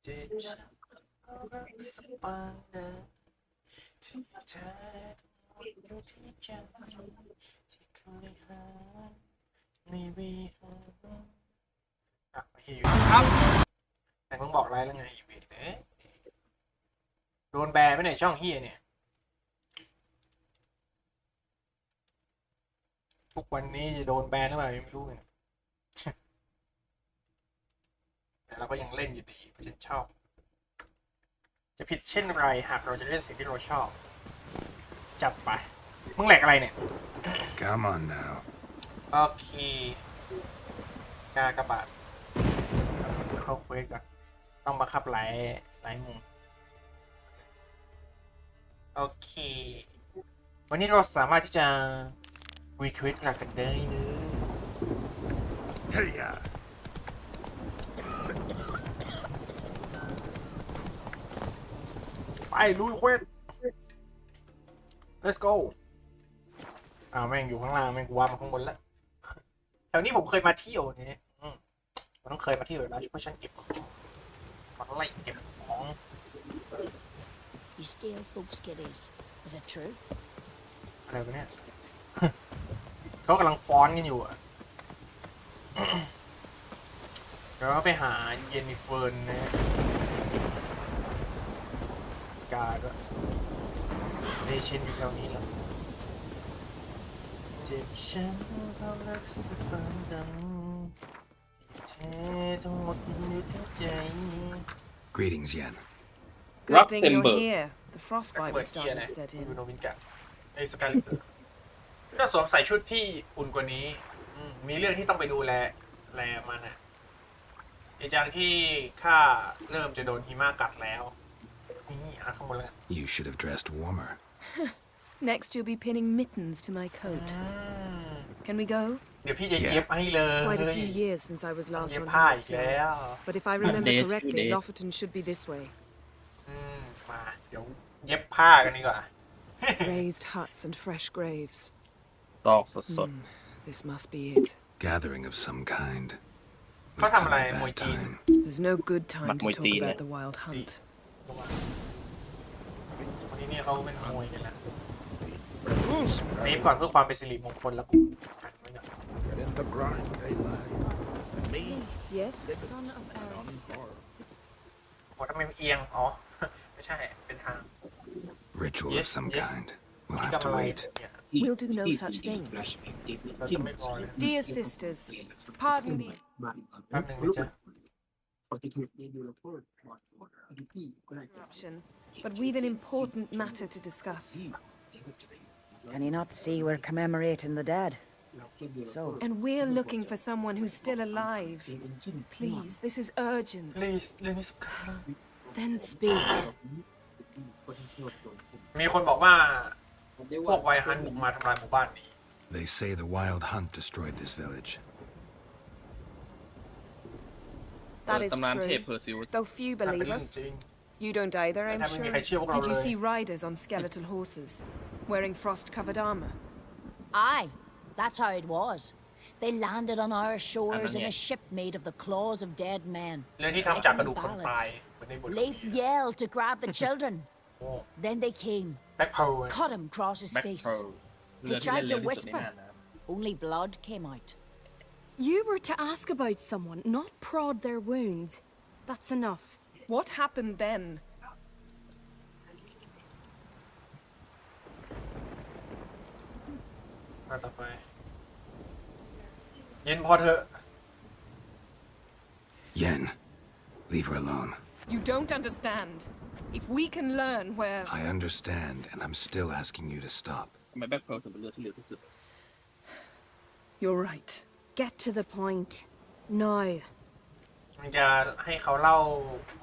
เจ็บช้ำรักสปานนะที่แท้อยู่ที่ใจที่เคยหาในวีหาฮิวครับแต่มึงบอกไรแล้วไงฮิวเนี่ยโดนแบนไปไหนช่องเฮียเนี่ยทุกวันนี้จะโดนแบนหรือเปล่าไม่รู้เนี่ยแต่เราก็ยังเล่นอยู่ดีเพราะฉันชอบจะผิดเช่นไรหากเราจะเล่นสิ่งที่เราชอบจับไปมึงแหลกอะไรเนี่ย Come on now โอเคกากระบาดเข้าเควสก่อนต้องบังคับหลายมุมโอเควันนี้เราสามารถที่จะรีเควสกันได้เลย Hey ya ไปลุยเควส let's go แม่งอยู่ข้างล่างแม่งกูว่ามาข้างบนแล้วแถวนี้ผมเคยมาเที่ยวเนี่ยมันต้องเคยมาเที่ยวแล้วเพราะฉันเก็บของมันไล่เก็บของ You steal folks' kiddies. Is it true? อะไรวะเนี่ย เขากำลังฟ้อนกันอยู่อ่ะ เดี๋ยวไปหาเยนนิเฟิร์นนะกาด้วยเดเชนอยู่แถวนี้แล้วเจ็บช้ำความรักสุดปานดำที่แท้ทั้งหมดอยู่ที่ใจ Greetings Yen Good thing you're here. The frostbite was starting to set ดู in. โนวินกันไอ้สกายลิเตอร์ถ้าสวมใส่ชุดที่อุ่นกว่านี้มีเรื่องที่ต้องไปดูแลมันนะไอ้จังที่ข้าเริ่มจะโดนหิมะกัดแล้วนี่หาข้างบนแล้ว You should have dressed warmer Next, you'll be pinning mittens to my coat. Can we go? เดี๋ยวพี่จะเย็บให้เลย Quite a few years since I was last เย็บ on ผ้าอีก Hemisphere. แล้ว But if I remember correctly, Lofferton should be this way. มาเดี๋ยวเย็บผ้ากันดีกว่า Raised huts and fresh graves. ตอกสด This must be it. Gathering of some kind เขา We've ทำ come อะไร at a มวย bad จีน time There's no good time to Mui talk Chi about nè. the wild hunt. วันนี้เนี่ยเขาเป็นมวยกันแล้วนี่ก่อนเพื่อความเป็นสิริมงคลแล้วกูหันไว้หน่อย But in the grind they lie. And me, Yes? Son of Aaron. horror. โอ้ทำไมมันเอียงอ๋อ ไม่ใช่เป็นทาง Ritual Yes, of some yes. kind We'll ที่ have ทำ to อะไร wait เนี่ย We'll do no such thing. เราจะไม่พอเลย Dear sisters, pardon the แป๊บนึงนะจ๊ะ interruption, but we've an important matter to discuss. Can you not see we're commemorating the dead? So, And we're looking for someone who's still alive. Please, this is urgent. เรื่องนี้สำคัญ Then speak. มีคนบอกว่าพวกไวฮันบุกมาทำลายหมู่บ้านนี้ They say the wild hunt destroyed this village That is ตำนานเทพ true. เพอร์ซิวส Though few นั่นเป็น believe เรื่อง us. จริง You don't either, I'm Haven't you sure. had your Did you roll see riders on skeletal horses, wearing frost-covered armor? Aye, that's how it was. They landed on our shores in a yeah. ship made of the claws of dead men. เรื่องที่ทำจากกระดูกคนตายเหมือนในบท Leif yelled to grab the children. โอ้ Then they came, แบ็คเพล cut him across his แบ็ค face. โพลเรือที่เล่นเร็วที่สุดในหน้าน้ำ Only blood came out. You were to ask about someone, not prod their wounds. That's enough. What happened then? ต่อไปเย็นพอเถอะ Yen leave her alone You don't understand. If we can learn where... I understand and I'm still asking you to stop ทำไมแบ็คโพลถึงเป็นเรือที่เร็วที่สุด You're right. Get to the point. Now. มันจะให้เขาเล่า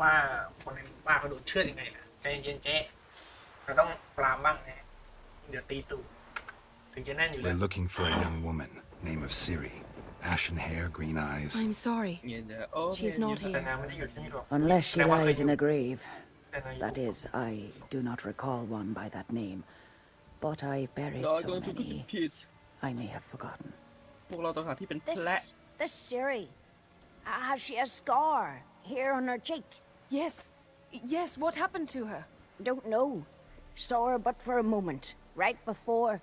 ว่าคนในหมู่บ้านเขาโดนเชือดยังไงนะใจเย็นเจ๊เราต้องปรามบ้างนะเดี๋ยวตีตู่ถึงจะแน่นอยู่เลย We're looking for a young woman name of Siri ashen hair green eyes I'm sorry. เนี่ยเดี๋ยวโอเค She's not แต่ here. นางไม่ได้อยู่ที่นี่หรอก unless she แต่ว่าเคย lies in a grave. แต่นางอยู่ That is, I do not recall one by that name. But I've buried Dog so going to many, kiss I may have forgotten. พวกเราต้องหาที่เป็นแพะ This Siri, has she a scar here on her cheek? Yes. Yes, what happened to her? Don't know. Saw her but for a moment, right before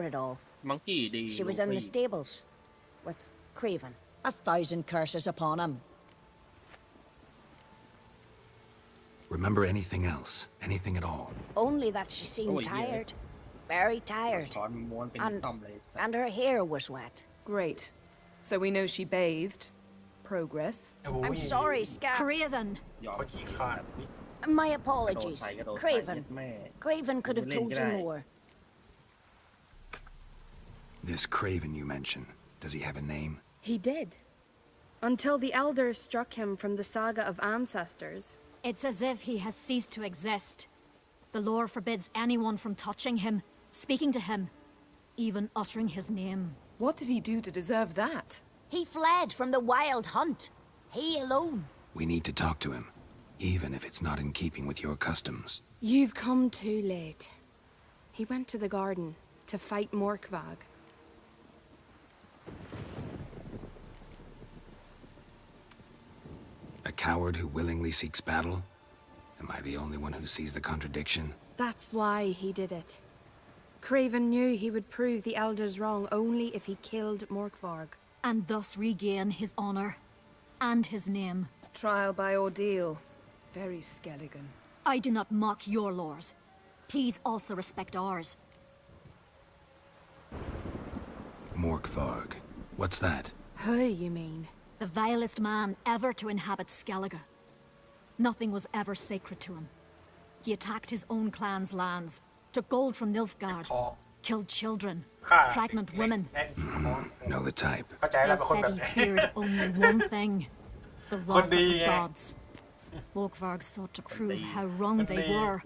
it all. มังกี้ดี She was in the stables with Craven. 1,000 curses upon him. Remember anything else? Anything at all? Only that she seemed Oh, yeah. tired. Very tired. ช้อนม้วนเป็น And, ซ่อมเลย and her hair was wet. Great. So we know she bathed. Progress. โอ้โห I'm sorry, Scar. Craven. ยอม คนขี้ขาด My กระโดด apologies. ใส่กระโดดใส่ Craven. แม่ Craven could have told you Right. more. This Craven you mentioned, does he have a name? He did. Until the elders struck him from the saga of ancestors. It's as if he has ceased to exist. The lore forbids anyone from touching him, speaking to him, even uttering his name. What did he do to deserve that? He fled from the wild hunt. He alone. We need to talk to him, even if it's not in keeping with your customs. You've come too late. He went to the garden to fight Morkvag. A coward who willingly seeks battle? Am I the only one who sees the contradiction? That's why he did it. Craven knew he would prove the elders wrong only if he killed Morkvarg. And thus regain his honor and his name. Trial by ordeal. Very Skelligan. I do not mock your laws. Please also respect ours. Morkvarg. What's that? Who, you mean? The vilest man ever to inhabit Skellige. Nothing was ever sacred to him. He attacked his own clan's lands, took gold from Nilfgaard, ของ killed children, ฆ่า pregnant women. และของ Know the type. เข้าใจแล้ว He เป็นคน said แบบ he ไหน feared only one thing, the wrath of the Kundi, eh. gods. Morkvarg sought to prove how wrong they were,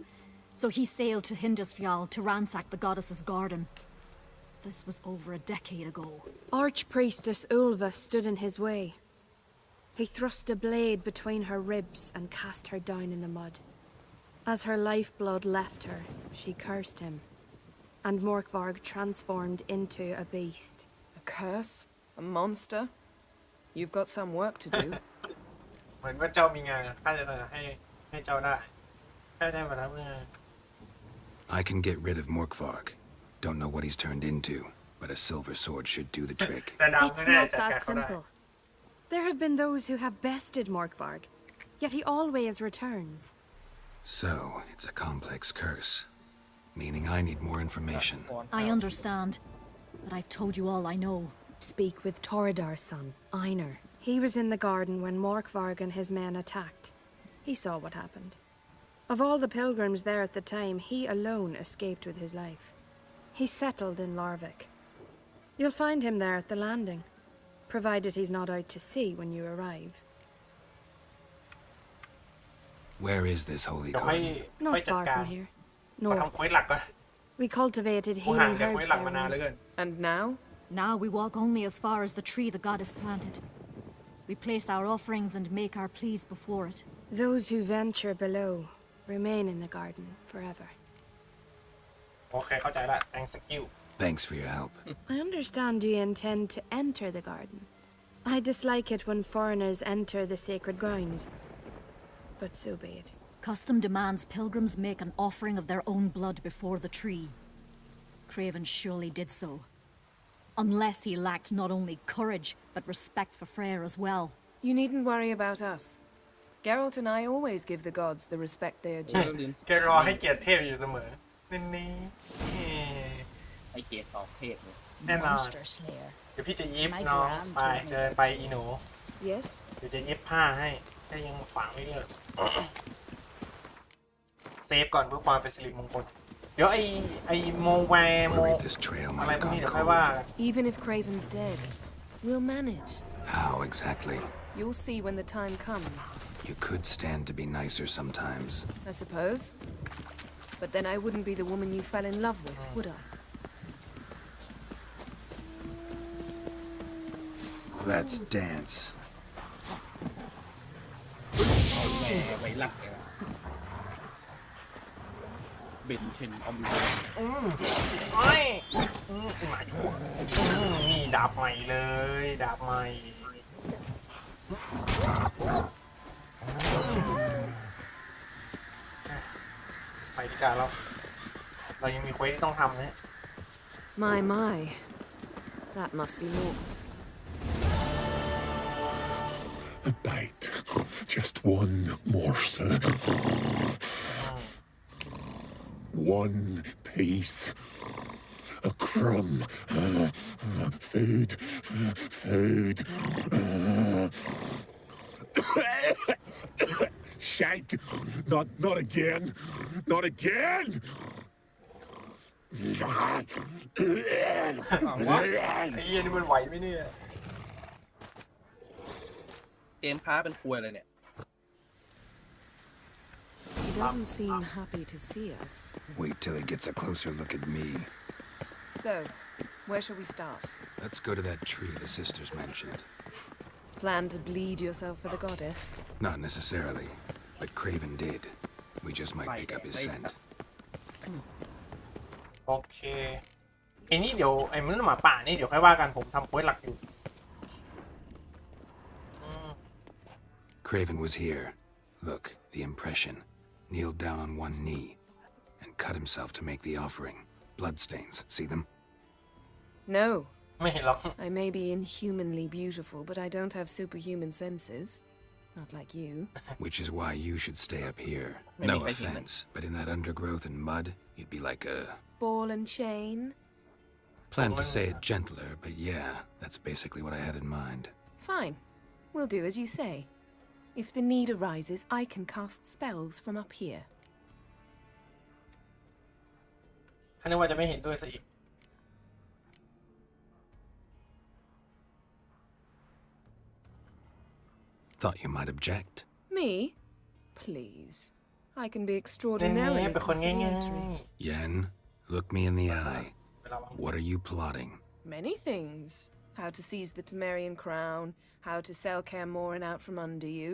so he sailed to Hindisfjall to ransack the goddess's garden. This was over a decade ago. Archpriestess Ulva stood in his way. He thrust a blade between her ribs and cast her down in the mud. As her lifeblood left her, she cursed him, and Morkvarg transformed into a beast. A curse? A monster? You've got some work to do. เหมือนว่าเจ้ามีงานข้าจะให้เจ้าได้ข้าได้มาแล้วงาน I can get rid of Morkvarg. Don't know what he's turned into, but a silver sword should do the trick. แต่ดาวไม่ It's ได้ not จัดการ that เขาได้ simple. There have been those who have bested Morkvarg, yet he always returns. So, it's a complex curse. Meaning I need more information. I understand, but I've told you all I know. Speak with Torridar's son, Einar. He was in the garden when Morkvarg and his men attacked. He saw what happened. Of all the pilgrims there at the time, he alone escaped with his life. He settled in Larvik. You'll find him there at the landing, provided he's not out to sea when you arrive. Where is this holy เดี๋ยวค่อย garden? ค่อย Not จัด far การ from here. มาทำ North. เควสหลักก่อน We cultivated กูห่าง healing จากเควส herbs หลักมานานเหลือ there เกิน once. And now? Now we walk only as far as the tree the goddess planted. We place our offerings and make our pleas before it. Those who venture below remain in the garden forever. โอเคเข้าใจละ thank you Thanks for your help. I understand you intend to enter the garden. I dislike it when foreigners enter the sacred grounds, but so be it. Custom demands pilgrims make an offering of their own blood before the tree. Craven surely did so. Unless he lacked not only courage, but respect for Freyr as well. You needn't worry about us. Geralt and I always give the gods the respect they are เออ due. ลืม แกรอให้เกียรติเทพอยู่เสมอนี่ ไอเกตสองเพศเลย แน่นอน Monster Slayer. เดี๋ยวพี่จะยิบน้องไปเดินไปอีหนู Yes? เดี๋ยวจะเย็บผ้าให้ถ้ายังขวางไม่เลิก เซฟก่อนเพื่อความเป็นสิริมงคล เดี๋ยวไอโมแวร์โม Worried this trail อะไร might พวก have นี้ gone เดี๋ยวค่อยว่า cold. Even if Craven's dead, we'll manage. How exactly? You'll see when the time comes, You could stand to be nicer sometimes. I suppose. But then I wouldn't be the woman you fell in love with, would I? Let's dance. แม่ไว้หลักเลยเบนเทนออมเลน ไอ้หมาชั่วนี่ดาบใหม่เลยดาบใหม่ พี่กาเรายังมีเควสที่ต้องทำนะ My. That must be more. A bite. Just one morsel. One piece. A crumb. Food. Shite. Not again. Not again. ไอ้เหี้ยนี่มันไหวไหมเนี่ย เกมค้าเป็นควยเลยเนี่ย He doesn't seem happy to see us. Wait till he gets a closer look at me. So, where shall we start? Let's go to that tree the sisters mentioned. Plan to bleed yourself for the goddess? Not necessarily, but Craven did. We just might pick up his scent. โอเคไอ้นี่เดี๋ยวไอ้มนุษย์หมาป่านี่เดี๋ยวค่อยว่ากันผมทำเควสหลักอยู่ Craven was here. Look, the impression. Kneeled down on one knee and cut himself to make the offering. Bloodstains. See them? No. ไม่เห็นหรอก I may be inhumanly beautiful, but I don't have superhuman senses. Not like you. Which is why you should stay up here. No offense, but in that undergrowth and mud, you'd be like a... Ball and chain? Planned to say it gentler, but yeah, that's basically what I had in mind. Fine. We'll do as you say. If the need arises, I can cast spells from up here. ท่านนึกว่าจะไม่เห็นด้วยซะอีก Thought you might object. Me? Please. I can be นี่ extraordinarily เป็นคนง่าย conciliatory. Yen, look me in the eye. ๆเวลาวาง What are you plotting? Many things. How to seize the Temerian crown, how to sell Kaer Morhen out from under you.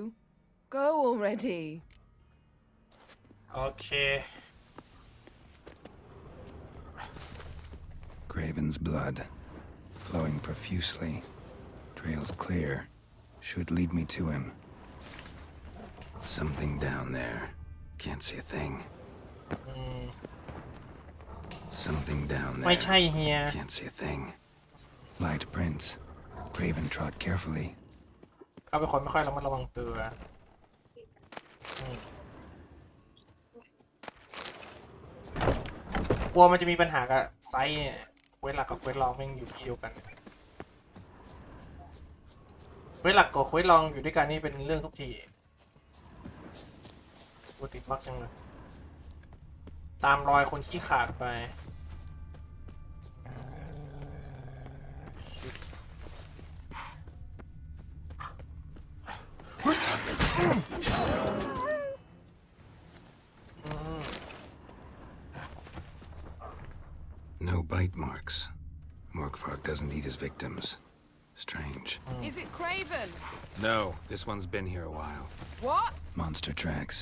Go already. โอเค Craven's blood, flowing profusely. Trails clear. Should lead me to him. Something down there. Can't see a thing. Something down ไม่ there. ใช่เฮีย Can't see a thing. Light prints. Craven trod carefully. เขาเป็นคนไม่ค่อยระมัดระวังตัวกลัวมันจะมีปัญหากับไซส์เนี่ยเควสหลักกับเควสรองแม่งอยู่ที่เดียวกันเควสหลักกับเควสรองอยู่ด้วยกันนี่เป็นเรื่องทุกทีตัวติดบั๊กจังเลยตามรอยคนขี้ขาดไปNo bite marks. Morkvark doesn't eat his victims. Strange. Is it Craven? No, this one's been here a while. What? Monster tracks.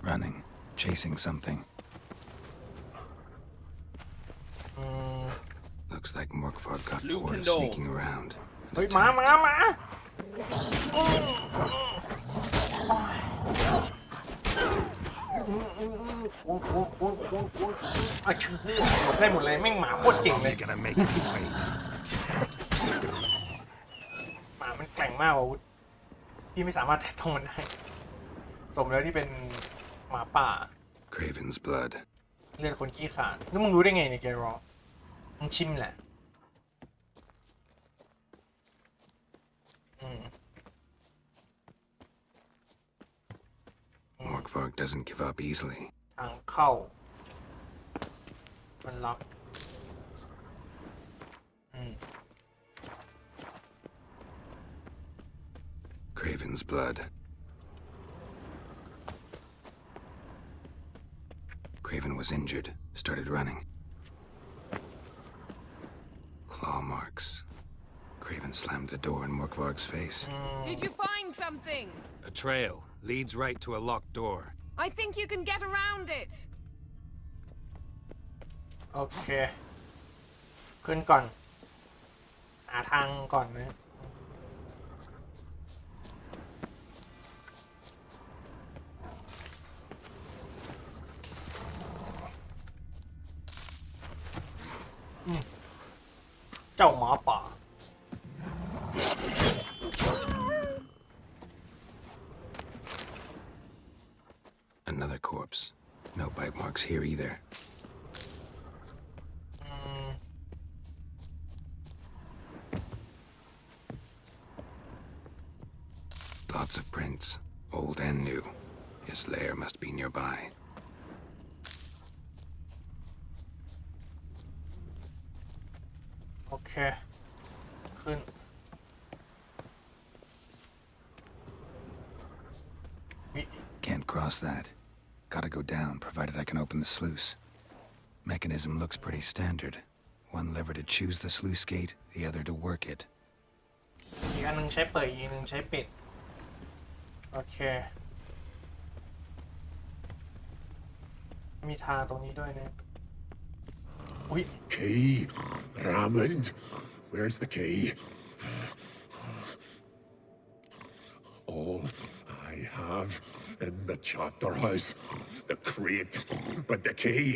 Running. Chasing something. Looks like Morkvark got bored of sneaking around. เฮ้ยมาได้หมดเลยแม่งหมาโคตรเก่งเลย You're gonna make me wait. หมามันแกร่งมากอาวุธพี่ไม่สามารถแตะต้องมันได้สมแล้วที่เป็นหมาป่า Craven's blood. เลือดคนขี้ขลาดแล้วมึงรู้ได้ไงเนี่ยแกรอมึงชิมแหละ Morkvark doesn't give up easily. ทางเข้ามันล็อกCraven's blood. Craven was injured, started running. Claw marks. Craven slammed the door in Morkvark's face. Did you find something? A trail leads right to a locked door. I think you can get around it. โอเคขึ้นก่อนหาทางก่อนนะ จ้าหมาป่า Another corpse. No bite marks here either. Lots of prints, old and new. His lair must be nearby. โอเค ขึ้น Can't cross that. Gotta go down, provided I can open the sluice. Mechanism looks pretty standard. One lever to choose the sluice gate, the other to work it. อีกอันหนึงใช้เปิดอีกอันหนึงใช้ปิด โอเค มีทางตรงนี้ด้วยนะอุ๊ย Key, Raymond. Where's the key? All I have in the chapter house, the crate, but the key.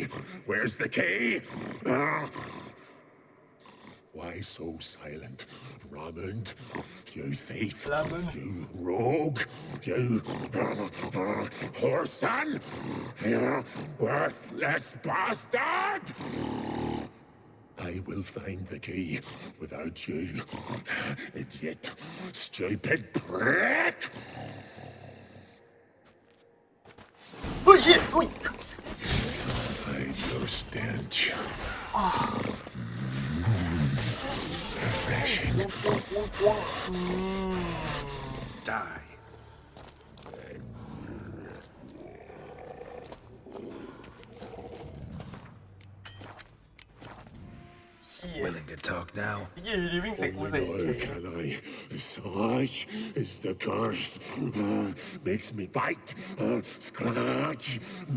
Where's the key? Why so silent, Raymond? You thief! You rogue! You whoreson! You worthless bastard! I will find the key without you, idiot, stupid prick! เฮ้ยเหี้ยอุ๊ย Hide your stench. Refreshing. Die. Willing to talk now? เหี้ยอยู่ดีวิ่งใส่กูใส่ Oh, can I? Such is the curse. Makes me bite, scratch,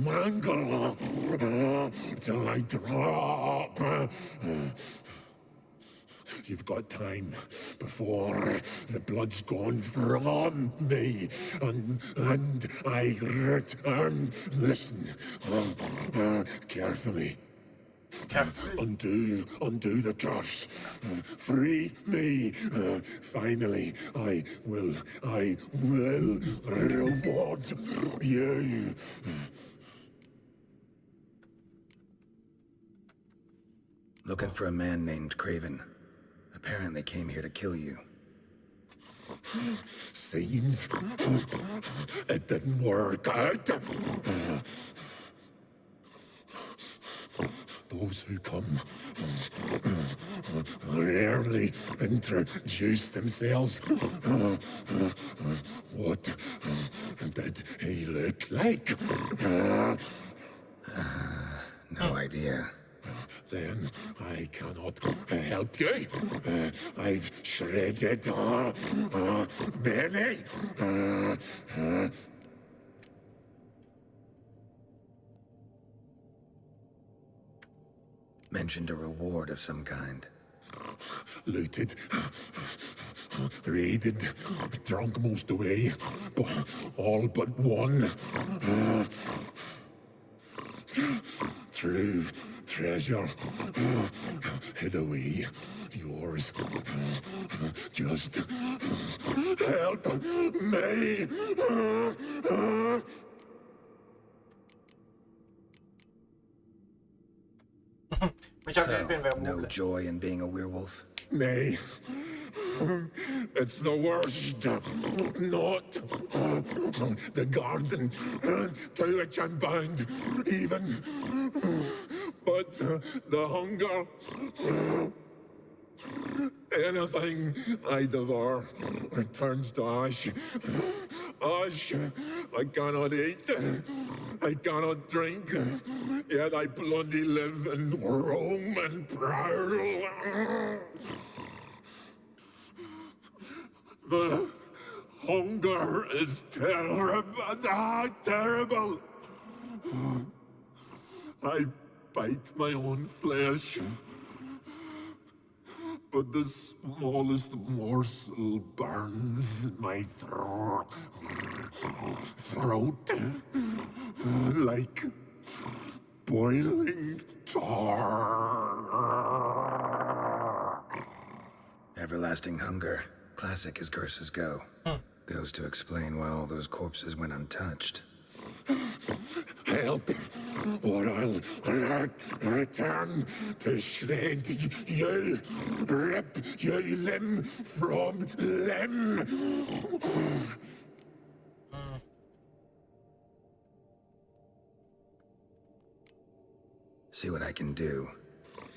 mangle, till I drop. You've got time before the blood's gone from me, and I return. Listen, carefully. Undo the curse. Free me. Finally, I will reward you. Looking for a man named Craven. Apparently came here to kill you. Seems it didn't work out. Those who come rarely introduce themselves. What did he look like? No idea. Then I cannot help you. I've shredded many. Mentioned a reward of some kind. Looted, raided, drunk most away, all but one. True treasure hid away. Yours. Just help me. So, no joy in being a werewolf? Nay. It's the worst. Not the garden to which I'm bound, even. But the hunger. Anything I devour turns to ash. Ash I cannot eat. I cannot drink. Yet I bloody live and roam and prowl. The hunger is terrible. I bite my own flesh, but the smallest morsel burns my throat like boiling tar. Everlasting hunger. Classic as curses go. Goes to explain why all those corpses went untouched. Help, or I'll return to shred you, rip you limb from limb. See what I can do.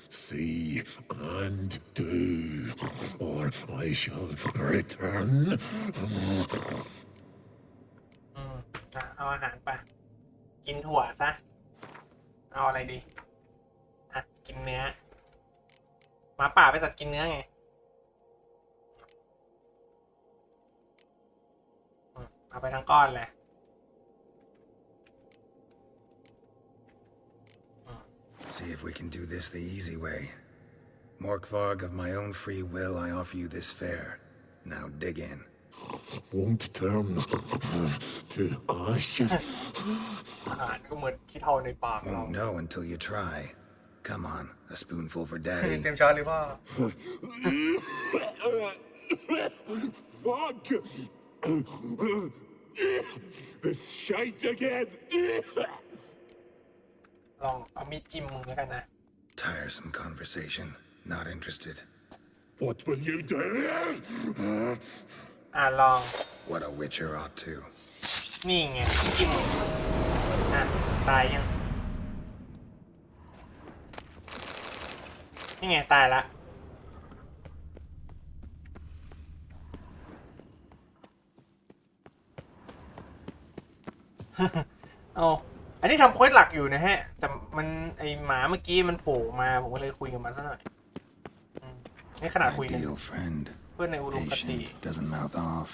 See and do, or I shall return. เอาอาหารไปกินถั่วซะเอาอะไรดีกินเนื้อหมาป่าไปสัตว์กินเนื้อไงเอาไปทั้งก้อนเลย See if we can do this the easy way. Morkvarg, of my own free will, I offer you this fare. Now dig in. Won't turn to ash. อาหารก็เหมือนขี้เถ้าในปากเรา Won't know until you try. Come on, a spoonful for daddy. เต็มช้อนเลยพ่อ Fuck! This shite again. ลองเอามีดจิ้มมึงแล้วกันนะ Tiresome conversation. Not interested. What will you do? ลอง What a witcher ought to. นี่ไงจิ้มมึงตายยังนี่ไงตายละ เอาอันนี้ทำเควสหลักอยู่นะฮะแต่มันไอหมาเมื่อกี้มันโผล่มาผมก็เลยคุยกับมันซะหน่อยนี่ขนาดคุยกัน Ideal friend. เพื่อนในอุดมคติ Patient, doesn't mouth off.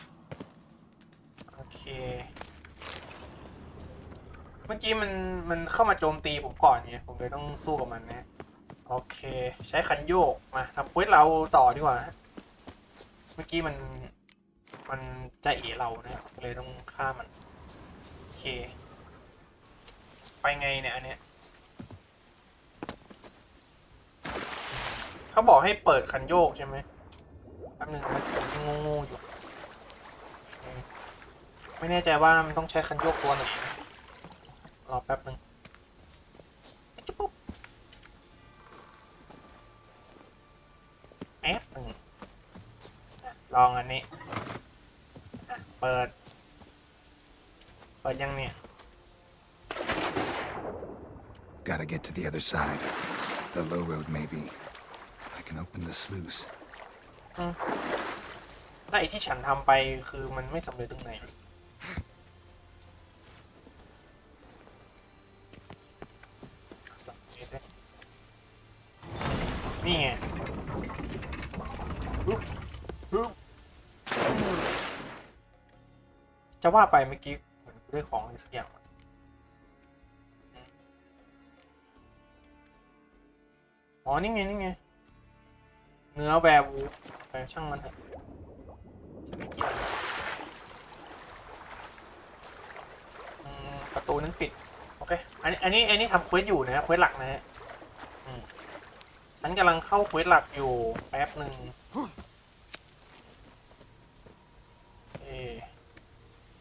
โอเคเมื่อกี้มันเข้ามาโจมตีผมก่อนไงผมเลยต้องสู้กับมันนะโอเคใช้คันโยกมาทำเควสเราต่อดีกว่าเมื่อกี้มันจะเอะเรานะเลยต้องฆ่ามันโอเคไปไงเนี่ยอันเนี้ยเขาบอกให้เปิดคันโยกใช่ไหมแป๊บนึงมันยังงงๆอยู่ไม่แน่ใจว่ามันต้องใช้คันโยกตัวไหนรอแป๊บนึงแป๊บนึงลองอันนี้เปิดยังเนี่ย Gotta get to the other side. The low road, maybe. I can open the sluice. แล้วไอ้ที่ฉันทำไปคือมันไม่สำเร็จตรงไหนนี่ไงจะว่าไปเมื่อกี้เหมือนได้ของอะไรสักอย่างอ๋อนี่ไงเนื้อแวร์วูฟไปช่างมันเถอะจะไม่กินประตูนั้นปิดโอเคอันนี้ทำเควสอยู่นะเควสหลักนะฮะฉันกำลังเข้าเควสหลักอยู่แป๊บหนึ่ง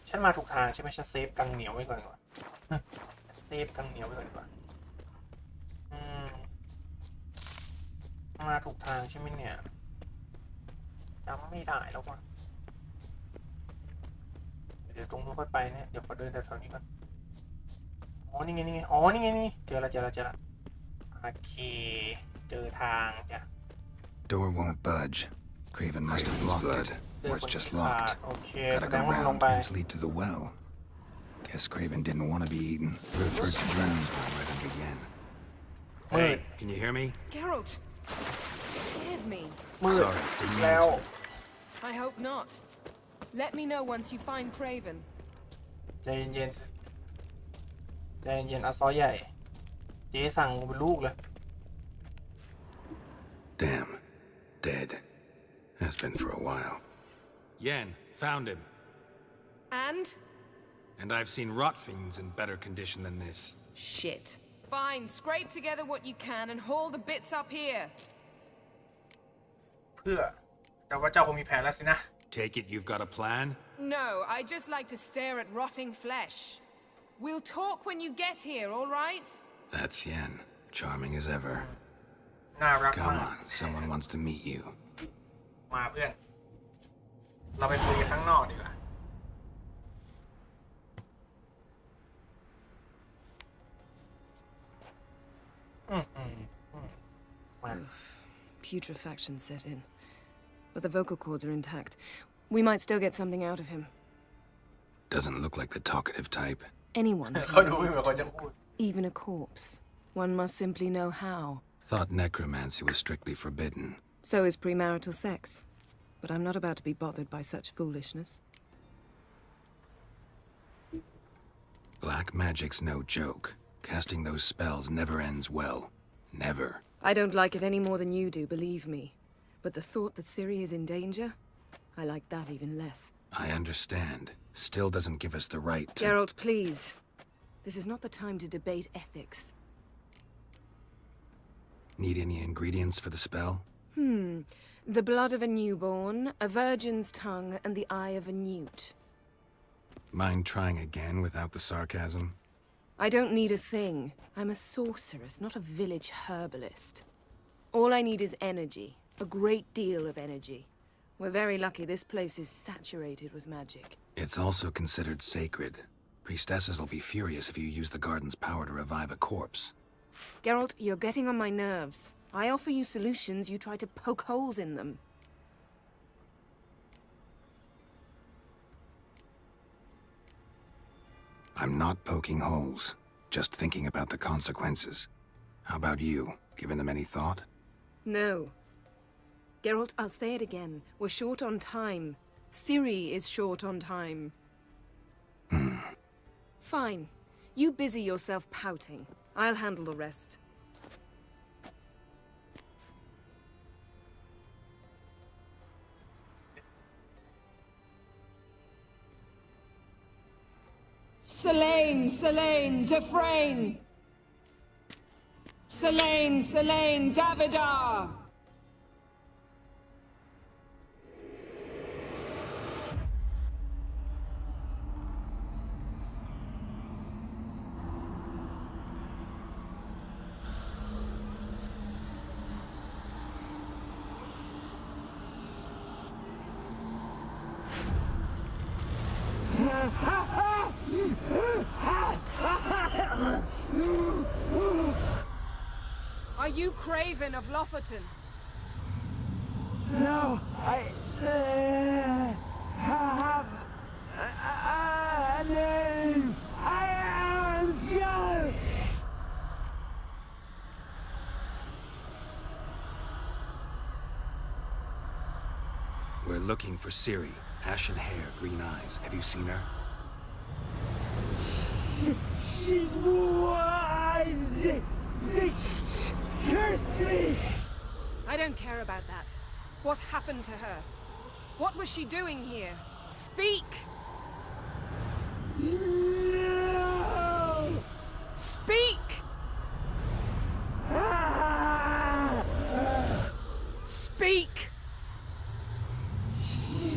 ฉันมาถูกทางใช่ไหมฉันเซฟกังเหนียวไว้ก่อนเซฟกังเหนียวไว้ก่อนดีกว่ามาถูกทางใช่ไหมเนี่ยจำไม่ได้แล้วว่ะเดี๋ยวตรงนู้นค่อยไปเนี่ยเดี๋ยวขอเดินแถวๆนี้ก่อนอ๋อนี่ไงอ๋อนี่ไงเจอละโอเคเจอทางจ้ะ Door won't budge. Craven must have blocked it, or it's just locked. โอเคแส Gotta ดง go ว่ามันลง round. ไป Pens lead to the well. Guess Craven didn't want to be eaten. Preferred to drown, so I let him begin. Hey, can you hear me? Geralt! Scared me. มืด Sorry, อีก didn't แล้ว mean to. I hope not. Let me know once you find Craven. ใจเย็นอาซอใหญ่เจ๊สั่งกูเป็นลูกเลย Damn. Dead. Has been for a while. Yen, found him. And? And I've seen rot fiends in better condition than this. Shit. Fine, scrape together what you can and haul the bits up here. เพื่อ แต่ว่าเจ้าคงมีแผนแล้วสินะ Take it you've got a plan? No, I just like to stare at rotting flesh. We'll talk when you get here, all right? That's Yen. Charming as ever. น่ารัก Come มาก on, someone wants to meet you. มาเพื่อน เราไปคุยกันข้างนอกดีกว่า Putrefaction set in. But the vocal cords are intact. We might still get something out of him. Doesn't look like the talkative type. Anyone เขา can ดูไม่ relate เหมือน to เขาจะ talk. พูด Even a corpse. One must simply know how. Thought necromancy was strictly forbidden. So is premarital sex. But I'm not about to be bothered by such foolishness. Black magic's no joke. Casting those spells never ends well. Never. I don't like it any more than you do, believe me. But the thought that Ciri is in danger? I like that even less. I understand. Still doesn't give us the right to... Geralt, please. This is not the time to debate ethics. Need any ingredients for the spell? The blood of a newborn, a virgin's tongue, and the eye of a newt. Mind trying again without the sarcasm? I don't need a thing. I'm a sorceress, not a village herbalist. All I need is energy. A great deal of energy. We're very lucky this place is saturated with magic. It's also considered sacred. Priestesses will be furious if you use the garden's power to revive a corpse. Geralt, you're getting on my nerves. I offer you solutions, you try to poke holes in them. I'm not poking holes. Just thinking about the consequences. How about you? Given them any thought? No. Geralt, I'll say it again. We're short on time. Ciri is short on time. Fine. You busy yourself pouting. I'll handle the rest. Selene, Defrain! Selene, Davidar! Are you Craven of Lofferton? No, I have a name. I am Skull. We're looking for Ciri. Ashen hair, green eyes. Have you seen her? She's wise. They cursed me. I don't care about that. What happened to her? What was she doing here? Speak! No. Speak! Speak!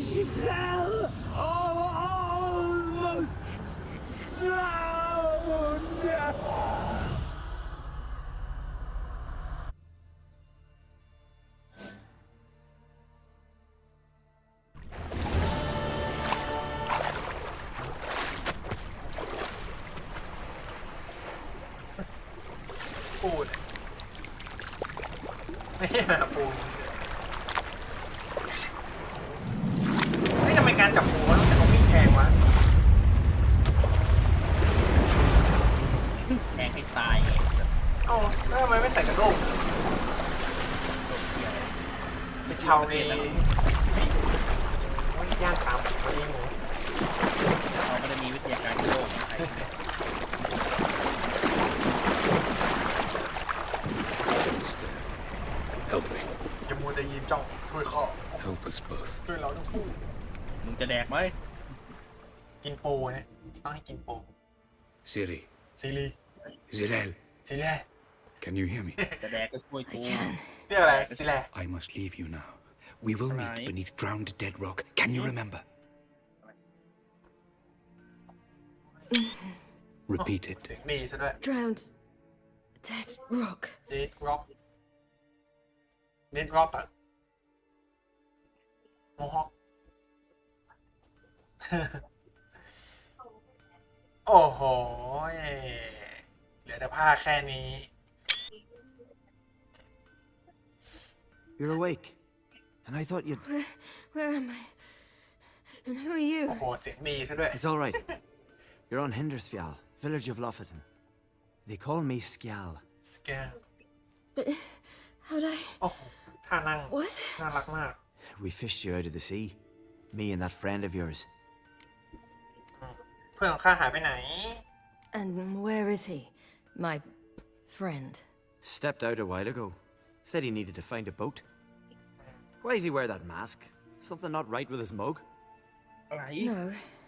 She fell almost drowned.ปูนไม่ใช่แบบปูนเฮ้ยทำไมการจับปูมันต้องใช้ของมีดแทงวะ แทงให้ตายไง เอ้าแล้วทำไมไม่ใส่กระด้งเป็นชาวเรไม่ย่างตามตัวเองเหรอ เขาไม่ได้มีวิทยาการโลกใคร Instead, help me. จะมัวแต่ยืนจ้องช่วยข้อ Help us both. ช่วยเราทั้งคู่ มึงจะแดกไหม กินปูนะต้องให้กินปู Ciri, ซีรี Zirel, ซีแร่ can you hear me? จะแดกก็ช่วยกู เรียกอะไรซีแร่ I must leave you now. We will meet beneath drowned dead rock. Can you remember? Repeat it. เสียงดีซะด้วย Drowned. Dead rock. Dead rock Dead rock อะโมฮอค โอ้โหเหลือแต่ผ้าแค่นี้ You're awake. And I thought you'd... Where am I? And who are you? โอ้โหเสียงดีซะด้วย It's all right. You're on Hindersfjall, village of Lofferton. They call me Skjal. สแกน But how'd I... โอ้โหท่านั่ง What? น่ารักมาก We fished you out of the sea. Me and that friend of yours. เพื่อนของข้าหายไปไหน And where is he? My friend. Stepped out a while ago. Said he needed to find a boat. Why does he wear that mask? Something not right with his mug? อะไร No.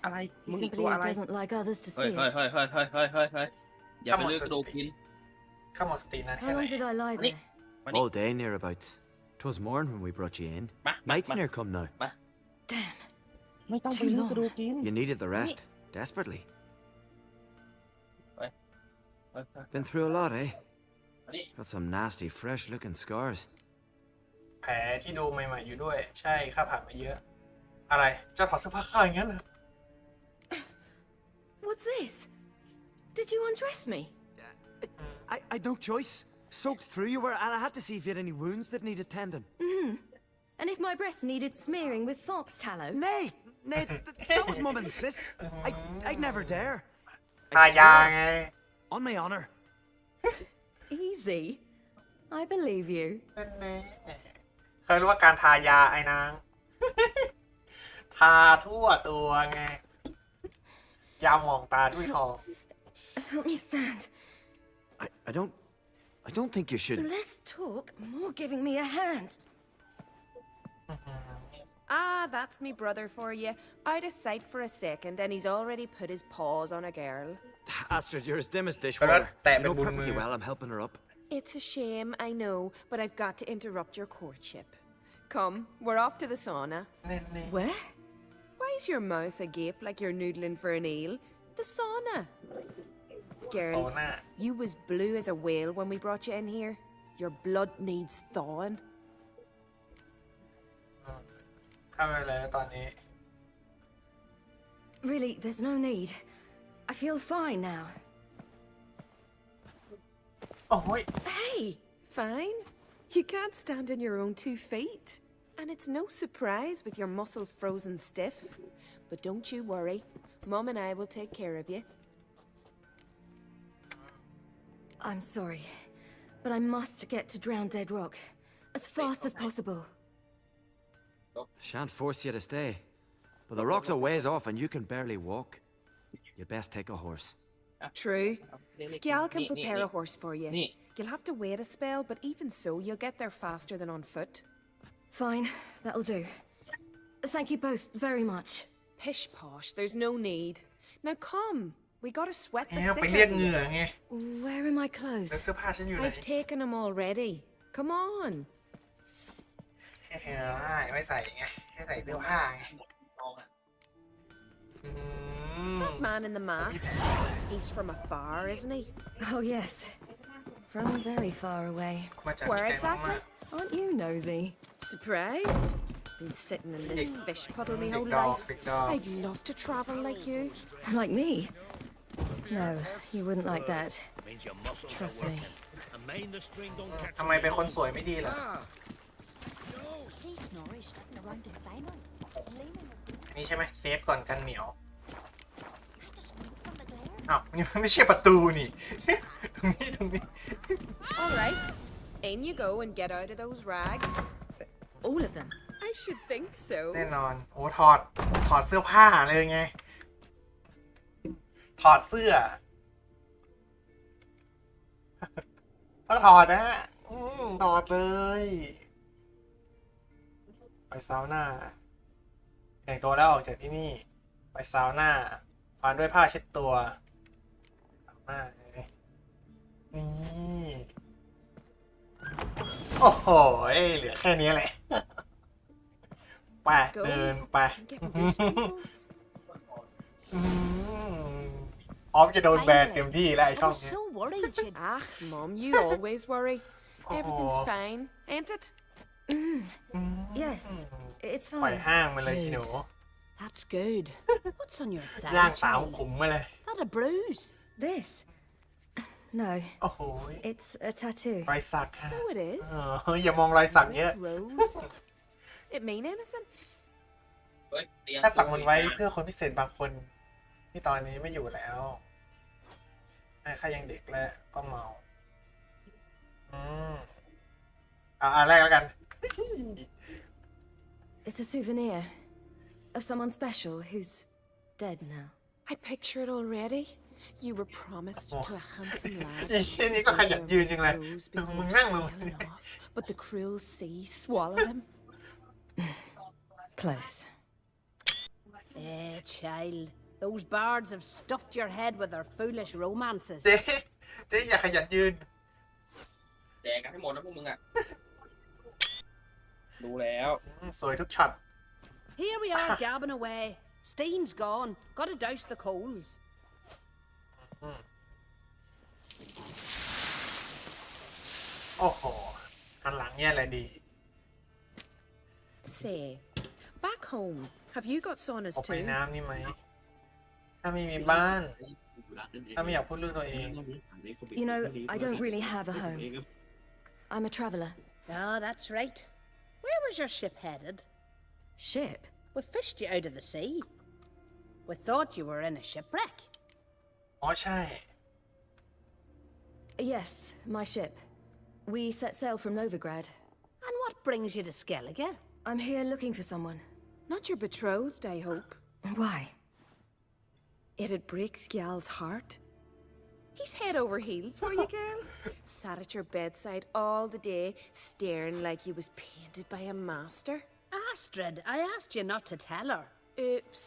อะไร He มึง simply ตัวอะไร doesn't like others to เฮ้ย see เฮ้ย it. เฮ้ยเฮ้ยเฮ้ยเฮ้ยเฮ้ยเฮ้ยอย่าไปเลือกกระดูกกิน ข้าหมดสตินานแค่ How ไหน long did I lie there? มานี่ All day nearabouts. 'Twas morn when we brought you in. มา Night's near come now. Damn. ไม่ต้องไป Too เลือก long. กระดูกกิน You needed the rest. Desperately. ไปไปไป Been through a lot, eh? มานี่ Got some nasty, fresh-looking scars. แผลที่ดูใหม่ๆอยู่ด้วย ใช่ข้าผ่านมาเยอะ อะไรเจ้าถอดเสื้อผ้าข้าอย่างนั้นเหรอ What's this? Did you undress me? I'd no choice. Soaked through you were, and I had to see if you had any wounds that needed tending. And if my breasts needed smearing with fox tallow? Nay, that was Mum and Sis. I'd never dare. ทายาไง On my honor. Easy. I believe you. เคยรู้ว่าการทายาไอ้นาง ทาทั่วตัวไง ยาหมองตาด้วยทอง Help me stand. I don't think you should. Less talk, more giving me a hand. That's me brother for you. Out of sight for a second, and he's already put his paws on a girl. Astrid, you're as dim as But dishwater. that You know would- perfectly well I'm helping her up. It's a shame, I know, but I've got to interrupt your courtship. Come, we're off to the sauna. เน่ Where? Why's your mouth agape like you're noodling for an eel? The sauna. ๆโซ Girl, น่า you was blue as a whale when we brought you in here. Your blood needs thawing. ข้าไม่เป็นไรแล้วตอนนี้ Really, there's no need. I feel fine now. โอ้ย Hey, fine? You can't stand on your own 2 feet. And it's no surprise with your muscles frozen stiff. But don't you worry. Mum and I will take care of you. I'm sorry, but I must get to Drowned Dead Rock as fast as possible. Shan't force you to stay. But the rock's a ways off and you can barely walk. You'd best take a horse. True. Skjal can prepare a horse for you. นี่ You'll have to wait a spell, but even so, you'll get there faster than on foot. Fine, that'll do. Thank you both very much. Pish posh, there's no need. Now come, we gotta sweat the เนี่ย sick ไปเรียก out of เหงื่อ you. ไง Where are my แล้ว clothes? เสื้อผ้าฉันอยู่ไหน I've taken them already. Come on. ไม่ใส่ไงให้ใส่เสื้อผ้าไง That man in the mask. He's from afar, isn't he? Oh, yes. From very far away. มาจาก Where ไกลมาก exactly? Aren't you nosy? Surprised? Been sitting in this fish puddle my whole Big dog, life. big dog. I'd love to travel like you. Like me? No, you wouldn't like that. Trust me. ทำไมเป็นคนสวยไม่ดีล่ะ See Snorri strutting around in finery, gleaming นี่ใช่ไหมเซฟก่อนกันเหนียว had to squeak from the glare. อ้าวนี่มันไม่ใช่ประตูนี่ ตรงนี้ All right. In you go and get out of those rags. All of them? I should think so. แน่นอน โอ้ถอดเสื้อผ้าเลยไง ถอดเสื้อ ต้องถอดนะถอดเลย ไปซาวน่าแต่งตัวแล้วออกจากที่นี่ ไปซาวน่าพันด้วยผ้าเช็ดตัวซาวน่าเลยนี่ โอ้โหเหลือแค่นี้แหละ ไป Let's go. เดินไป I'm getting goosebumps. ออฟจะโดนแบนเต็มที่แล้วไอ I ช่อง was เนี้ย so worried you'd... Ah, Mom, you always worry. Everything's fine, ain't it? Yes, it's ปล่อย fine. ห้างมาเลยหนู That's good. What's on your ย่าง thigh, สาว child? ขุมมาเลย That a bruise? This? No, โอ้โห it's a tattoo. รอยสักค่ะ So it is. อย่ามองรอยสักเยอะ Red rose. It mean anything? เฮ้ยเตรียม ถ้าสัก ตัว มันไว้เพื่อคนพิเศษบางคนที่ตอนนี้ไม่อยู่แล้วข้ายังเด็กและก็เมาแรกแล้วกัน It's a souvenir of someone special who's dead now. I picture it already. You were promised to a handsome lad. อีนี่ก็ขยันยืนจังเลย Rose มึง before นั่งลง sailing off, but the cruel sea swallowed him. Close. Child. Those bards have stuffed your head with their foolish romances. เจ๊อย่าขยันยืน แดกกันให้หมดนะพวกมึงอ่ะ ดูแล้ว สวยทุกช็อต Here we are gabbing away. Steam's gone. Gotta douse the coals. โอ้โหหันหลังเนี่ยแหละดี Say, back home, have you got saunas ออกไป too? น้ำนี่ไหม ถ้าไม่มีบ้าน ถ้าไม่อยากพูดเรื่องตัวเอง You know, I don't really have a home. I'm a traveller. Oh, that's right. Where was your ship headed? Ship? We fished you out of the sea. We thought you were in a shipwreck. อ๋อใช่ Yes, my ship. We set sail from Novigrad. And what brings you to Skellige? I'm here looking for someone. Not your betrothed, I hope. Why? It'd break Skjal's heart. He's head over heels for you, girl. Sat at your bedside all the day, staring like he was painted by a master. Astrid, I asked you not to tell her. Oops.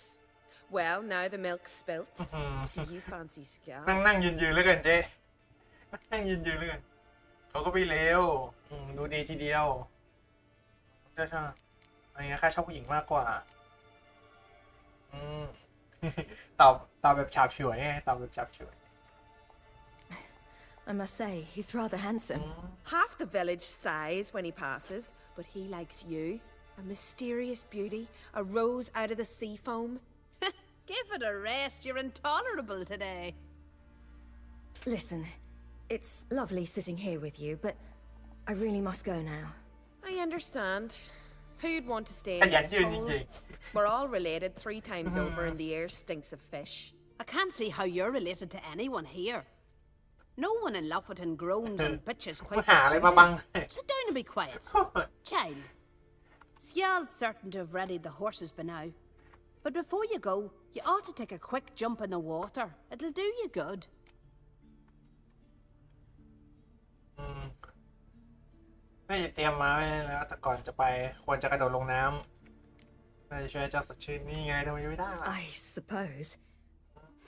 Well, now the milk's spilt. Do you fancy Skjal? นั่งยืนแล้วกันเจ๊นั่งยืนแล้วกันเขาก็ไปเร็วดูดีทีเดียวเจ้าชอบอะไรเงี้ยข้าชอบผู้หญิงมากกว่าตอบแบบฉาบฉวยไงตอบแบบฉาบฉวย I must say, he's rather handsome. Half the village sighs when he passes, but he likes you. A mysterious beauty, a rose out of the sea foam. Give it a rest, you're intolerable today. Listen, it's lovely sitting here with you, but I really must go now. I understand. Who'd want to stay ข in ยัน this ยืนจ hole? ริง We're all related 3 times over, and the air stinks of fish. I can't see how you're related to anyone here. No one in Lofoten groans and bitches ๆ quite หาอะไรมาบัง Sit down and be quiet. Child, Skjal's certain to have readied the horses by now. But before you go, you ought to take a quick jump in the water. It'll do you good. ไม่ได้เตรียมมาไว้แล้วแต่ก่อนจะไปควรจะกระโดดลงน้ำน่าจะช่วยเจ้าสดชื่นนี่ไงทำไมไม่ได้ล่ะ I suppose.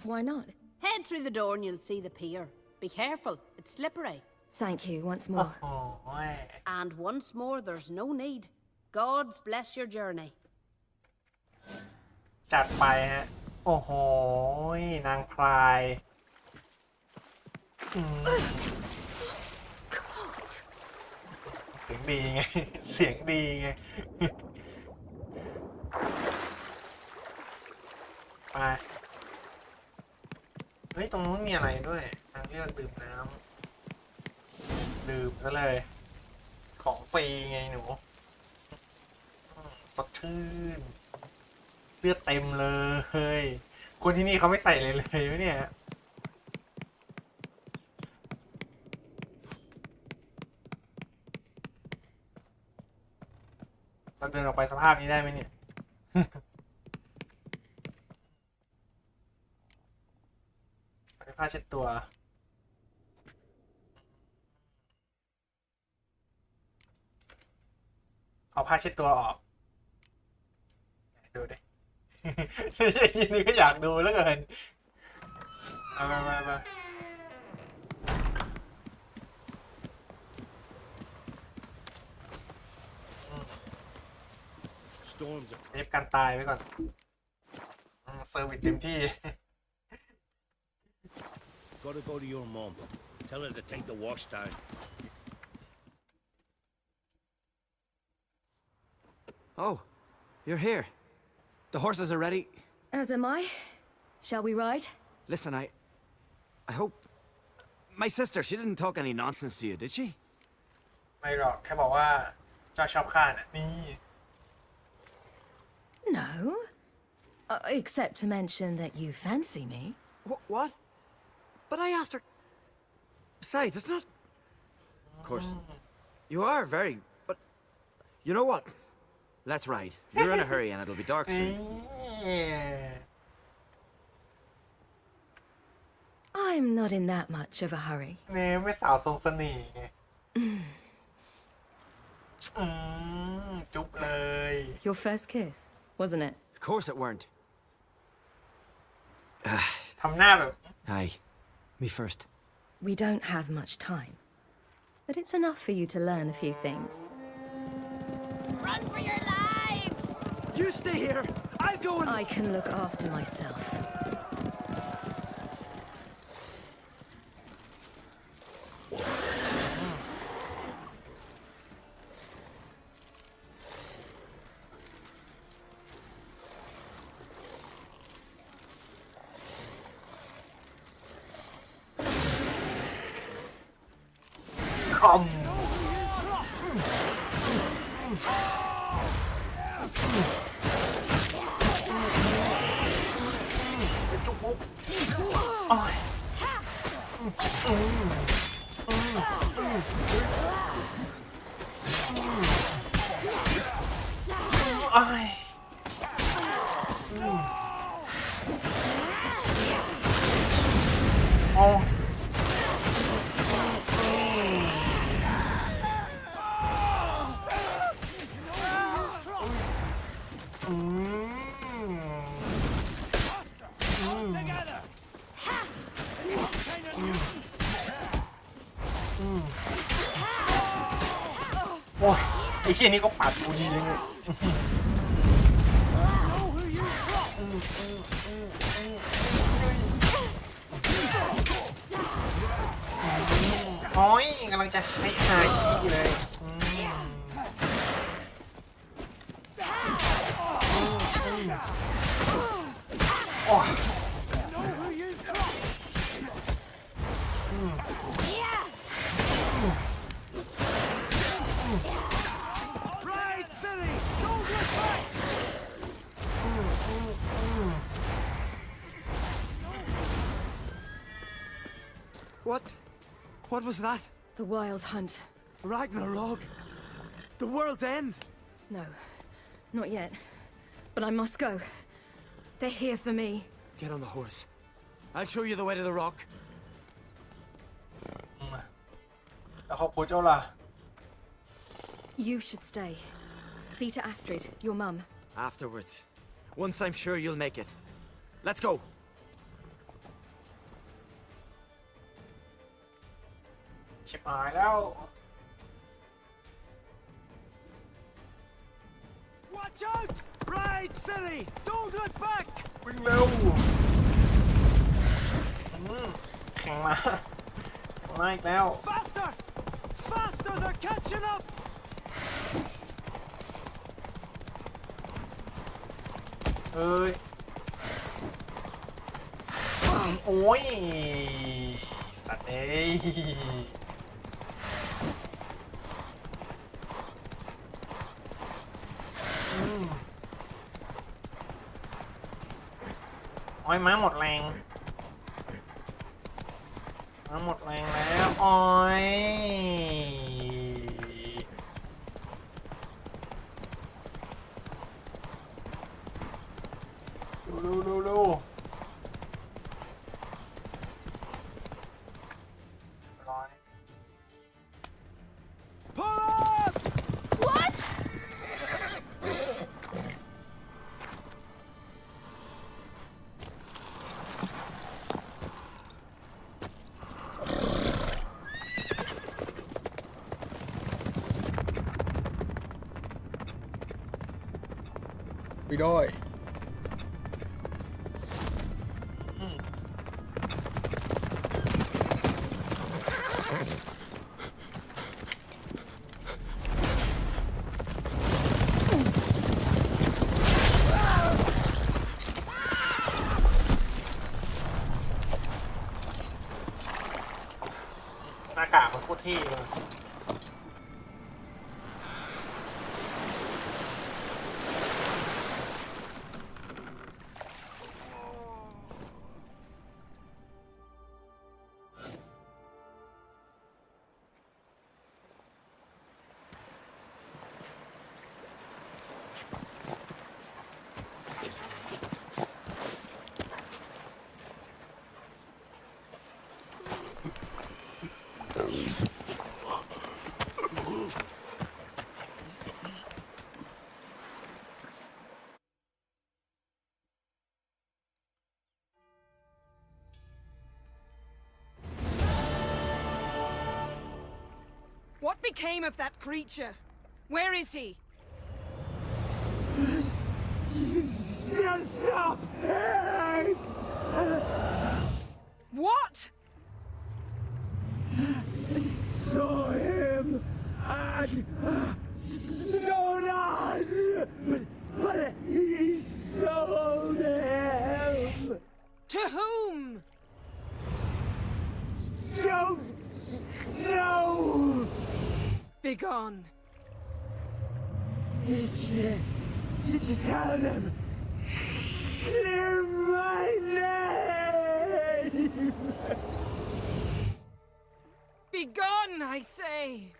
Why not? Head through the door and you'll see the pier. Be careful, it's slippery. Thank you once โอ้ more. โห And once more, there's no need. God's bless your journey. จัดไปฮะโอ้โหนางพรายเสียงดีไงเสียงดีไงไปเฮ้ยตรงนู้นมีอะไรด้วยทางเลือกดื่มน้ำดื่มซะเลยของฟรีไงหนูสดชื่นเลือดเต็มเลยคนที่นี่เขาไม่ใส่เลยไหมเนี่ยเราเดินออกไปสภาพนี้ได้ไหมเนี่ยผ้าเช็ดตัวเอาผ้าเช็ดตัวออกดูดิ ยินดีก็อยากดูแล้วเกินเอามา storms. เอฟการตายไว้ก่อนเซอร์วิสเต็มที่ Gotta go to your mom. Tell her to take the wash down. Oh, you're here. The horses are ready. As am I. Shall we ride? Listen, I hope... My sister, she didn't talk any nonsense to you, did she? ไม่หรอกแค่บอกว่าเจ้าชอบข้าน่ะนี่ No. Except to mention that you fancy me. What? But I asked her... Besides, it's not... Of course, you are very... But... You know what? Let's ride. You're in a hurry and it'll be dark soon. I'm not in that much of a hurry. เนี่ยไม่สาวทรงเสน่ห์ไงจุ๊บเลย Your first kiss, wasn't it? Of course it weren't. ทำหน้าแบบ Aye. Me first. We don't have much time. But it's enough for you to learn a few things. Run for your lives! You stay here! I'll go and... I can look after myself. Come. จุ๊บปุ๊บโอ้ยโอ้ยโอ้โอ้ยไอ้เหี้ยนี่ก็ปัดกูดีเลยเนี่ยโอ้ยกำลังจะให้หายขี้เลยโอ้ยWhat was that? The wild hunt. Ragnarok? The world's end? No, not yet. But I must go. They're here for me. Get on the horse. I'll show you the way to the rock. แล้วครอบครัวเจ้าล่ะ You should stay. See to Astrid, your mum. Afterwards. Once I'm sure you'll make it. Let's go.ชิบหายแล้ว Watch out! Ride, silly! Don't look back! วิ่งเร็วแข่งมาอีกแล้ว Faster! Faster! They're catching up! เอ้ยโอ้ยสัตว์เอ้ยโอ้ยม้าหมดแรงแล้วโอ้ยดูร้อย Pull up! What? ได้หน้ากากมันโคตรเท่เลย What became of that creature? Where is he? Stop! What? Saw him at Donuts, but he sold him. To whom? Don't know. Begone. Tell them. Clear my name. Begone, I say.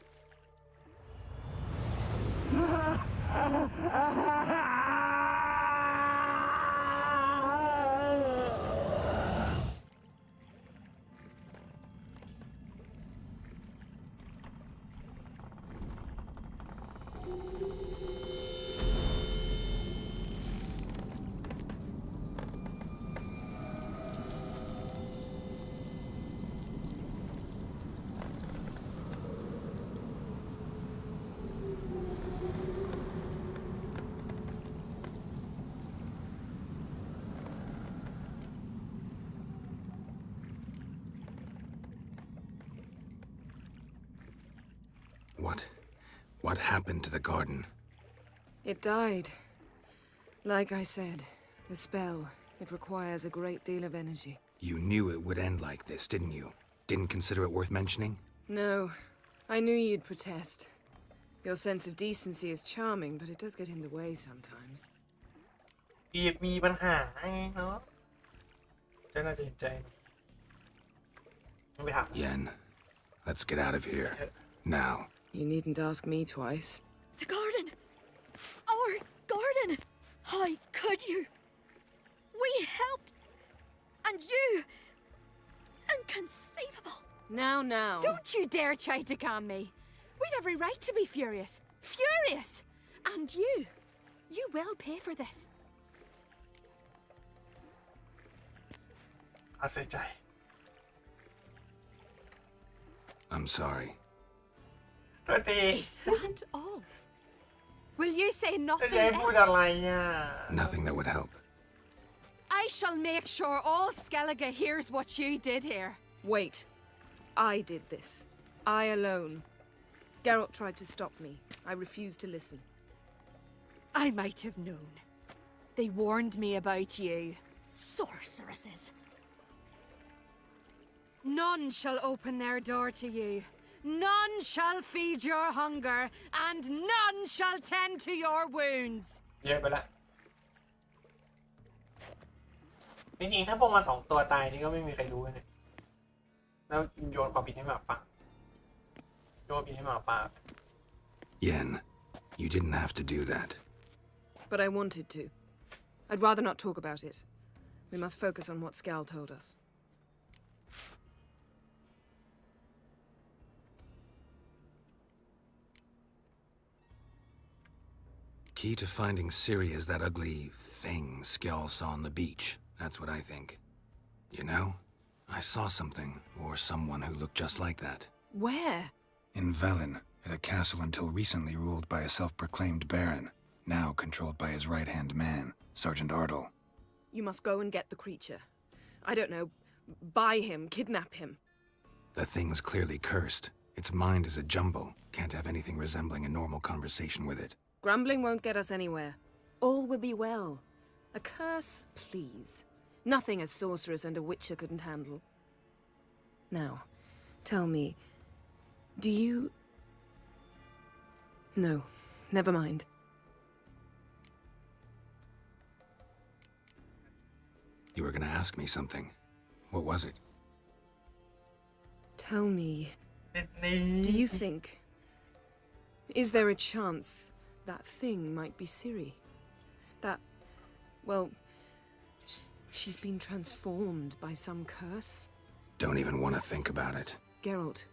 What happened to the garden? It died. Like I said, the spell, it requires a great deal of energy. You knew it would end like this, didn't you? Didn't consider it worth mentioning? No. I knew you'd protest. Your sense of decency is charming, but it does get in the way sometimes. มีปัญหาไงเนาะเจ้าน่าจะเห็นใจไม่ถาม Yen, let's get out of here. Now. You needn't ask me twice. The garden! Our garden! How could you? We helped! And you! Inconceivable! Now. Don't you dare try to calm me. We'd every right to be furious. Furious! And you will pay for this. อาเสียใจ I'm sorry. ตัวดี Is that all? Will you say จะ nothing ให้พูด else? อะไรอ่ะ Nothing that would help. I shall make sure all Skellige hears what you did here. Wait. I did this. I alone. Geralt tried to stop me. I refused to listen. I might have known. They warned me about you. Sorceresses. None shall open their door to you. None shall feed your hunger, and none shall tend to your wounds. เยอะไปละจริงๆถ้าพวกมันสองตัวตายนี่ก็ไม่มีใครรู้เลยแล้วโยนความผิดให้หมาป่าโยนผิดให้หมาป่า Yen, you didn't have to do that. But I wanted to. I'd rather not talk about it. We must focus on what Scal told us. Key to finding Ciri is that ugly thing Skell saw on the beach. That's what I think. You know, I saw something, or someone who looked just like that. Where? In Velen, at a castle until recently ruled by a self-proclaimed baron. now controlled by his right-hand man, Sergeant Ardle. You must go and get the creature. I don't know, buy him, kidnap him. The thing's clearly cursed. Its mind is a jumble. Can't have anything resembling a normal conversation with it. Grumbling won't get us anywhere. All will be well. A curse, please. Nothing a sorceress and a witcher couldn't handle. Now, tell me, do you... No, never mind. You were gonna ask me something. What was it? Tell me, do you think... Is there a chance that thing might be Ciri? That, well, she's been transformed by some curse? Don't even want to think about it. Geralt,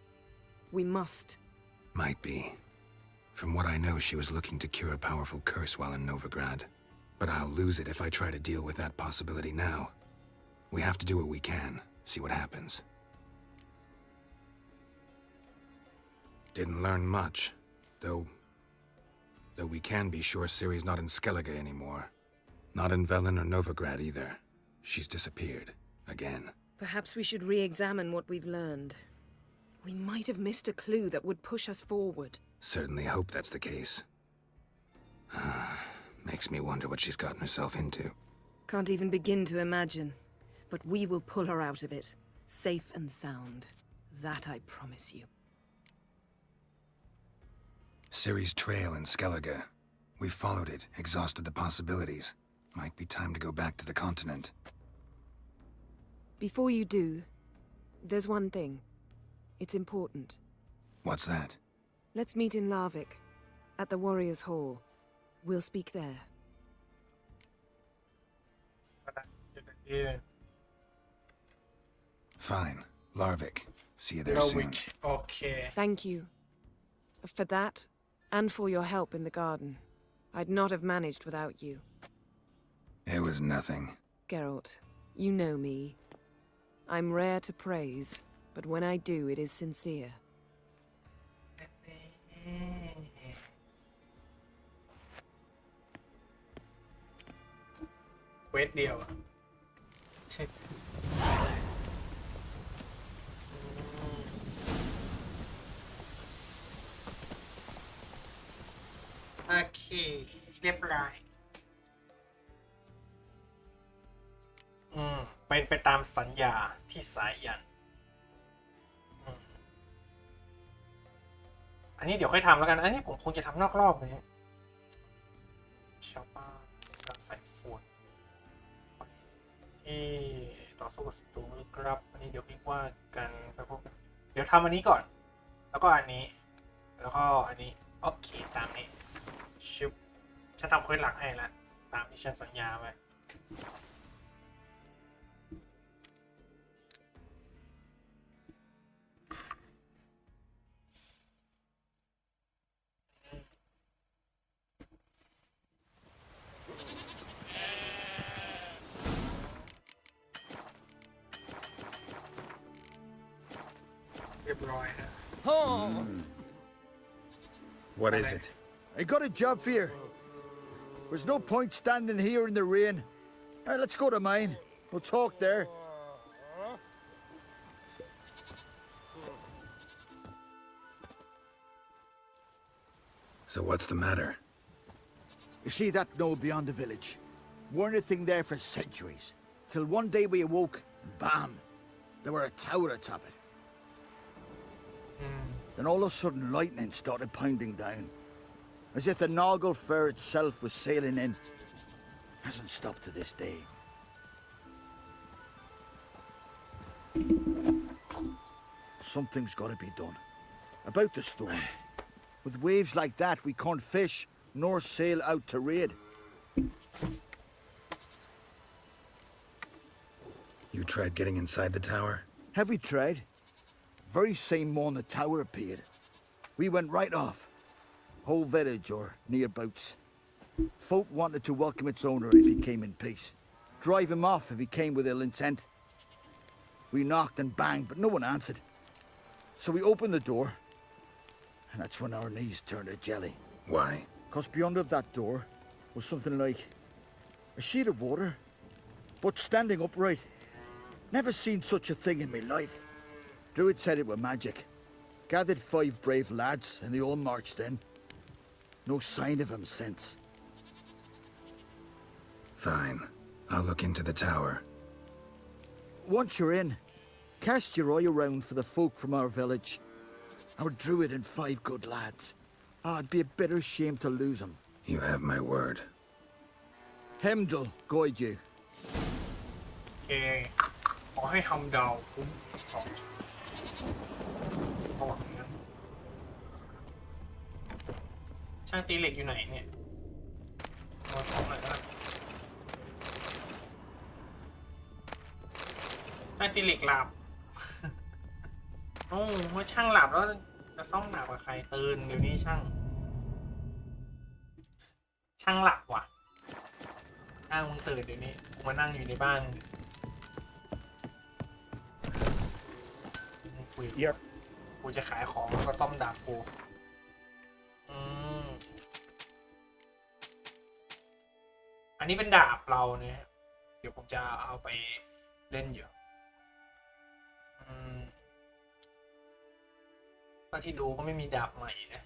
we must. Might be. From what I know, she was looking to cure a powerful curse while in Novigrad. But I'll lose it if I try to deal with that possibility now. We have to do what we can, see what happens. Didn't learn much, though we can be sure Ciri's not in Skellige anymore. Not in Velen or Novigrad either. She's disappeared. Again. Perhaps we should re-examine what we've learned. We might have missed a clue that would push us forward. Certainly hope that's the case. Makes me wonder what she's gotten herself into. Can't even begin to imagine. But we will pull her out of it. Safe and sound. That I promise you. Ciri's trail in Skellige. We've followed it, exhausted the possibilities. Might be time to go back to the continent. Before you do, there's one thing. It's important. What's that? Let's meet in Larvik, at the Warriors' Hall. We'll speak there. Fine. Larvik. See you there soon. Okay. Thank you. For that, and for your help in the garden. I'd not have managed without you. It was nothing. Geralt, you know me. I'm rare to praise, but when I do, it is sincere. เควสเดียวโอเคเรียบร้อยเป็นไปตามสัญญาที่สายันอันนี้เดี๋ยวค่อยทำแล้วกันอันนี้ผมคงจะทำนอกรอบเลยชาวบ้านกำลังใส่ฟูดที่ต่อสู้กับศัตรูครับอันนี้เดี๋ยวคิดว่ากันไปพวกเดี๋ยวทำอันนี้ก่อนแล้วก็อันนี้แล้วก็อันนี้โอเคตามนี้ชิบฉันทำเควสหลักให้แล้วตามที่ฉันสัญญาไว้เรียบร้อยฮะ What is it? I got a job for you. There's no point standing here in the rain. All right, let's go to mine. We'll talk there. So what's the matter? You see that knoll beyond the village? Weren't a thing there for centuries. Till one day we awoke, and bam! There were a tower atop it. Then all of a sudden lightning started pounding down. As if the Noggle Fair itself was sailing in. Hasn't stopped to this day. Something's got to be done. About the storm. With waves like that, we can't fish, nor sail out to raid. You tried getting inside the tower? Have we tried? Very same morning the tower appeared. We went right off. Whole village or nearabouts. Folk wanted to welcome its owner if he came in peace. Drive him off if he came with ill intent. We knocked and banged, but no one answered. So we opened the door, and that's when our knees turned to jelly. Why? 'Cause beyond of that door was something like a sheet of water, but standing upright. Never seen such a thing in my life. Druid said it were magic. Gathered 5 brave lads, and they all marched in. No sign of him since. Fine. I'll look into the tower. Once you're in, cast your eye around for the folk from our village. Our druid and 5 good lads. It'd be a bitter shame to lose them. You have my word. Hemdall guide you. โอเคขอให้ทำดาวคุ้มของระหว่างนี้ช่างตีเหล็กอยู่ไหนเนี่ยมาของหน่อยก็ได้ช่างตีเหล็กหลับ โอ้ว่าช่างหลับแล้วจะซ่อมหนักกว่าใครตื่นเดี๋ยวนี้ช่างหลับว่ะช่างมึงตื่นเดี๋ยวนี้กูมานั่งอยู่ในบ้านคุยกูจะขายของแล้วก็ซ่อมดาบกูอันนี้เป็นดาบเราเนี่ยเดี๋ยวผมจะเอาไปเล่นอยู่ก็ที่ดูก็ไม่มีดาบใหม่นะ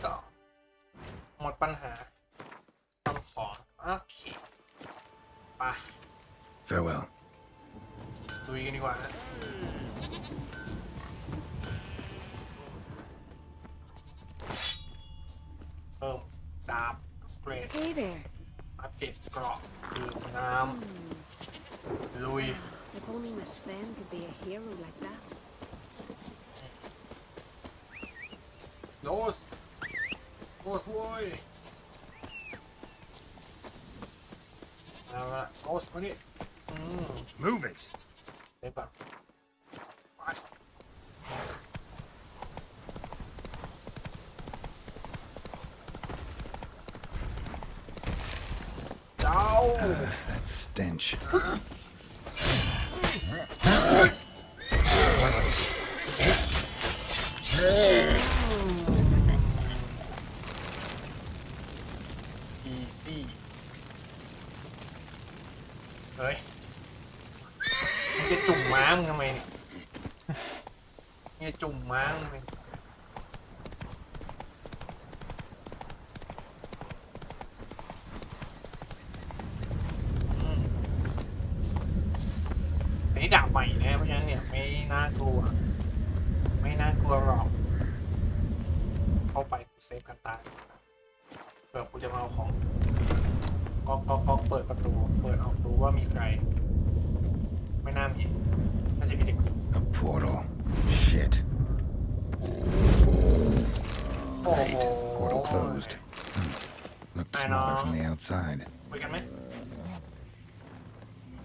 ก็หมดปัญหาซ่อมของโอเคไป Farewell. ลุยกันดีกว่านะเพิ่มดาบเกรด Hey there. อัปเดตเกราะดื่มน้ำลุย If only Miss Sven could be a hero like that. โดสโว้ยเอาละโดสมานี่Move it. เดี๋ยวก่อนไปเจ้า That stench. easy เฮ้ยมึงจะจุ่มม้ามึงทำไมเนี่ยมึงจะจุ่มม้ามึงทำไมอันนี้ดาบใหม่นะเพราะฉะนั้นเนี่ยไม่น่ากลัวหรอกเข้าไปกูเซฟกันตายเผื่อกูจะมาเอาของก๊อกเปิดประตูเปิดออกดูว่ามีใครไม่น่ามีน่าจะมีเด็ก A portal. Shit. โอ้โห Portal closed. Looked smaller from the outside. คุยกันไหม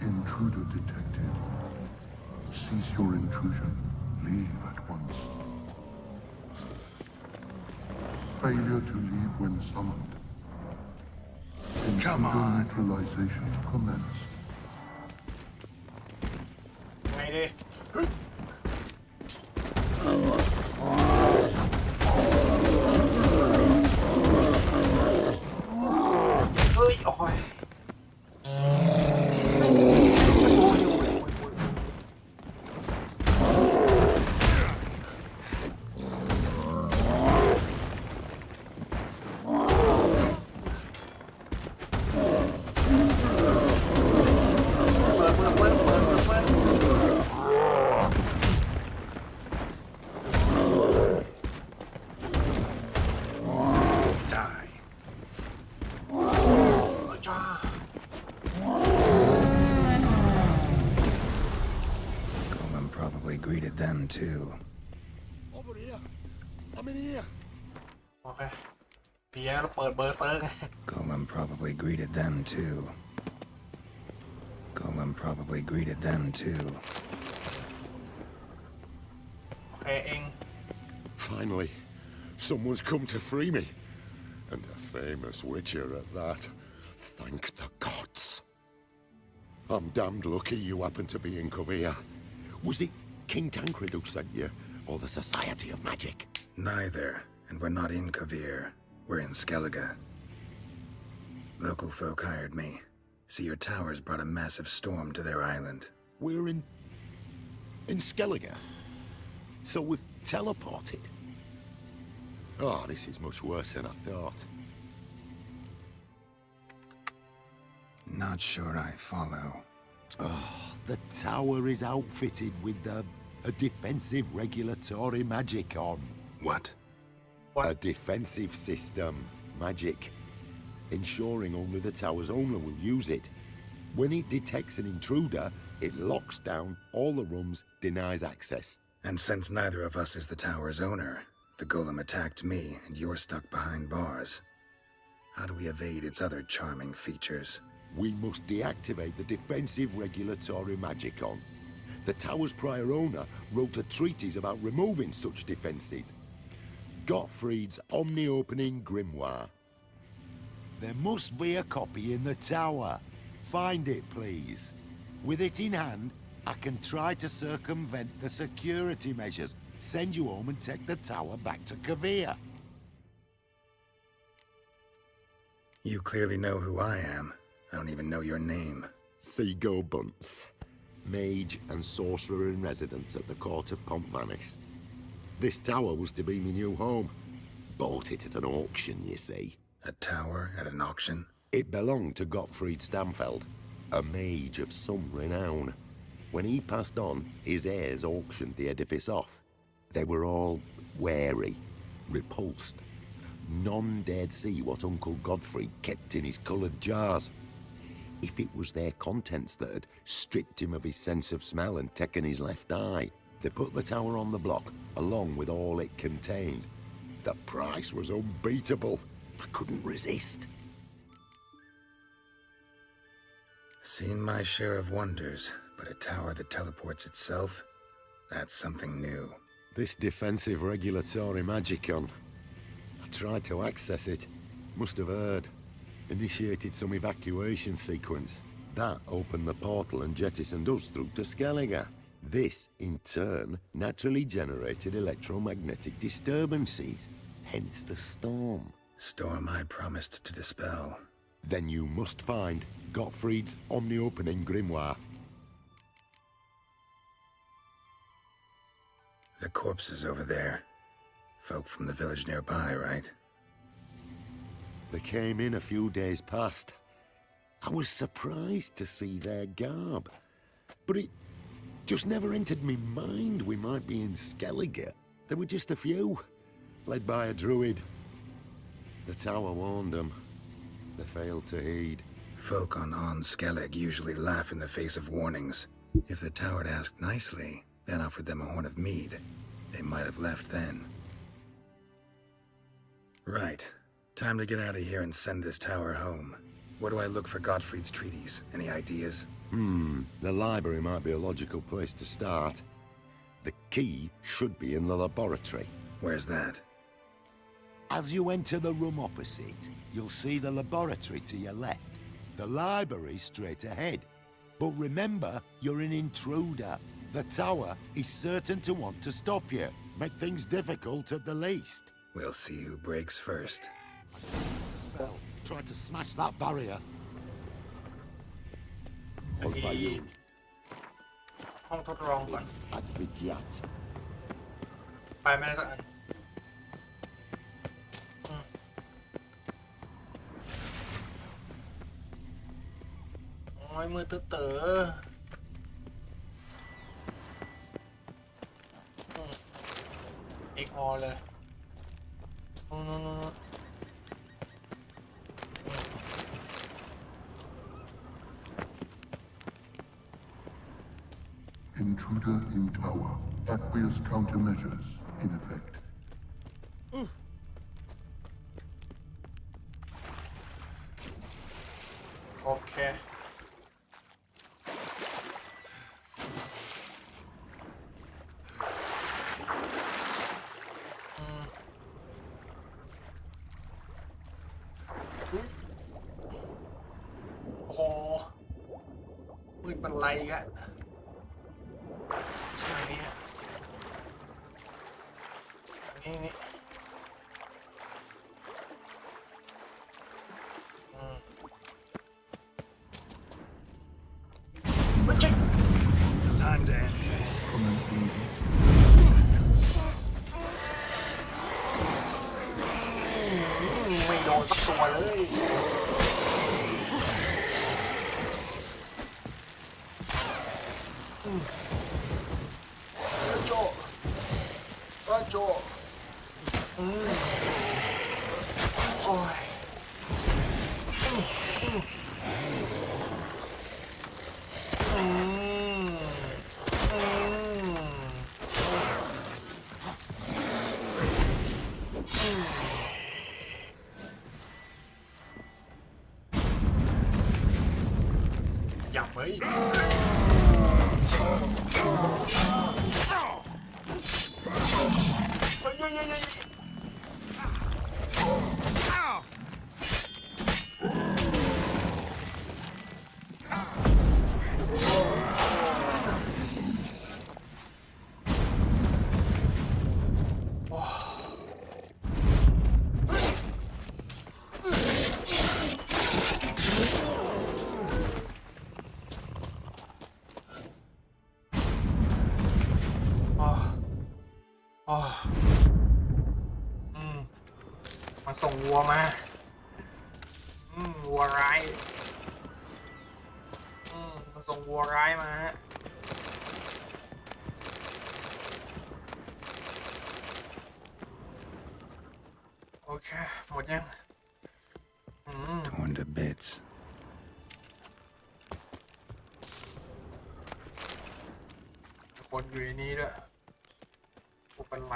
Intruder detected. Cease your intrusion. Leave at once. Failure to leave when summoned. Come on. Neutralization commence. ไงดิเฮ้ยโอ้ยGreeted them too. Over here. I'm in here. โอเคเดี๋ยวเราเปิดเบอร์เซอร์ไง Golan probably greeted them too. Golan probably greeted them too. โอเคเอง Finally, someone's come to free me. And a famous witcher at that. Thank the gods. I'm damned lucky you happen to be in Kovir. Was it King Tancred who sent you, or the Society of Magic? Neither, and we're not in Kavir. We're in Skellige. Local folk hired me. See, your towers brought a massive storm to their island. We're in Skellige. So we've teleported. Oh, this is much worse than I thought. Not sure I follow. Oh, the tower is outfitted with a defensive regulatory magic on. What? A defensive system. Magic. Ensuring only the tower's owner will use it. When it detects an intruder, it locks down all the rooms, denies access. And since neither of us is the tower's owner, the golem attacked me and you're stuck behind bars. How do we evade its other charming features? We must deactivate the defensive regulatory magicon. The tower's prior owner wrote a treatise about removing such defenses. Gottfried's omni-opening grimoire. There must be a copy in the tower. Find it, please. With it in hand, I can try to circumvent the security measures, send you home and take the tower back to Kavir. You clearly know who I am. I don't even know your name. Seago Bunce, mage and sorcerer in residence at the court of Pontvanis. This tower was to be my new home. Bought it at an auction, you see. A tower at an auction? It belonged to Gottfried Stamfeld, a mage of some renown. When he passed on, his heirs auctioned the edifice off. They were all wary, repulsed. None dared see what Uncle Godfrey kept in his coloured jars. If it was their contents that had stripped him of his sense of smell and taken his left eye, they put the tower on the block, along with all it contained. The price was unbeatable. I couldn't resist. Seen my share of wonders, but a tower that teleports itself? That's something new. This defensive regulatory magicon. I tried to access it. Must have heard. Initiated some evacuation sequence. That opened the portal and jettisoned us through to Skellige. This, in turn, naturally generated electromagnetic disturbances. Hence the storm. Storm I promised to dispel. Then you must find Gottfried's omni-opening grimoire. The corpses over there. Folk from the village nearby, right? They came in a few days past. I was surprised to see their garb. But it just never entered me mind we might be in Skellige. There were just a few, led by a druid. The tower warned them. They failed to heed. Folk on Skellig usually laugh in the face of warnings. If the tower had asked nicely, then offered them a horn of mead, they might have left then. Right. Time to get out of here and send this tower home. Where do I look for Gottfried's treatise? Any ideas? The library might be a logical place to start. The key should be in the laboratory. Where's that? As you enter the room opposite, you'll see the laboratory to your left. The library straight ahead. But remember, you're an intruder. The tower is certain to want to stop you. Make things difficult at the least. We'll see who breaks first. I cast a spell. Try to smash that barrier. ที่ห้องทดลองก่อน Advigiat. ไปไม่ได้สักอันโอ้ยมือเต๋อเอ็กออเลยนู่น Intruder in tower. Aqueous countermeasures in effect. Okay. Oh, มืดเป็นไรกะนี่ Time to end this. Commencing east. ไม่โดนสักตัวเลยโจโจโอ้ยอย่าเฮ้ยมันส่งวัวมาวัวร้ายมันส่งวัวร้ายมาฮะโอเคหมดยัง Torn to bits. คนอยู่ในนี้ด้วยพวกเป็นไร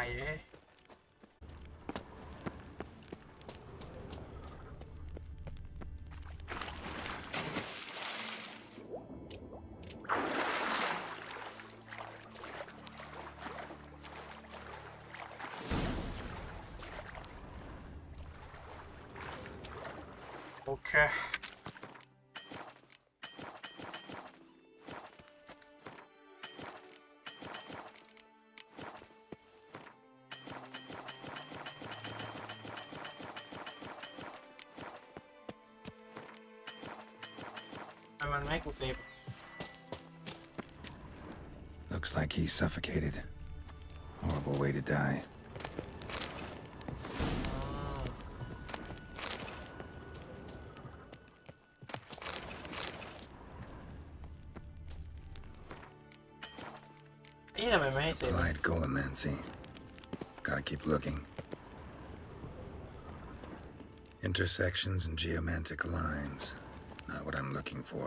โอเคมันไม่ให้กูเซฟ Looks like he's suffocated. Horrible way to die. Applied Golomancy. Gotta keep looking. Intersections and geomantic lines. Not what I'm looking for.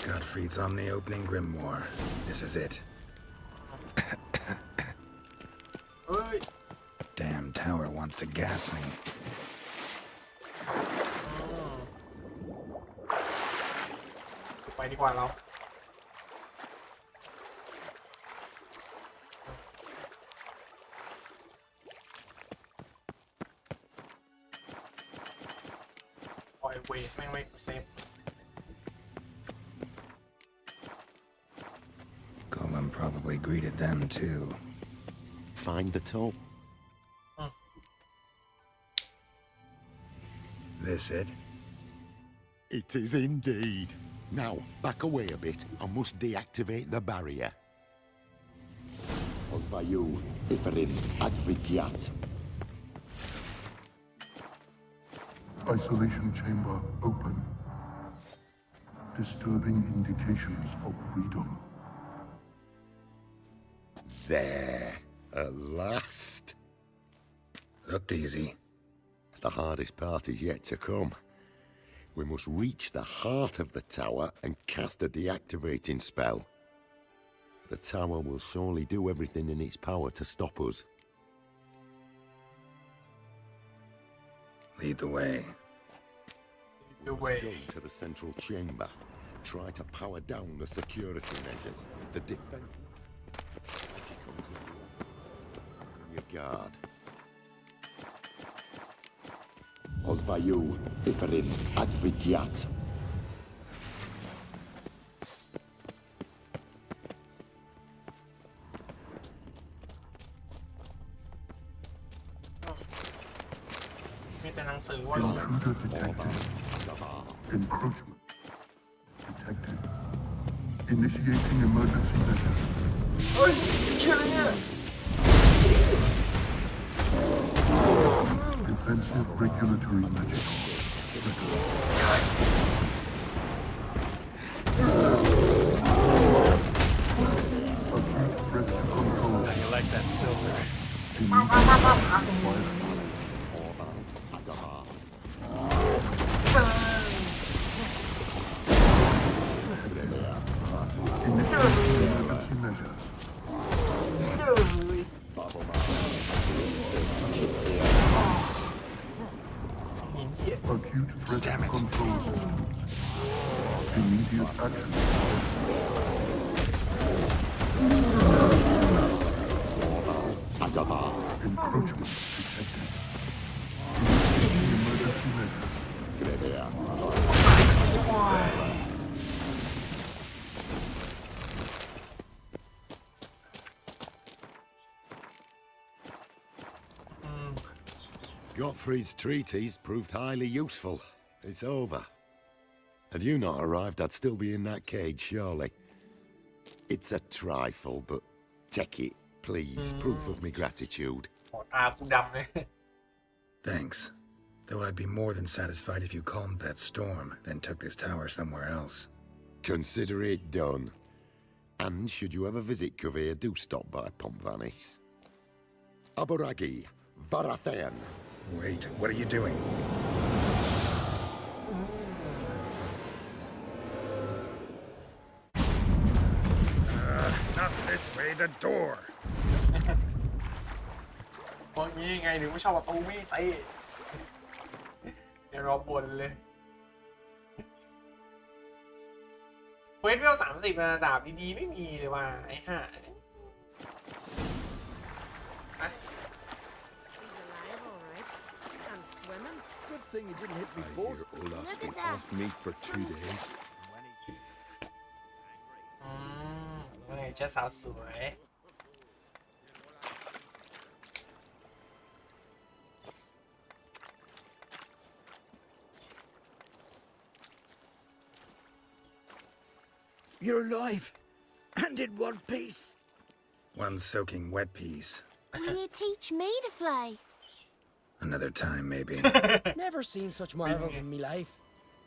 Gottfried's omni-opening grimoire. This is it. Damn tower wants to gas me. ไปดีกว่าเราปล่อยเวทแม่งไม่เซฟ Golem probably greeted them too. Find the toe. This it? It is indeed. Now, back away a bit. I must deactivate the barrier. Ozvayu, Iferin, Advigyat. Isolation chamber open. Disturbing indications of freedom. There. At last. Looked easy. The hardest part is yet to come. We must reach the heart of the tower and cast a deactivating spell. The tower will surely do everything in its power to stop us. Lead the way. Let's go to the central chamber. Try to power down the security measures. The defense. Your guard. Ozvayu, Iferin, Advigyat. Intruder detected. Encroachment detected. Initiating emergency measures. เฮ้ยเชี่ยอะไรเนี่ย Defensive regulatory magic. Acute threat to control. How you like that silver? Initiating emergency measures. Acute threat to control systems. Immediate action. Encroachment detected. Initiating emergency measures. Gottfried's treatise proved highly useful. It's over. Had you not arrived, I'd still be in that cage, surely. It's a trifle, but take it, please. Proof of me gratitude. ตากูดำเลย Thanks. Though I'd be more than satisfied if you calmed that storm, then took this tower somewhere else. Consider it done. And should you ever visit Kuvir, do stop by Pompvanis. Aburagi, Varathan. Wait, what are you doing? Not this way, the door. เพราะงี้ไงถึงไม่ชอบประตูมีดเตะเดี๋ยวรอบ่นเลยเควสเวล30ดาบดีๆไม่มีเลยว่ะไอ้ห่า He's alive, all right. And swimming. Good thing he didn't hit me I both. hear Olaf's been off meat for 2 days. ว่าไงเจ้าสาวสวย You're alive. And in one piece. One soaking wet piece. Will you teach me to fly? Another time, maybe. Never seen such marvels in me life.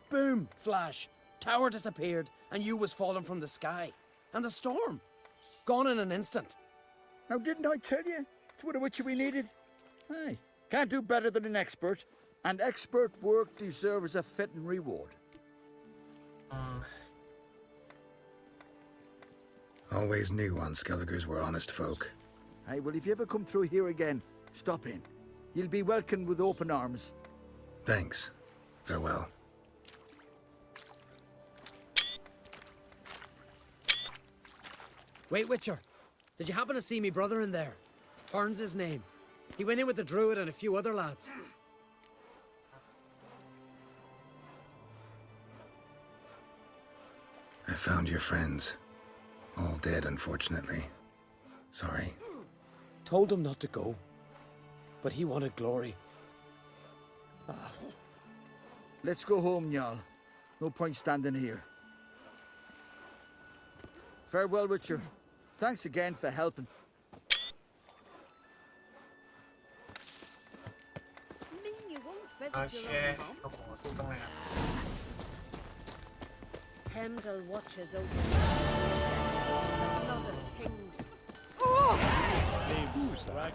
Boom, flash, tower disappeared, and you was falling from the sky. And the storm. Gone in an instant. Now, didn't I tell you? It's what a witcher we needed. Hey, can't do better than an expert. And expert work deserves a fitting reward. Always knew on Skelligers were honest folk. Hey, well, if you ever come through here again, stop in. You'll be welcomed with open arms. Thanks. Farewell. Wait, Witcher. Did you happen to see me brother in there? Horn's his name. He went in with the druid and a few other lads. I found your friends. All dead, unfortunately. Sorry. Told him not to go. But he wanted glory. Let's go home, Jarl. No point standing here. Farewell, Witcher. Thanks again for helping. Mean you won't visit โอ your เค own mom? โอ้โหสู้ตั้งนาน Pendle watches over the blood of kings. Hey, who's that?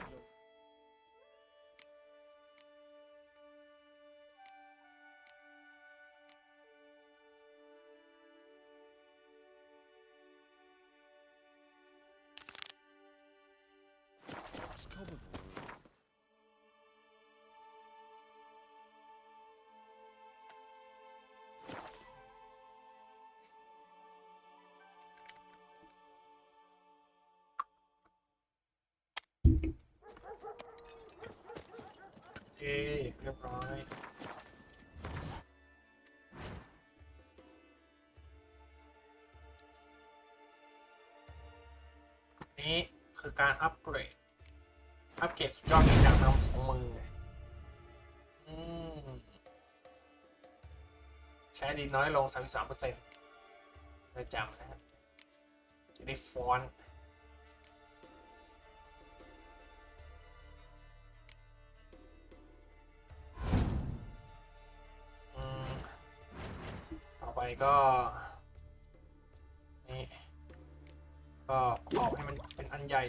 โอเคเรียบร้อยนี่คือการอัปเกรดสุดยอดจากนำของมือใช้ดีน้อยลง 33% ประจำนะครับ จะได้ฟอนต์ต่อไปก็นี่ก็ออกให้มันเป็นอันใหญ่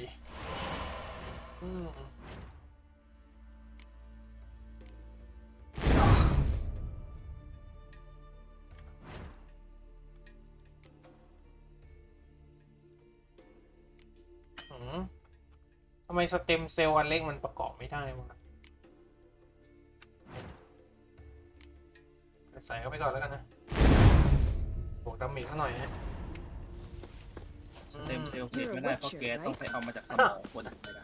ทำไมสเต็มเซลล์อันเล็กมันประกอบไม่ได้วะใส่เข้าไปก่อนแล้วกันนะบวกดาเมจซะหน่อยฮะ เต็มเซลล์เก็บไม่ได้เพราะแกต้องไปเอามาจากสมองคนไม่ได้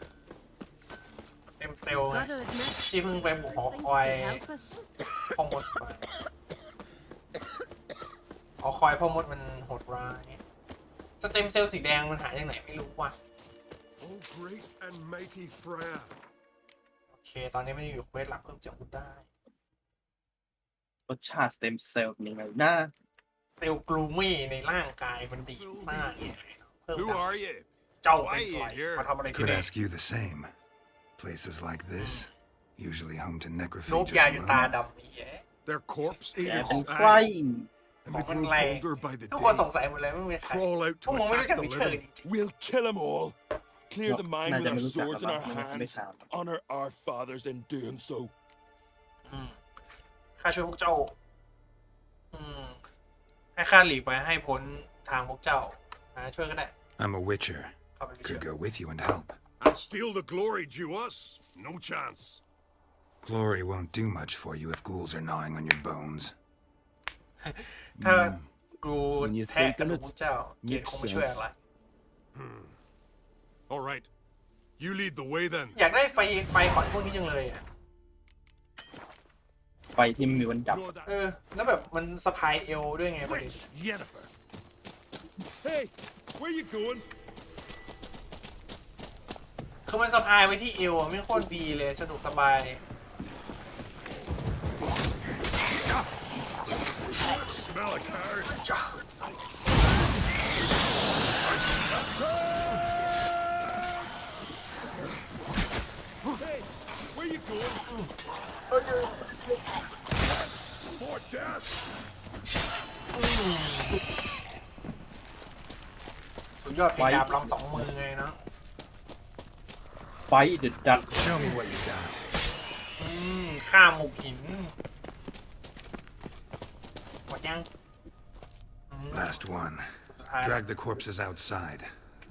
เต็มเซลล์ที่เพิ่งไปบุกหอคอยพ่อมดไปหอคอยพ่อมดมันโหดร้ายสเต็มเซลล์สีแดงมันหาจากไหนไม่รู้ว่ะโอเคตอนนี้ไม่ได้อยู่เควสหลักเพิ่มจากอุดได้รสชาติสเต็มเซลล์เป็นยังไงนะเซลล์กลูมี่ในร่างกายมันดีมากเพิ่มเจ้าเป็นใครมาทำอะไรที่ Could นี่ ask you the same. Places like this, usually home to รูป necrophages ยาอยู่ตา alone. ดำนี่แย่ They're corpse แก eaters. เป็นใคร And ขอ they งมัน grow แรง bolder by the ทุกคนส day. งสัยหมดเลยไม่มีใคร Crawl out พวก to มึงไม่รู้ attack จัก the วิเชอร์ living. จริง We'll kill them all. Clear the mine with our น่าจะไม่รู้จัก swords หร in อก our มั้งไม่ได้ hands. ถาม Honor our fathers in doing so. ข้าช่วยพวกเจ้าให้ข้าหลีกไปให้พ้นทางพวกเจ้าช่วยก็ได้ I'm a witcher. เข้าไปวิเชอ Could ร์ go with you and help. And steal the glory due us? No chance. Glory won't do much for you if ghouls are gnawing on your bones. ถ้ากู When you แทะ think กระ on ดูก it, พวกเจ้าเกียรติ makes คงไม่ช่วย sense. อะไร All right. You lead the way then. อยากได้ไฟขอนพวกนี้จังเลยอ่ะ ไฟที่มันมีวันดับ แล้วแบบมันสะพายเอวด้วยไงประเด็น Jennifer. Hey, where you going? คือมันสะพายไว้ที่เอวไม่โคตรดีเลยสะดวกสบาย Smell a card. Hey, where you going? For death. สุดยอดปีดาบลำ2 มือไงเนาะ ไฟเด็ดจัด Show me what you got. ฆ่าหมูหินหมดยัง Last one. Drag the corpses outside.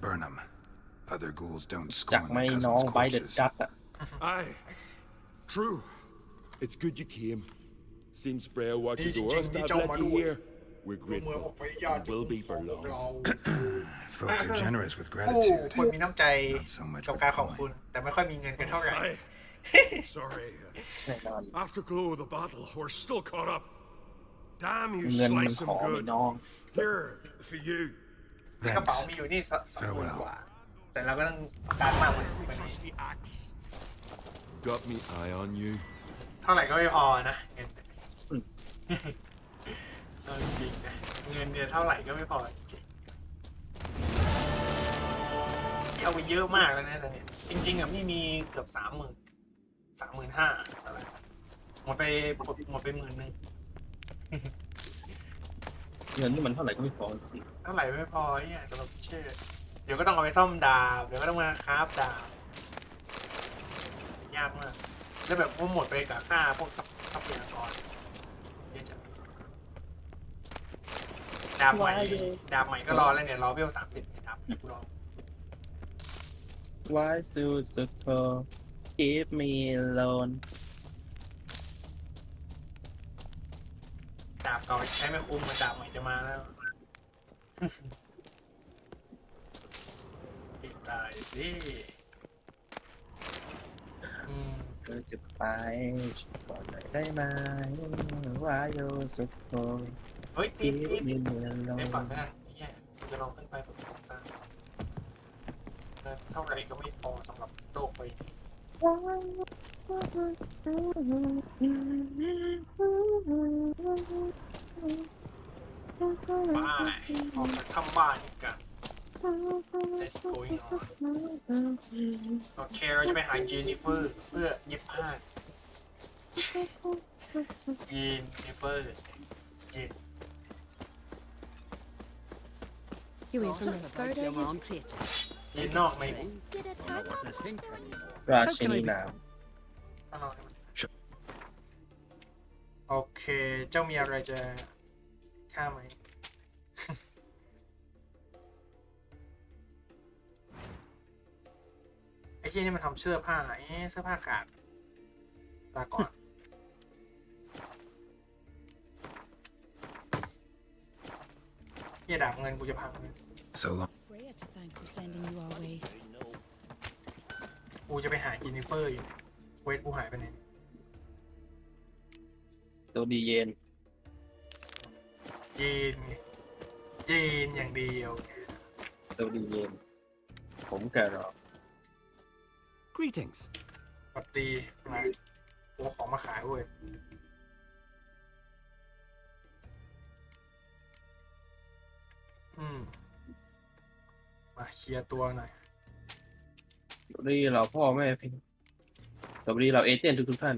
Burn them. Other ghouls don't จาก scorn ไม่ their น้อง cousins' ไฟเด็ด corpses. จัดอ่ะ Aye. True. It's good you came. Seems Freya watches Hey, over us to Jing, have let you Jing, here. We're grateful. And will be for long. Folk are generous with ผู้ gratitude. คนมีน้ำใจ Not so much กับ with การขอบ coin. คุณแต่ไม่ค่อยมีเงินกันเท่าไหร่ Aye. Sorry. แน่นอน Afterglow of the battle. We're still caught up. Damn, you เงินมัน slice ขอ them มี good. น้อง Here, for you. กระเป๋า Thanks. มีอยู่นี่20,000 Farewell กว่าแต่เราก็ต้องการมากกว่านี้ Trusty axe. Got me eye on you. เท่าไหร่ก็ไม่พอนะเงินเอาจริงๆนะเงินเนี่ยเท่าไหร่ก็ไม่พอจริงๆเอาไปเยอะมากแล้วนะแต่เนี่ยจริงๆอ่ะพี่มีเกือบ 35,000อะไรหมดไป10,000 เงินนี่มันเท่าไหร่ก็ไม่พอจริง เท่าไหร่ไม่พอเนี่ยสำหรับเชื่อเดี๋ยวก็ต้องเอาไปซ่อมดาบเดี๋ยวก็ต้องมาคราฟดาบยากมากแล้วแบบหมดไปกับค่าพวกทรัพยากรเยอะจังดาบใหม่ก็รอแล้วเนี่ยรอเวล30ครับกูรอ Why so so keep me alone ดาบเก่าใช้ไม่คุ้มมันดาบใหม่จะมาแล้วติดได้สิเธอจะไปก่อนหน่อยได้ไหมว่าโยสุโค เฮ้ยติด มีเมือล ไม่ ง ก่อนไม่ได้เนี่ยจะลองขึ้นไปผมตั้งเท่าไหร่ก็ไม่พอสำหรับโลกไปบ้าออกมาทำบ้านกัน Let's going on โอเคเราจะไปหาเจนนิเฟอร์เพื่อเย็บผ้าเจนนิเฟอร์เจน You in from the garden? เจนนอกไหม ราชินีน้ โอเคเจ้ามีอะไรจะฆ่าไหม ไอ้ที่นี่มันทำเสื้อผ้าเสื้อผ้าขาดลาก่อนเหี้ยดาบเงินกูจะพังเลย So long. Freya to thank for sending you our way. กูจะไปหาจินนิเฟอร์อยู่เวทกูหายไปไหน ำตัวดีเย็น เยนไงเยนอย่างเดียว ตัวดีเย็นผมแกรอ Greetings. สวัสดีมาโอ้ของมาขายเว้ยมาเคลียร์ตัวหน่อย สวัสดีเราพ่อแม่พี่สวัสดีเราเอเจนต์ทุกท่าน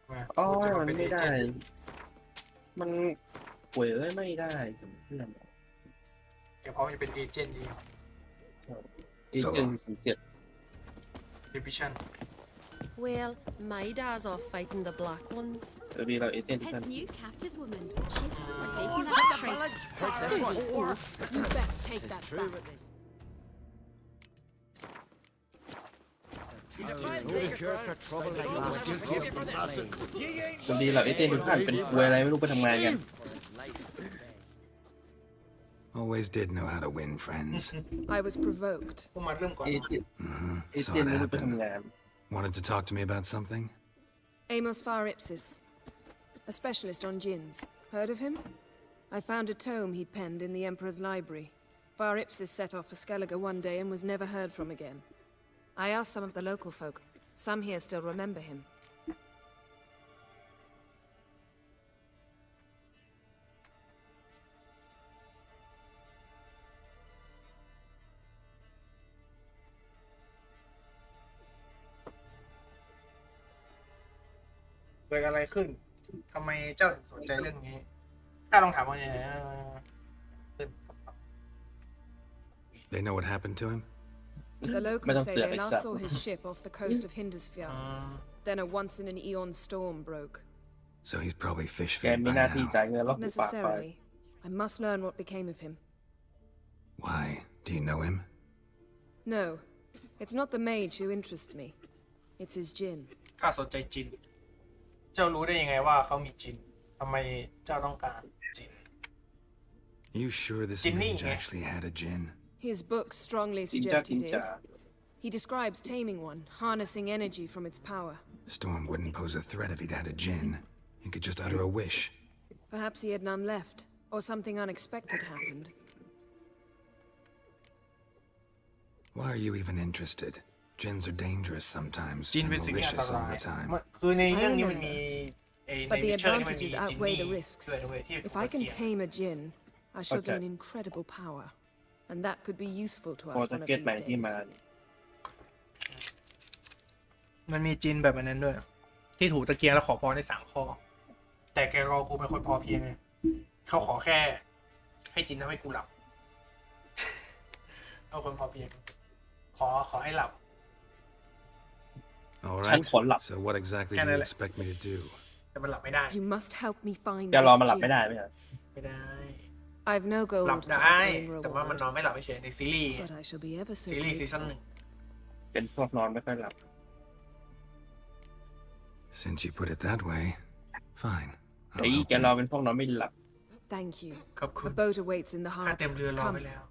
มา อ๋อ กูจะ มัน เป็น ไม่ เอ ได้ เจนต์ มันป่วยเลยไม่ได้เพื่อน เดี๋ยวพร้อมจะเป็นเอเจนต์ดี เอเจนต์47 division Well, my dad's off fighting the black ones. สวัสดีเราเอเจนต์ทุก His ท่าน new captive woman. She's from You best take that back. Cure for trouble like that. สวัสดีเราเอเจนต์ทุกท่านเป็นป่วยอะไรไม่รู้ไปทำงานกัน Always did know how to win friends. I was provoked. พวกมันเริ่มก่อน เอเจนต์ เอ Saw เจน it ต์ไม่รู้ไป happen. ทำงาน Wanted to talk to me about something? Amos Faripsis, a specialist on jinns. Heard of him? I found a tome he'd penned in the Emperor's library. Faripsis set off for Skellige one day and was never heard from again. I asked some of the local folk. Some here still remember him.เกิดอะไรขึ้นทำไมเจ้าถึงสนใจเรื่องนี้ข้าลองถามว่าไงขึ้น They know what happened to him? The locals say they last saw his ship off the coast of Hindisfjord. Then a once-in-an-eon storm broke. So he's probably fish แก fed มี by หน้าที่ now. จ่ายเงินแล้ว Not หุบปากไป necessarily. I must learn what became of him. Why? Do you know him? No, it's not the mage who interests me. It's his jinn. ข้าสนใจจิน เจ้ารู้ได้ยังไงว่าเขามีจินทำไมเจ้าต้องการจิน You sure this Jinni, mage yeah. actually had a jinn? His book strongly จิน suggests จิ he น did. จ่า He describes taming one, harnessing energy from its power. Storm wouldn't pose a threat if he'd had a jinn. He could just utter a wish. Perhaps he had none left, or something unexpected happened. Why are you even interested? Jinns are dangerous sometimes จิน and เป็นสิ่งที่อันต malicious รา all ย the time. คือในเรื่องนี้มันมีใน But the วิเชอร์นี่มันมี advantages จิน outweigh นี่ the risks. ด้วยนะเว้ยที่ If I can tame a jinn, I shall Okay. gain incredible power. And that could be useful to พอ us จะ one of เก็ต these แมนที่มา days. มันมีจินแบบนั้นด้วย ที่ถูกตะเกียงแล้วขอพรได้3 ข้อ แต่แกรอกูเป็นคนพอเพียงไงเขาขอแค่ ให้จินทำให้กูหลับ เอาคนพอเพียง ขอให้หลับ All ฉัน right. ขอหลับ So what exactly do Kinda you like- expect me to do? แต่มันหลับไม่ได้ You must help me find แกรอ this มาหลับไม่ jinn. ได้ไหมครับ ไม่ได้ I've no หลับ gold to ได้ offer in แต่ว่ามัน reward, นอนไม่หลับไม่เฉยในซีรีส์ but I shall be ever so ซีรีส์ซีซั่น grateful. 1 เป็นพวกนอนไม่ค่อยหลับ Since you put it that way, fine. ไอ้ I'll help แกรอ you. เป็นพวกนอนไม่หลับ Thank you. ขอบคุณ A boat awaits in the ค่าเต็ม harbor. เรือรอ Come. ไปแล้ว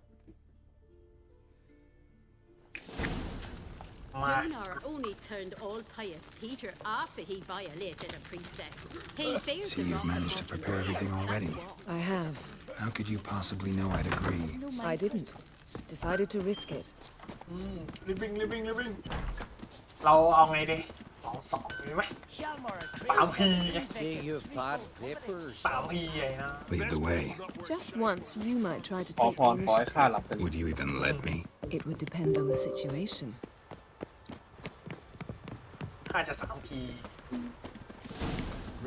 มา Donar only turned all pious Peter after he violated a priestess. He feared See, the you've wrath managed to of prepare the everything Lord, already. that's what. I have. How could you possibly know I'd agree? I didn't. Decided to risk it. ลิฟวิ่งเราเอาไงดี มองสองมีไหม3 P ไง See your bad papers. 3 P ไงนะ Lead the way. Just once, you might try to ขอ take พ the รขอให้ข้าหลับ initiative. สนิท Would you even let me? It would depend on the situation. ข้าจะ3 P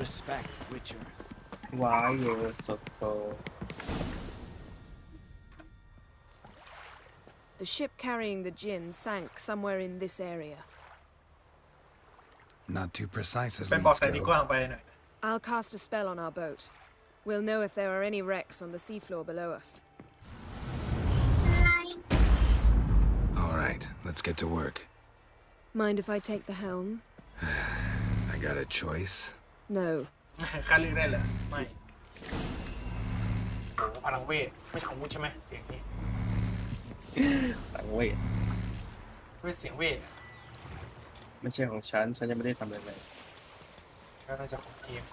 Respect, Witcher. วายโยสุโต The ship carrying the Jinn sank somewhere in this area. Not too precise as เป็นบอก leads ใส่ดีกว้าง go. ไปหน่อย I'll cast a spell on our boat. We'll know if there are any wrecks on the seafloor below us. All right, let's get to work. Mind if I take the helm? I got a choice. No. ข้าเลือกได้เหรอไม่โอ้พลังเวทไม่ใช่ของมุดใช่ไหมเสียงนี้ หลังเวท ไม่เสียงเวท ไม่ใช่ของฉันยังไม่ได้ทำอะไรเลย ก็น่าจะของเกม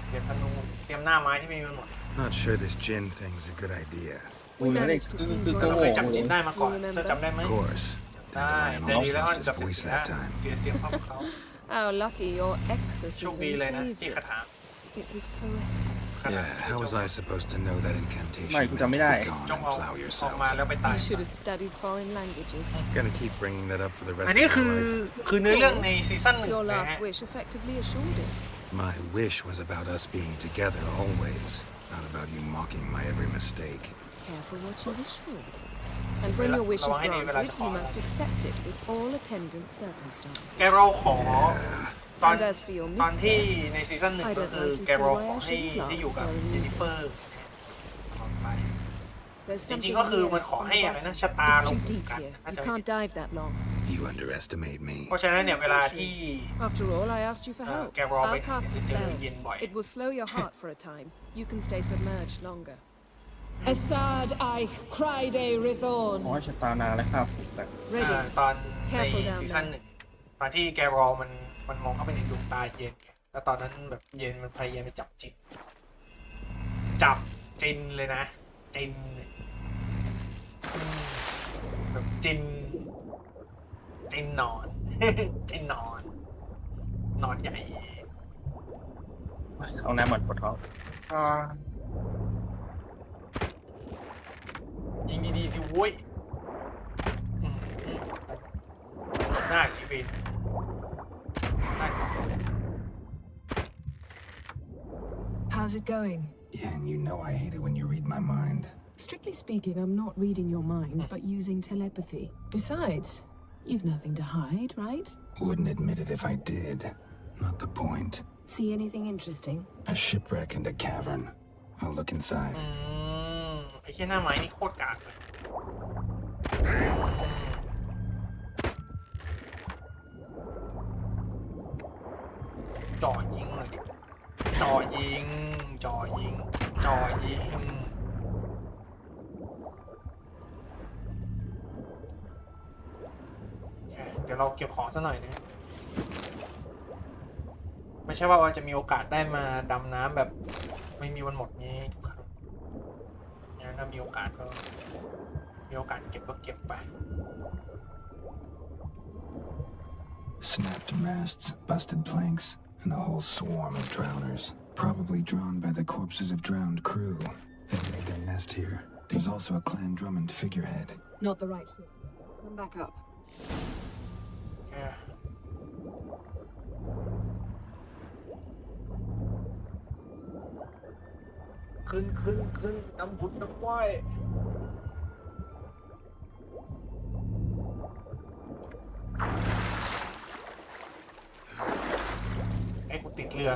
เตรียมธนูเตรียมหน้าไม้ที่ไม่มีมันหมด Not sure this gin thing's a good idea. We managed to seize เรา one เคย of จับ them. จินได้มาก่อน Do you เธอจำ remember? ได้ไหม Of course. And ได้ the lion แต่ดี almost แล้ว lost จับ his เสี voice ย that time. เสียงพ่อเขา How lucky your โชค exorcism ดีเลยนะ saved ที่ it. คาถา It was poetic. Yeah, how was I supposed to know that ไม่ incantation กู meant จำไม่ได้ to be gone จง and เอา plow ออก yourself? มาแล้วไปตาย You should have studied foreign languages. Gonna keep bringing that up for the อัน rest นี้ of คือ my life. คือเนื้อเรื่องในซีซั่น 1 Your นะ last ฮะ wish effectively assured it. My wish was about us being together always, not about you mocking my every mistake. Careful what you wish for. And when your wish is granted, you must accept it with all attendant circumstances. แกโรขอตอน And as for your ตอนที่ missteps, ในซีซั่น 1 I ก็ don't คือ like you แก say โร why ขอ I ให้ shouldn't ได้อยู่ laugh กับ very เจนนิเฟอ easily. ร์ตอนไป There's จริ something งๆก็คือ here มันขอ on ให้ the อะไรนะ bottom. ชะตา It's ลง too ถูก deep กัน here. น่า You จะ can't dive that long. You underestimate me. เพราะฉะนั้นเนี่ยเวลาที่ After all, I asked you for help. แกโรไป I'll cast a เจอ spell. เย็นบ่อย It will slow your heart for a time. You can stay submerged longer. Asad I cried a ขอ rithorn. ให้ชะตานาและข้าผูกแบบ Ready. ตอนใน Careful down ซีซั่น there. 1 ตอนที่แกโรมันมองเข้าไปในดวงตาเย็นไงแล้วตอนนั้นแบบเย็นมันพยายามไปจับจินเลยนะจินแบบจินนอน จินนอนใหญ่ เข้าน้ำเหมือนปวดท้อง ยิงดีๆสิโว้ยหน้าอีเวนหน้า How's it going? Yeah, and you know I hate it when you read my mind. Strictly speaking, I'm not reading your mind, but using telepathy. Besides, you've nothing to hide, right? Wouldn't admit it if I did. Not the point. See anything interesting? A shipwreck and a cavern. I'll look inside. ไอ้แค่หน้าไม้นี่โคตรกากเลยจ่อยิงเลยดิจ่อยิงเดี๋ยวเราเก็บของซะหน่อยนะไม่ใช่ว่าจะมีโอกาสได้มาดำน้ำแบบไม่มีวันหมดนี้ทุกครั้งเนี่ยถ้ามีโอกาสก็มีโอกาสเก็บก็เก็บไป Snapped masts, busted planks, and a whole swarm of drowners. Probably drawn by the corpses of drowned crew. They made their nest here. There's also a Clan Drummond figurehead. Not the right ship. Come back up. Yeah. ขึ้นน้ำพุน้ำว่ายไอ้กูติดเรือ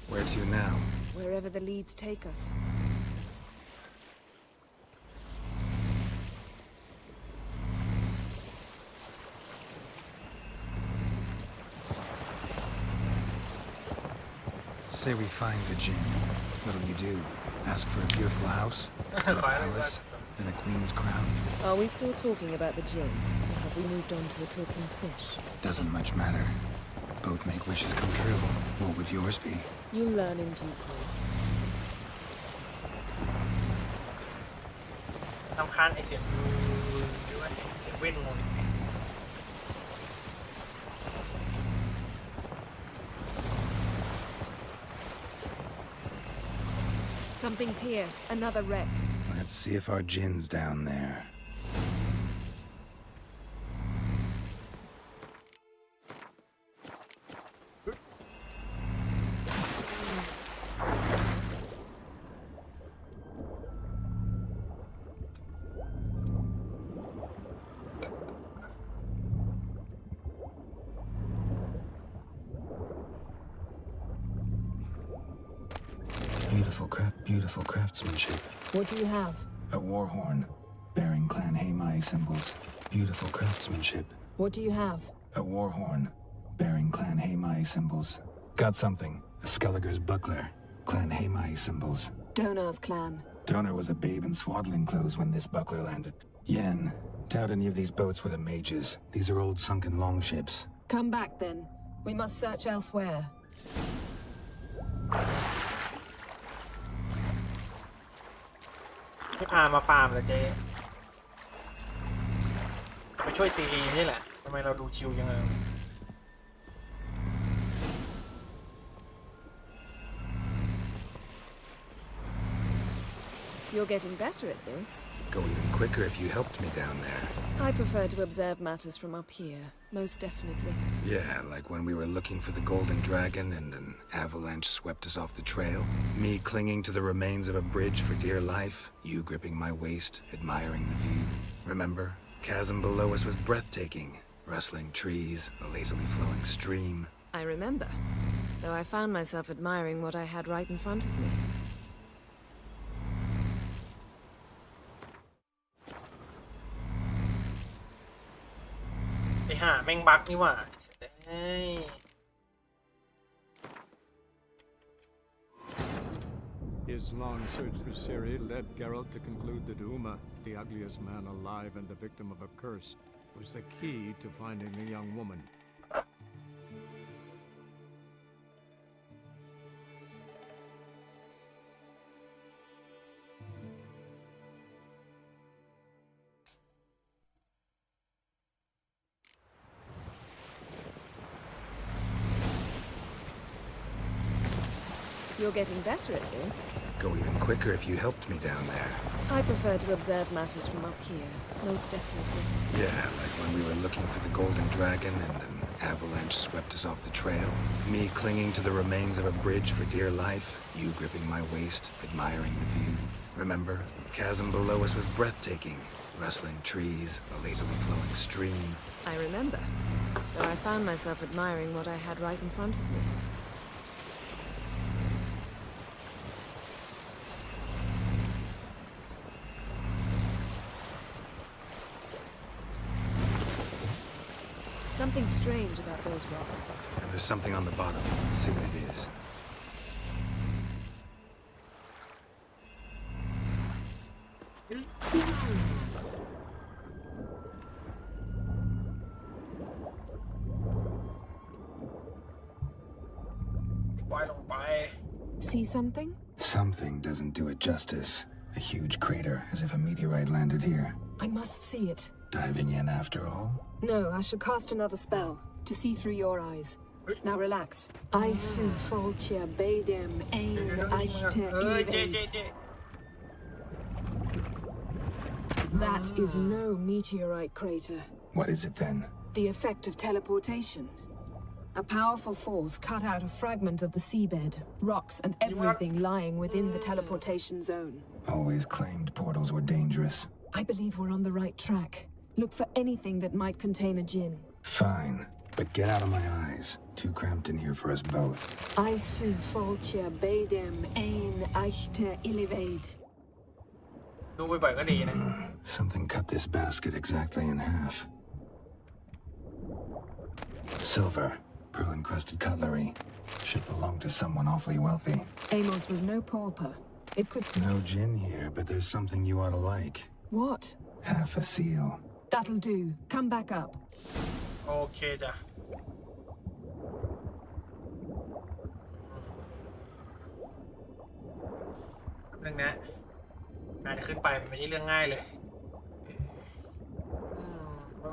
Where to now? Wherever the leads take us. Say we find the gin. What'll you do? Ask for a beautiful house? A palace? And a queen's crown? Are we still talking about the gin? Or have we moved on to a talking fish? Doesn't much matter. Both make wishes come true. What would yours be? You'll learn in due course. รำคาญไอเสียงหรือว่าเสียงเวทมนต์ Something's here. Another wreck. Let's see if our Jin's down there. Beautiful craftsmanship. What do you have? A war horn, bearing Clan Haimai symbols. Beautiful craftsmanship. What do you have? A war horn, bearing Clan Haimai symbols. Got something. A Skelliger's buckler, Clan Haimai symbols. Donar's clan. Donar was a babe in swaddling clothes when this buckler landed. Yen, doubt any of these boats were the mages. These are old sunken longships. Come back then. We must search elsewhere. ไม่พามาฟาร์มเลยเจ๊ไปช่วยซีรีนี่แหละทำไมเราดูชิลยังไง You're getting better at this. Go even quicker if you helped me down there. I prefer to observe matters from up here, most definitely. Yeah, like when we were looking for the Golden Dragon and an avalanche swept us off the trail. Me clinging to the remains of a bridge for dear life. You gripping my waist, admiring the view. Remember? Chasm below us was breathtaking. Rustling trees, a lazily flowing stream. I remember, though I found myself admiring what I had right in front of me. ไปหาแม่งบักนี่หว่าเอ้ย His long search for Ciri led Geralt to conclude that Uma, the ugliest man alive and the victim of a curse, was the key to finding the young woman. You're getting better at this. Go even quicker if you helped me down there. I prefer to observe matters from up here, most definitely. Yeah, like when we were looking for the Golden Dragon and an avalanche swept us off the trail. Me clinging to the remains of a bridge for dear life. You gripping my waist, admiring the view. Remember? Chasm below us was breathtaking. Rustling trees, a lazily flowing stream. I remember, though I found myself admiring what I had right in front of me. Something strange about those rocks. And there's something on the bottom. Let's see what it is. ปล่อยลงไป See something? Something doesn't do it justice. A huge crater, as if a meteorite landed here. I must see it. Diving in after all? No, I should cast another spell to see through your eyes. Now relax. I see Foltia Bedem Ein Eichte That is no meteorite crater. What is it then? The effect of teleportation. A powerful force cut out a fragment of the seabed, rocks and everything lying within the teleportation zone. Always claimed portals were dangerous. I believe we're on the right track. Look for anything that might contain a djinn. Fine, but get out of my eyes. Too cramped in here for us both. I see Foltia Bedem Ein Eichte Illivade. ดูบ่อยๆก็ดีนะ Something cut this basket exactly in half. Silver, pearl-encrusted cutlery. Should belong to someone awfully wealthy. Amos was no pauper. It could... No gin here, but there's something you ought to like. What? Half a seal. That'll do. Come back up. โอเคจ้ะนึงนะน่าจะขึ้นไปมันไม่ใช่เรื่องง่ายเลย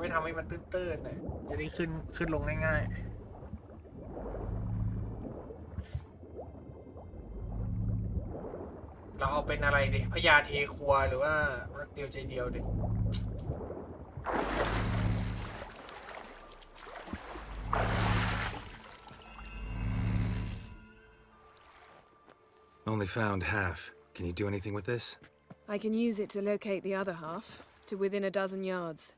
ไม่ทำให้มันตื้นๆเลยจะได้ขึ้นลงง่ายๆเราเอาเป็นอะไรดิพญาเทครัวหรือว่ารักเดียวใจเดียวดิ Only found half. Can you do anything with this? I can use it to locate the other half, to within a dozen yards.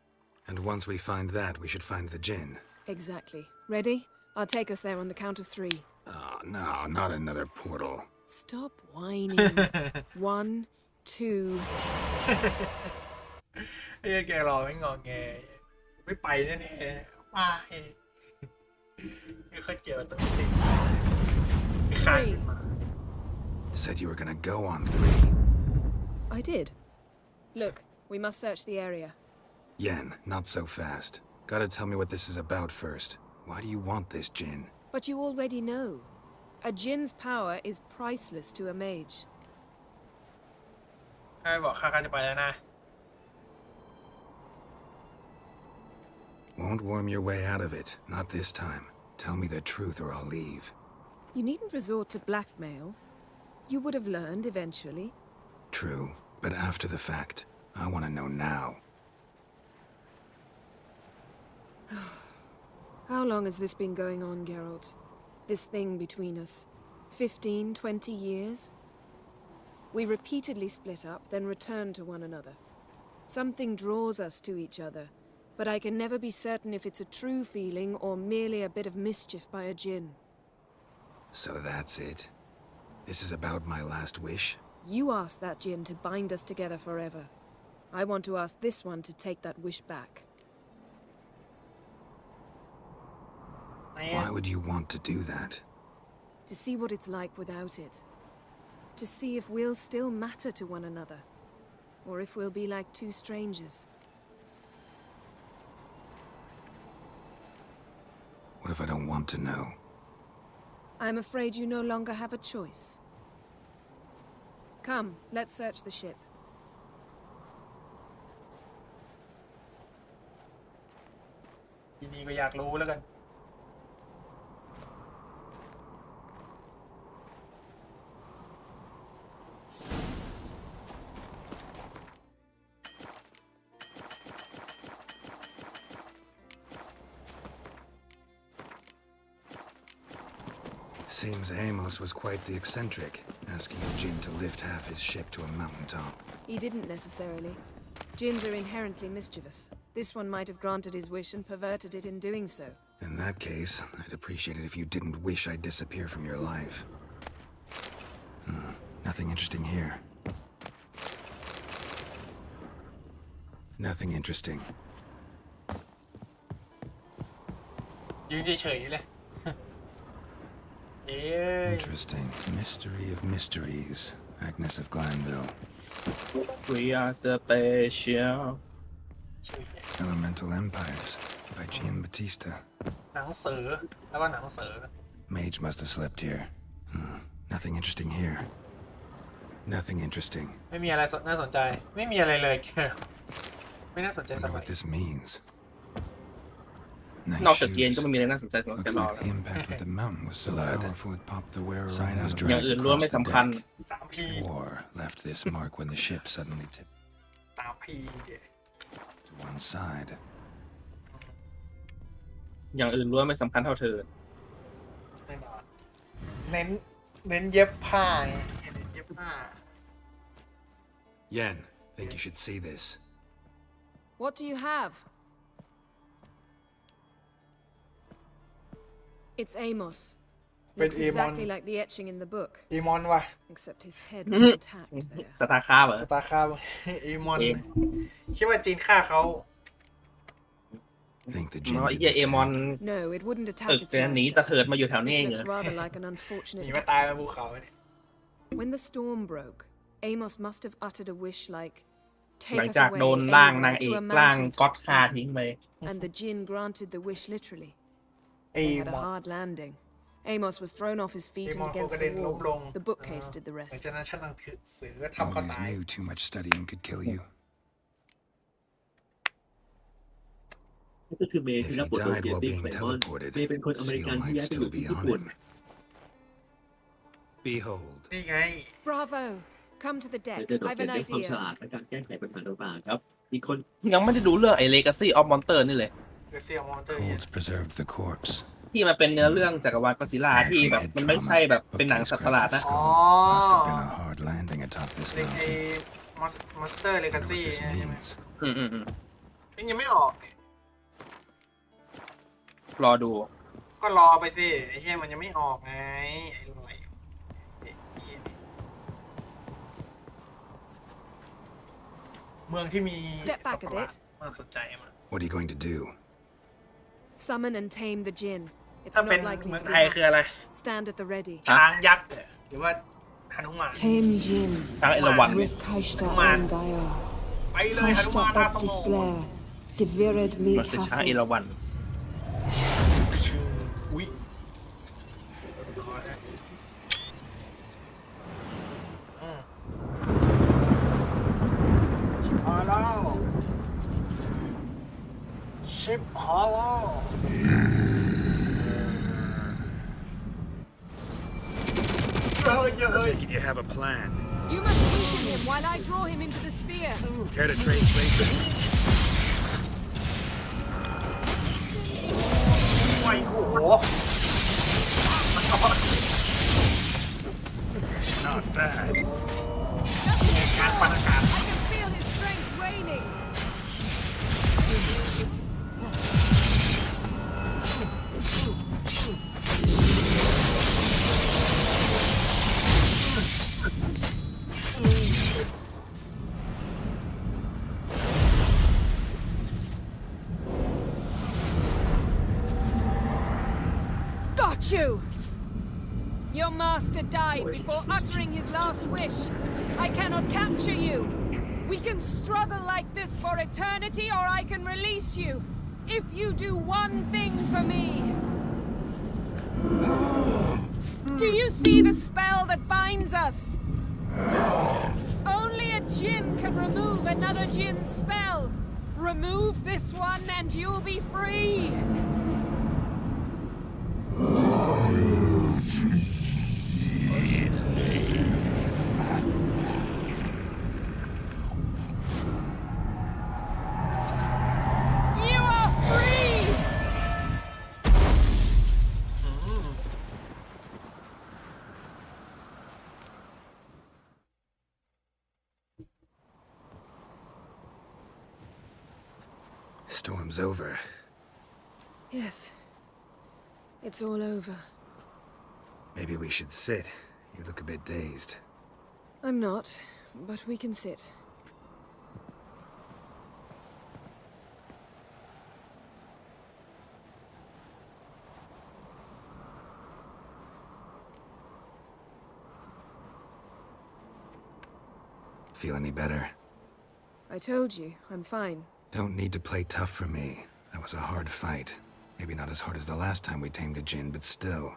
And once we find that, we should find the Jinn. Exactly. Ready? I'll take us there on the count of 3. Oh, no, not another portal. Stop whining. 1, 2... ไอ้แกรอไม่งอแงไม่ไปแน่ๆไปไม่เคยเจอตัวจริงข้างขึ้นมา Said you were gonna go on 3. I did. Look, we must search the area. Yen, not so fast. Gotta tell me what this is about first. Why do you want this Jinn? But you already know. A Jinn's power is priceless to a mage. ใครบอกข้าจะไปแล้วนะ Won't worm your way out of it. Not this time. Tell me the truth or I'll leave. You needn't resort to blackmail. You would have learned eventually. True, but after the fact. I want to know now. How long has this been going on, Geralt? This thing between us? 15, 20 years? We repeatedly split up, then returned to one another. Something draws us to each other, but I can never be certain if it's a true feeling or merely a bit of mischief by a Jinn. So that's it? This is about my last wish? You asked that Jinn to bind us together forever. I want to ask this one to take that wish back. Why would you want to do that? To see what it's like without it. To see if we'll still matter to one another. Or if we'll be like two strangers. What if I don't want to know? I'm afraid you no longer have a choice. Come, let's search the ship. ทีนี้ก็อยากรู้แล้วกัน Seems Amos was quite the eccentric, asking a Jinn to lift half his ship to a mountaintop. He didn't necessarily. Jinns are inherently mischievous. This one might have granted his wish and perverted it in doing so. In that case, I'd appreciate it if you didn't wish I'd disappear from your life. Nothing interesting here. Nothing interesting. ยืนเฉยๆเลย Interesting. Mystery of mysteries. Agnes of Glanville. We are special. Elemental Empires by Giambattista. หนังสือแล้วก็หนังสือ Mage must have slept here. Nothing interesting here. Nothing interesting. ไม่มีอะไรน่าสนใจไม่มีอะไรเลยแกไม่น่าสนใจ I สัก wonder หน่อย what this means. นอกจากเย็นก็ไม่มีอะไรน่าสนใจสำหรับแก Looks รอ like the impact with the mountain was so powerful it popped the wearer right out of อย่าง dragged อื่นล้วน across ไม่ the สำคัญ deck. 3 พี War left this mark when the ship suddenly tipped 3 พี to one side. อย่างอื่นล้วนไม่สำคัญเท่าเธอ แน่นอนเน้นเย็บผ้าไงเน้นเย็บผ้า Yen, think you should see this. What do you have? It's Amos. Looks exactly like the etching in the book. เอมอนว่ะ Except his head was intact there. สตาร์คาบเหรอ สตาร์คาร์เอมอนคิดว่าจีนฆ่าเขา Think the เนาะ Jinn ไอ้ did เหี้ย this เอ to มอน him. No, it wouldn't ตึ attack ก its จะหนี master. ตะเถิดมาอยู่แถวนี้ This เหร looks อ rather like an ห unfortunate นีมาตายมา accident. ภูเขาเนี่ย When the storm broke, Amos must have uttered a wish like, หลั take ง us จาก away โดนร่างนาง anywhere เอ to ก a ร่างก็อด mountaintop. ฆ่าทิ้งไป And the Jinn granted the wish literally. เอ They had ม a อน hard landing. Amos was thrown off his เอ feet ม and อนเขา against กระเด็น the ล้มลง wall. The bookcase did the หลัง rest. จากนั้นฉันหนังสือก็ทำเขา Always ตาย knew too much studying could kill you. นั่นก็คือเมย์ If ที่ he รับบทโดย died เจ while มี่ being ไคลมอน teleported, เมย์เป็นคนอเมริ Seal กันที่ might ย้ายไปอยู่ still ที่ be ญี่ on ปุ่น him. Behold. นี่ไง Bravo! Come to the และ deck. จะโดด I've เด่น an ด้วยความฉ idea. ลาดและการแก้ไขปัญหาต่างๆครับอีกคน ยังไม่ได้ดูเรื่องไอ้ Legacy of Monster นี่เลย เดี๋ยวเสียมอนเตอร์ Colds preserved the corpse. ที่มันเป็นเนื้อเรื่องจักรวาลก็อดซิลล่าที่แบบมันไม่ใช่แบบเป็นหนังสัตว์ประหลาดนะ อ๋อ Must have been a hard landing atop this ไอ้ mountain. มอนสเตอร์เลกา Wonder ซี่ what this ใช่ไหม means. ยังไม่ออกเนี่ย รอดู ก็รอไปสิไอ้เหี้ยมันยังไม่ออกไงไอ้อะไรเมืองที่มี Step back a bit. น่าสนใจมาก What are you going to do? Summon and tame the Jinn. It's ถ้าเป็น not likely เมือง to ไท be ยคืออะไร hacked. Stand at the ready. ช้างยักษ์หรือว่าหนุมาน Tame Jinn. ช้างเอราวัณ Rifkaishta Man. Angaya. ไปเลยหนุมาน Kashta ราส Baptis มอง Blair. Gevired มัน Mead คือช้างเอ Hassel. ราวัณ อุ้ยชิบหายแล้วชิบหายแล้ว I take it you have a plan. You must weaken him while I draw him into the sphere. Care to trade places? โอ้ยโห Not bad. การปันอากาศ I can feel his strength waning. Got you! Your master died before uttering his last wish. I cannot capture you. We can struggle like this for eternity, or I can release you. If you do one thing for me. Do you see the spell that binds us? Only a Jinn can remove another Jinn's spell. Remove this one and you'll be free. You are free! Storm's over. Yes. It's all over. Maybe we should sit. You look a bit dazed. I'm not, but we can sit. Feel any better? I told you, I'm fine. Don't need to play tough for me. That was a hard fight. Maybe not as hard as the last time we tamed a Jinn, but still.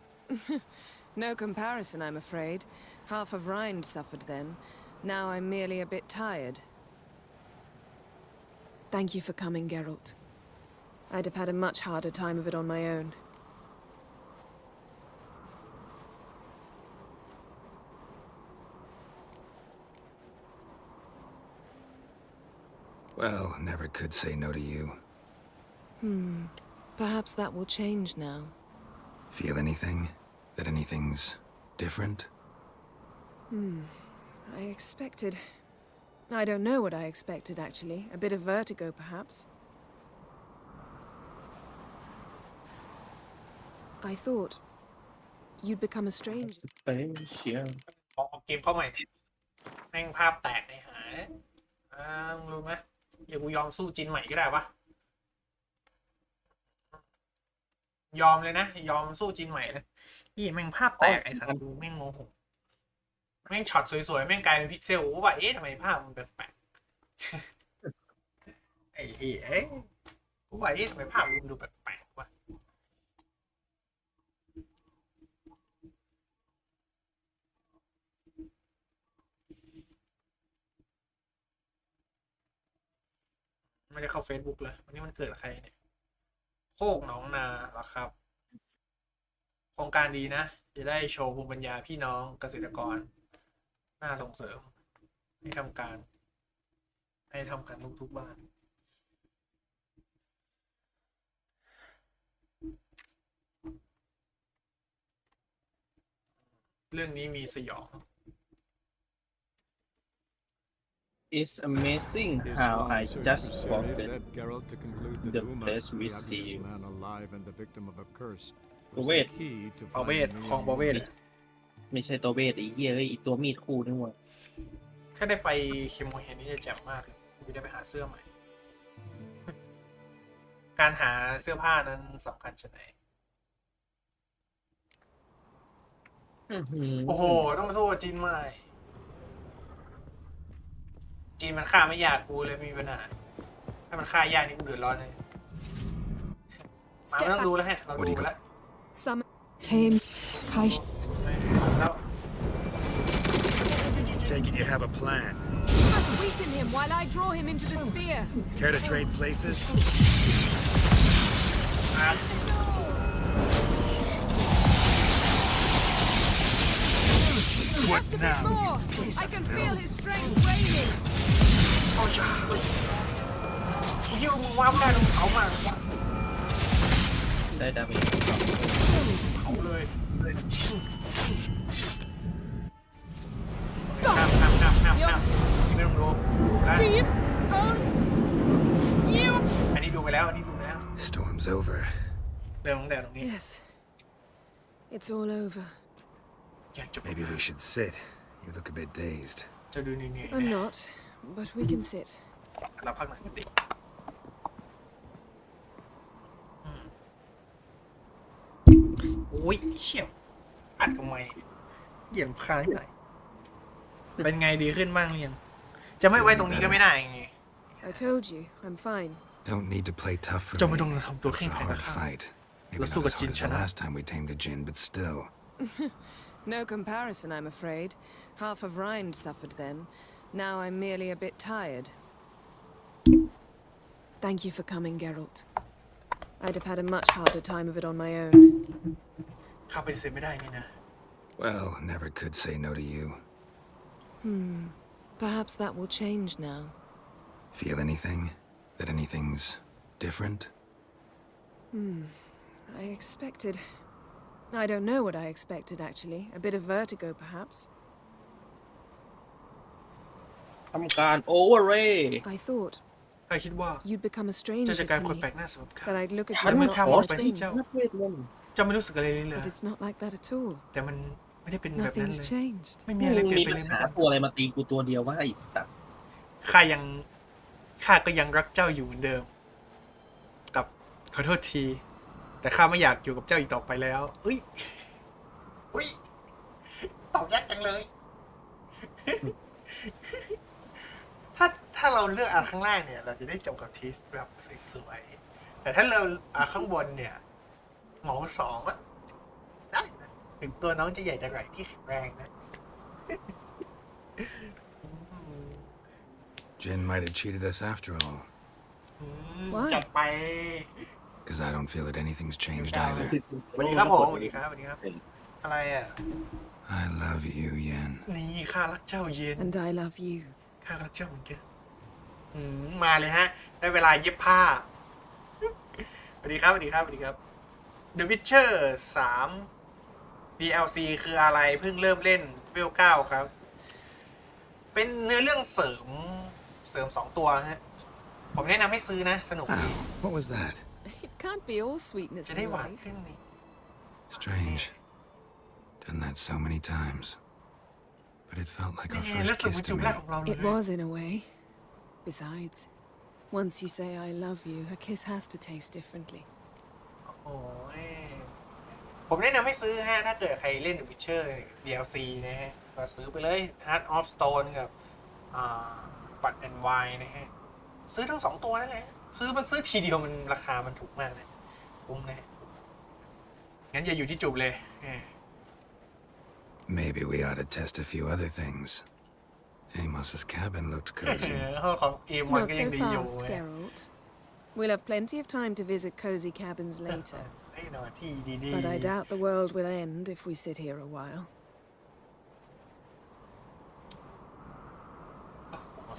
No comparison, I'm afraid. Half of Rind suffered then. Now I'm merely a bit tired. Thank you for coming, Geralt. I'd have had a much harder time of it on my own. Well, never could say no to you. Perhaps that will change now. Feel anything? That anything's different? I expected... I don't know what I expected, actually. A bit of vertigo, perhaps. I thought you'd become a stranger. Special ออกเกมเข้าใหม่แม่งภาพแตกเลยหายมึงรู้ไหมอย่ากูยอมสู้จินใหม่ก็ได้ปะยอมเลยนะยอมสู้จินใหม่เลยพี่แม่งภาพแตกไอ้สัตว์ดูแม่งโมโหแม่งช็อตสวยๆแม่งกลายเป็นพิกเซลว่าเอ๊ะทำไมภาพมันแปลกๆไอ้เหี้ยกูว่าเอ๊ะทำไมภาพมันดูแปลกๆวะไม่ได้เข้า Facebook เลยวันนี้มันเกิดใครเนี่ย โคกหนองนาเหรอครับโครงการดีนะจะได้โชว์ภูมิปัญญาพี่น้องเกษตรกรน่าส่งเสริมให้ทำกันทุกบ้านเรื่องนี้มีสยอง It's amazing how I just forget the place we see you ตัวเวท ประเวทของประเวท ไม่ใช่ตัวเวทไอ้เหี้ยไอ้ตัวมีดคู่นี่หว่า ถ้าได้ไปเคมโมเฮนนี่จะแจ่มมากเลยกูได้ไปหาเสื้อใหม่ การหาเสื้อผ้านั้นสำคัญชะไหนโอ้โหต้องมาสู้กับจีนใหม่จีนมันฆ่าไม่ยากกูเลยมีปัญหาถ้ามันฆ่ายากนี่กูเดือดร้อนเลยมาไม่ต้องดูแล้วฮะเราดูแล้ว Came. Kai. แล้ว Take it you have a plan. You must weaken him while I draw him into the sphere. Care to trade places? What just a bit more. I can feel his strength waning. ยิ่งมึงว้าวได้มึงเขามา ได้ดาเมจ เขาเลยห้ามไม่ต้องรู้แล้วอันนี้ดูไปแล้ว Storm's over. เรื่องของแดดตรงนี้ Yes. It's all over. Maybe we should sit. You look a bit dazed. จะดูนี่ I'm not, but we can sit. เราพักหน่อยดิโอ้ยเชี่ยวอัดกับไมค์เหยียบค้างหน่อยเป็นไงดีขึ้นบ้างหรือยังจะไม่ไว้ตรงนี้ก็ไม่ได้ไง I told you, I'm fine. Don't need to play tough for me. จะไม่ต้องทำตัว It แข็ง was a แกร่ง hard ข้า fight. Maybe เรา not สู้กับ as จิน hard as ช the นะ last time we tamed a Jin, but still. No comparison, I'm afraid. Half of Rind suffered then. Now I'm merely a bit tired. Thank you for coming, Geralt. I'd have had a much harder time of it on my own. ข้าไปเสียไม่ได้นี่นะ Well, never could say no to you. Perhaps that will change now. Feel anything? That anything's different? I expected... I don't know what I expected, actually. A bit of vertigo, perhaps. ทำการโอเวอร์เรย์ I thought ข้าคิดว่า you'd become a จะ stranger จัดการ to คน me. แปลกหน้าสำหรับข้า That I'd look at ฉัน you ไม่ and พา not มอง feel ไป a ที่ thing. เจ้าไม่รู้สึกอะไรเลยเหรอ But it's not like that at all. แต่มันไม่ได้เป็นแบบนั้น Nothing's เลย changed. ไม่มีอะไรเปลี่ย มี นไป ปัญ เลย หาตัวอะไรมาตีกูตัวเดียวว่าไอ้สัตว์ ข้าก็ยังรักเจ้าอยู่เหมือนเดิม กับขอโทษที แต่ข้าไม่อยากอยู่กับเจ้าอีกต่อไปแล้วอุ้ยตอบยากจังเลย ถ้าเราเลือกอันข้างล่างเนี่ย เราจะได้จบกับทีสแบบสวยๆแต่ถ้าเราข้างบนเนี่ยหมอสองก็ได้นะถึงตัวน้องจะใหญ่แต่ไหลที่แข็งแรงนะ Jin might have cheated us after all. Why? จัดไป Because I don't feel that anything's changed either. สวัสดีครับผมสวัสดีครับอะไรอ่ะ I love you, Yen. นี่ข้ารักเจ้าเย็น And I love you. ข้ารักเจ้าเหมือนกันมาเลยฮะ ได้เวลาเย็บผ้า สวัสดีครับ The Witcher 3 DLC คืออะไรเพิ่งเริ่มเล่นเวล 9 ครับ เป็นเนื้อเรื่องเสริม2 ตัวฮะ ผมแนะนำให้ซื้อนะ สนุกดี What was that? It can't be all sweetness จะ and ได้หวาน light. ขึ้นนี่ Strange. Done that so many times. But it felt like our แล้ว first สึก kiss มัน to จูบ me. แรกของเราเลย It was in a way. Besides, once you say I love you, a kiss has to taste differently. โอ้ยผมแนะนำให้ซื้อฮะถ้าเกิดใครเล่น The Witcher DLC นะฮะก็ซื้อไปเลย Heart of Stone กับBlood and Wine นะฮะซื้อทั้ง2ตัวนั่นแหละมันซื้อทีเดียวมันราคามันถูกมากเลยคุ้มนะฮะงั้นอย่าอยู่ที่จูบเลย Maybe we ought to test a few other things. Amos's cabin looked cozy. ห้องของเอมอน Not ก็ยัง so ดีอยู่ fast, Geralt. We'll have plenty of time to visit cozy cabins later. แน่นอนที่ดี But I doubt the world will end if we sit here a while.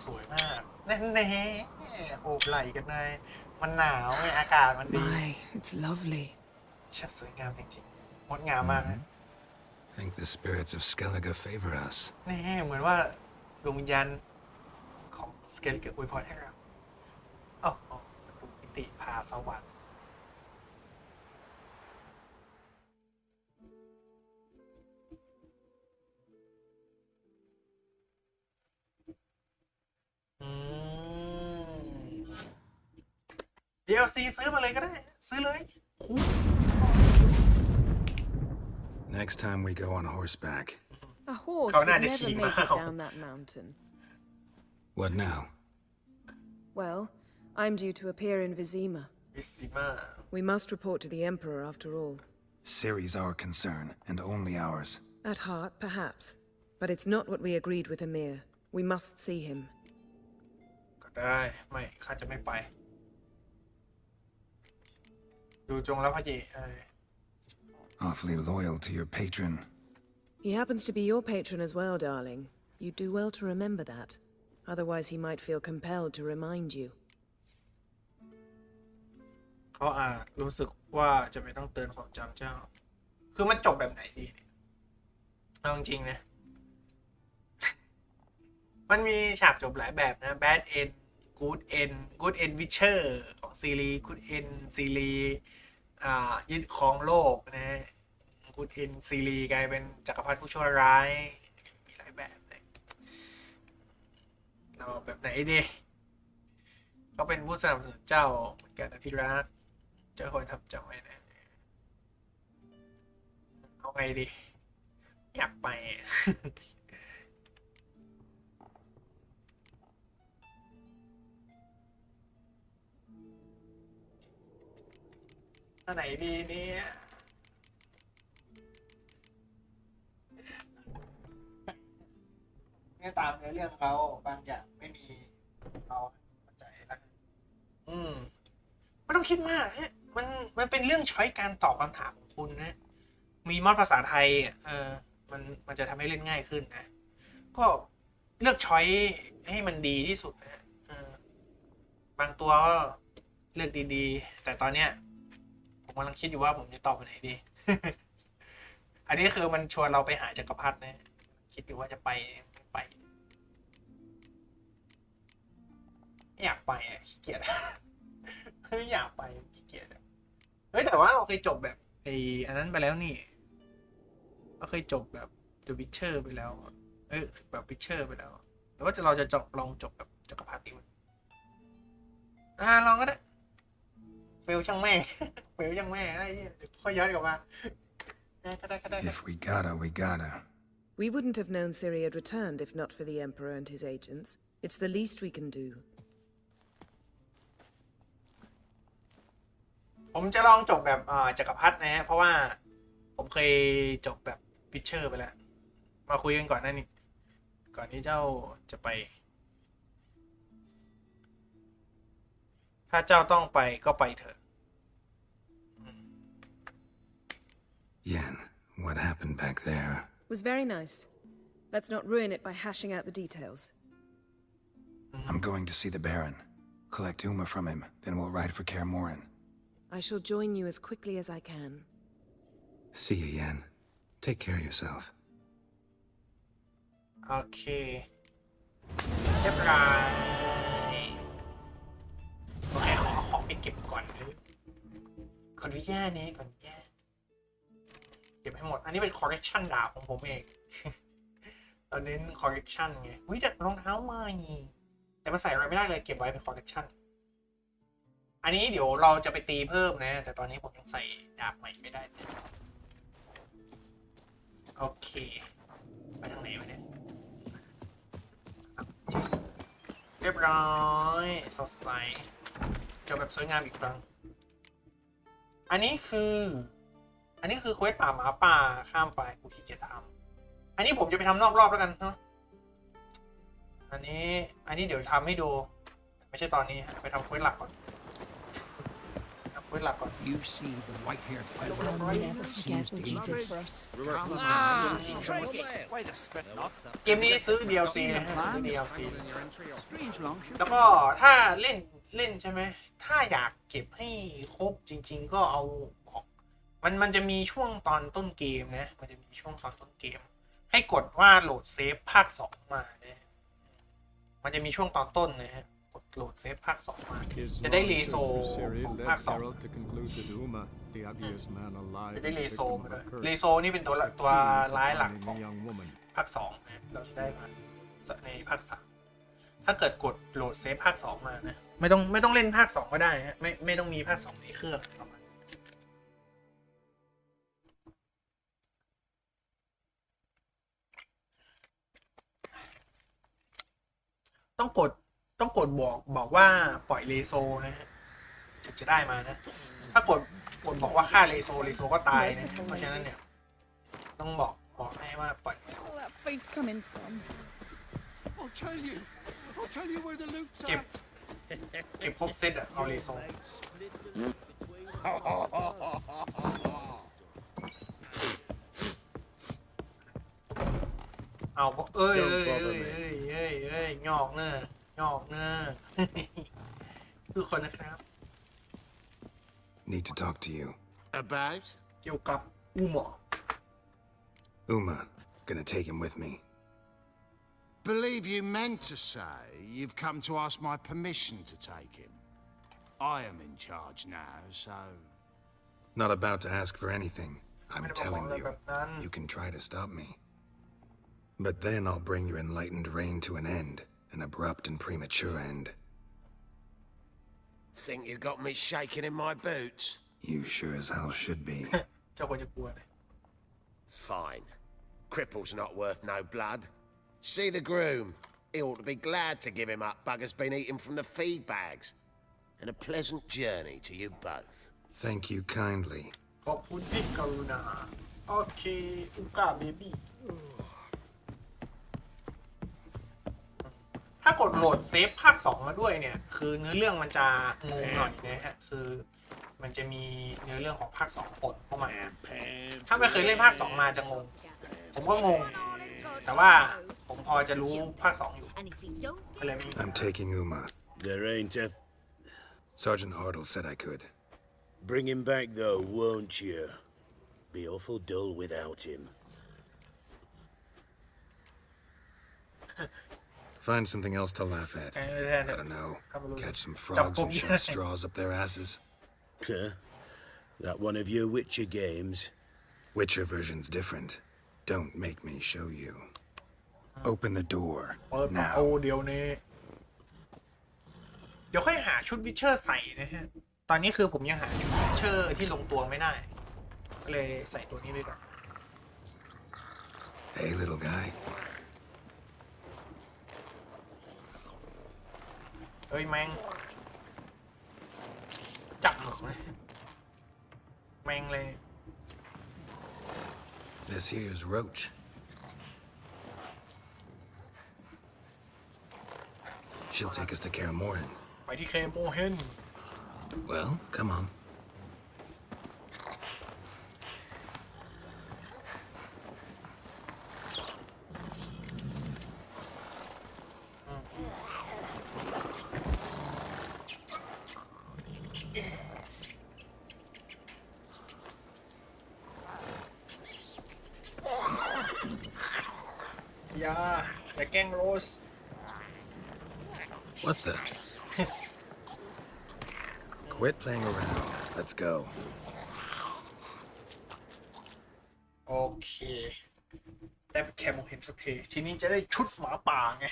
สวยมากแน่ๆโอบไหล่กันนายมันหนาวไงอากาศมันดี My, it's lovely. ช่างสวยงามจริงๆงดงามมากนะ Think the spirits of Skellige favor us. แน่เหมือนว่าดวงวิญญาณของสเกลเกิดอวยพรให้เราอ๋อประตูมิติพาสวรรค์DLC ซื้อมาเลยก็ได้ซื้อเลย Next time we go on horseback. A horse Kau would nak never jadi make it mau. down that mountain. What now? Well, I'm due to appear in Vizima. วิซิมา We must report to the Emperor after all. Ciri's our concern, and only ours. At heart, perhaps. But it's not what we agreed with Emir. We must see him. ก็ได้ไม่ข้าจะไม่ไปดูจงแล้วพระเจ้ Awfully loyal to your patron. He happens to be your patron as well, darling. You do well to remember that. Otherwise, he might feel compelled to remind you. เขาอาจรู้สึกว่าจะไม่ต้องเตือนความจำเจ้าคือมันจบแบบไหนดีเนี่ยเอาจริงๆนะ มันมีฉากจบหลายแบบนะ bad end good end good end witcher ของซีรีส์ good end ซีรีส์ยึดครองโลกนะ good end ซีรีส์กลายเป็นจักรพรรดิผู้ชั่วร้ายมีหลายแบบเลยเราแบบไหนดีก็เป็นผู้สนับสนุนเจ้าเหมือนกันนะที่รักเจ้าคนทำจำไว้นะเอาไงดีอยากไป อันไหนดีเนี่ยเนี่ยตามเนื้อเรื่องเขาบางอย่างไม่มีเราเข้าใจแล้วไม่ต้องคิดมากฮะมันเป็นเรื่องช้อยการตอบคำถามของคุณนะมีมอดภาษาไทยมันจะทำให้เล่นง่ายขึ้นนะก็เลือกช้อยให้มันดีที่สุดนะบางตัวก็เลือกดีๆแต่ตอนเนี้ยผมกำลังคิดอยู่ว่าผมจะตอบไปไหนดี อันนี้คือมันชวนเราไปหาจักรพรรดินะคิดอยู่ว่าจะไปไม่ไปไม่อยากไปขี้เกียจ ไม่อยากไปขี้เกียจเฮ้ยแต่ว่าเราเคยจบแบบอันนั้นไปแล้วนี่เราเคยจบแบบ The Witcher ไปแล้วแบบ Witcher ไปแล้วแต่ว่าเราจะลองจบแบบจักรพรรดิดีมั้ยลองก็ได้เฟลช่างแม่ เฟลช่างแม่อะไรเนี่ยค่อยย้อนกลับมาก็ได้ If we gotta, we gotta. We wouldn't have known Ciri had returned if not for the Emperor and his agents. It's the least we can do. ผมจะลองจบแบบจักรพรรดินะฮะเพราะว่าผมเคยจบแบบวิชเชอร์ไปแล้วมาคุยกันก่อนนั่นนี่ก่อนที่เจ้าจะไปถ้าเจ้าต้องไปก็ไปเถอะ Yen, what happened back there? Was very nice. Let's not ruin it by hashing out the details. I'm going to see the Baron. Collect Uma from him, then we'll ride for Kaer Morhen. I shall join you as quickly as I can. See you, Yen. Take care of yourself. โอเคเรียบร้อยโอเคขอของไปเก็บก่อนเลยขออนุญาตนะก่อนแย่เก็บให้หมดอันนี้เป็น correction ดาบของผมเอง ตอนนี้ correction ไงอุ้ยแต่รองเท้าใหม่แต่มาใส่อะไรไม่ได้เลยเก็บไว้เป็น correction อันนี้เดี๋ยวเราจะไปตีเพิ่มนะแต่ตอนนี้ผมยังใส่ดาบใหม่ไม่ได้โอเคไปทางไหนวะเนี่ยเรียบร้อยสดใสจบแบบสวยงามอีกครั้งอันนี้คือเควสป่าหมาป่าข้ามไปกูขี้เกียจทำอันนี้ผมจะไปทำนอกรอบแล้วกันเนาะอันนี้เดี๋ยวทำให้ดูไม่ใช่ตอนนี้ไปทำเควสหลักก่อน เวลาก่อน You see the white-haired fellow. I'll never forget what you did for us. Why the spit not? เกมนี้ซื้อ DLC นะฮะซื้อ DLC แล้วก็ถ้าเล่นใช่ไหมถ้าอยากเก็บให้ครบจริงๆก็เอาบอกมันจะมีช่วงตอนต้นเกมนะมันจะมีช่วงตอนต้นเกมให้กดว่าโหลดเซฟภาค2มานะมันจะมีช่วงตอนต้นนะฮะกดโหลดเซฟภาค2มาจะได้เรโซของภาค2จะได้เรโซมาด้วยเรโซนี่เป็นตัวร้ายหลักของภาค2นะเราจะได้มาในภาค3ถ้าเกิดกดโหลดเซฟภาค2มานะไม่ต้องเล่นภาค2ก็ได้ฮะไม่ต้องมีภาค2ในเครื่องประมาณต้องกดบอกว่าปล่อยเรโซนะฮะถึงจะได้มานะถ้ากดบอกว่าฆ่าเรโซก็ตายนะเพราะฉะนั้นเนี่ยต้องบอกให้ว่าปล่อย Where's all that faith coming from? I'll tell you where the loot's เก็บครบเซตอะเอาเรโซเอาเอ้ยงอกเนอะคือคนนะครับ Need to talk to you. About? เกี่ยวกับอูหมอ Uma, gonna take him with me. Believe you meant to say you've come to ask my permission to take him. I am in charge now, so... Not about to ask for anything. I'm telling you, you can try to stop me. But then I'll bring your enlightened reign to an end, an abrupt and premature end. Think you got me shaking in my boots? You sure as hell should be. เจ้าควรจะกลัวเลย Fine. Cripple's not worth no blood. See the groom. He ought to be glad to give him up. Bugger's been eating from the feed bags. And a pleasant journey to you both. Thank you kindly. ขอบคุณที่กรุณาโอเคอุก้าเบบี้ถ้ากดโหลดเซฟภาค2มาด้วยเนี่ยคือเนื้อเรื่องมันจะงงหน่อยนะฮะคือมันจะมีเนื้อเรื่องของภาค2ปนเข้ามาถ้าไม่เคยเล่นภาค2มาจะงงผมก็งงแต่ว่าผมพอจะรู้ภาค2อยู่ก็เลยไม่ I'm taking Uma. There ain't a... Sergeant Hartle said I could. Bring him back, though, won't you? Be awful dull without him. Find something else to laugh at. I don't know. Catch some frogs and shove straws up their asses. Huh? That one of your Witcher games? Witcher version's different. Don't make me show you. Open the door เปิดประตูเดี๋ยวนี้เดี๋ยวค่อยหาชุดวิเชอร์ใส่นะฮะตอนนี้คือผมยังหาชุดวิเชอร์ที่ลงตัวไม่ได้ก็เลยใส่ตัวนี้ไปก่อน Hey, little guy. เฮ้ยแมงจับหนูแมงเลย This here's Roach. She'll take us to Kaer Morhen. ไปที่เคโมเฮน Well, come on.อย่าแกล้งโรส What the? Quit playing around. Let's go. โอเคแต่แคมเห็นสักทีทีนี้จะได้ชุดหมาป่าไง